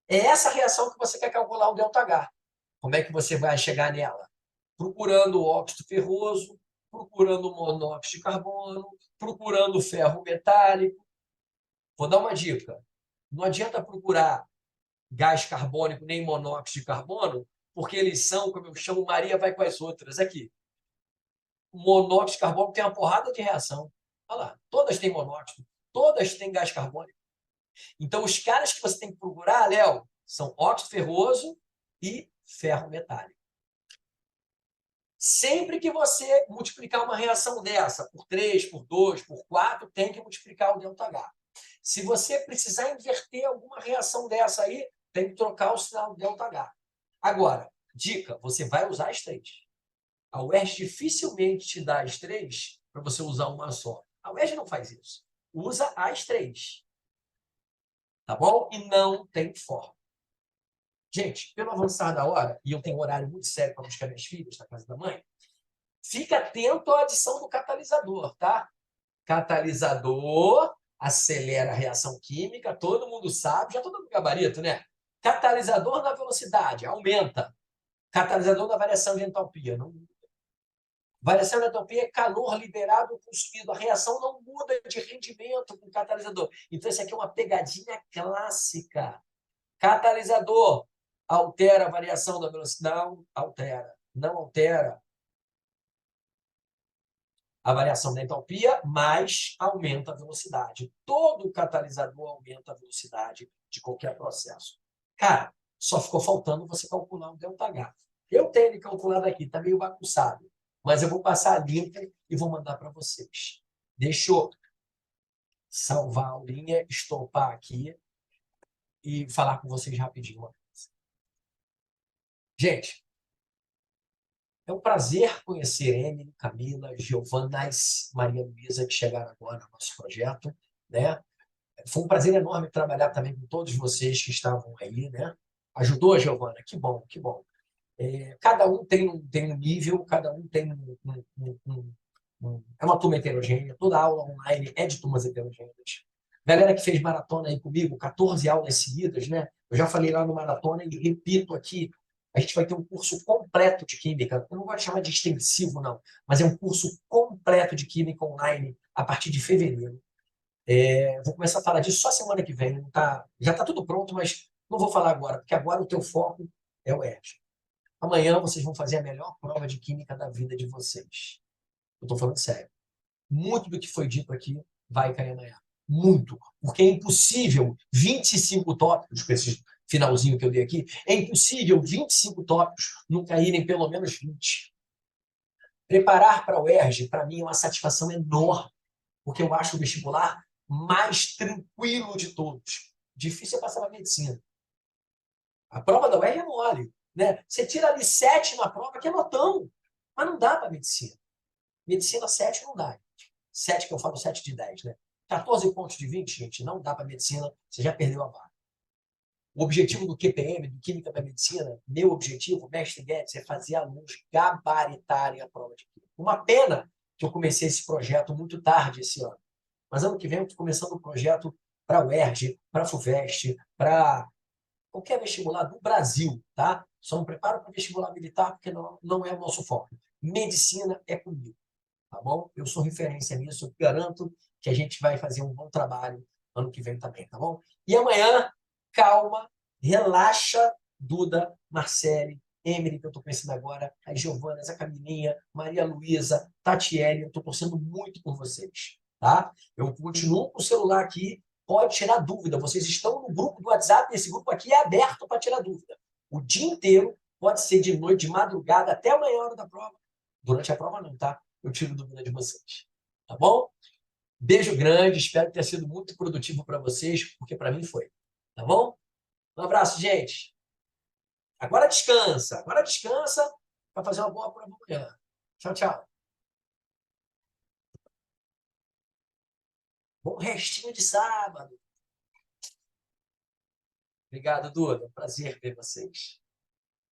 É essa reação que você quer calcular o ΔH. Como é que você vai chegar nela? Procurando o óxido ferroso, procurando o monóxido de carbono, procurando o ferro metálico. Vou dar uma dica. Não adianta procurar gás carbônico nem monóxido de carbono, porque eles são, como eu chamo, Maria vai com as outras. Aqui, o monóxido de carbono tem uma porrada de reação. Olha lá, todas têm monóxido, todas têm gás carbônico. Então, os caras que você tem que procurar, Léo, são óxido ferroso e ferro metálico. Sempre que você multiplicar uma reação dessa por 3, por 2, por 4, tem que multiplicar o ΔH. Se você precisar inverter alguma reação dessa aí, tem que trocar o sinal ΔH. Agora, dica, você vai usar as 3. A UERJ dificilmente te dá as 3 para você usar uma só. A UERJ não faz isso. Usa as 3. Tá bom? E não tem forma. Gente, pelo avançar da hora, e eu tenho um horário muito sério para buscar minhas filhas na casa da mãe, fica atento à adição do catalisador, tá? Catalisador acelera a reação química, todo mundo sabe, já estou dando gabarito, né? Catalisador na velocidade, aumenta. Catalisador na variação de entalpia, não muda. Variação de entalpia é calor liberado ou consumido. A reação não muda de rendimento com o catalisador. Então, isso aqui é uma pegadinha clássica. Catalisador altera a variação da velocidade? Não altera. Não altera a variação da entalpia, mas aumenta a velocidade. Todo catalisador aumenta a velocidade de qualquer processo. Cara, só ficou faltando você calcular o ΔH. Eu tenho ele calculado aqui, está meio bagunçado, mas eu vou passar a limpo e vou mandar para vocês. Deixa eu salvar a aulinha, estopar aqui e falar com vocês rapidinho. Gente, é um prazer conhecer Emily, Camila, Giovana, Maria Luísa, que chegaram agora no nosso projeto, né? Foi um prazer enorme trabalhar também com todos vocês que estavam aí, né? Ajudou, Giovana? Que bom, que bom. Cada um tem um nível, cada um tem é uma turma heterogênea, toda aula online é de turmas heterogêneas. Galera que fez maratona aí comigo, 14 aulas seguidas, né? Eu já falei lá no maratona e repito aqui, a gente vai ter um curso completo de química. Eu não gosto de chamar de extensivo, não, mas é um curso completo de química online a partir de fevereiro. Vou começar a falar disso só semana que vem. Já está tudo pronto, mas não vou falar agora, porque agora o teu foco é o ERJ. Amanhã vocês vão fazer a melhor prova de química da vida de vocês. Eu estou falando sério. Muito do que foi dito aqui vai cair amanhã. Muito. Porque é impossível 25 tópicos com esses finalzinho que eu dei aqui, é impossível 25 tópicos não caírem pelo menos 20. Preparar para o UERJ, para mim, é uma satisfação enorme, porque eu acho o vestibular mais tranquilo de todos. Difícil é passar para medicina. A prova da UERJ é mole, né? Você tira ali 7 na prova, que é notão, mas não dá para medicina. Medicina 7 não dá. 7 que eu falo 7 de 10, né? 14 pontos de 20, gente, não dá para medicina, você já perdeu a barra. O objetivo do QPM, do Química para Medicina, meu objetivo, mestre Guedes, é fazer alunos gabaritarem a prova de Química. Uma pena que eu comecei esse projeto muito tarde esse ano. Mas ano que vem eu estou começando um projeto para a UERJ, para a FUVEST, para qualquer vestibular do Brasil, tá? Só não preparo para vestibular militar, porque não é o nosso foco. Medicina é comigo, tá bom? Eu sou referência nisso, eu garanto que a gente vai fazer um bom trabalho ano que vem também, tá bom? E amanhã, calma, relaxa, Duda, Marcele, Emily, que eu estou pensando agora, a Giovana, a Camilinha, Maria Luísa, Tatiele, eu estou torcendo muito por vocês, tá? Eu continuo com o celular aqui, pode tirar dúvida. Vocês estão no grupo do WhatsApp, esse grupo aqui é aberto para tirar dúvida. O dia inteiro, pode ser de noite, de madrugada, até amanhã, hora da prova. Durante a prova não, tá? Eu tiro dúvida de vocês. Tá bom? Beijo grande, espero que tenha sido muito produtivo para vocês, porque para mim foi. Tá bom? Um abraço, gente. Agora descansa para fazer uma boa prova amanhã. Tchau, tchau. Bom restinho de sábado. Obrigado, Duda. Prazer ver vocês.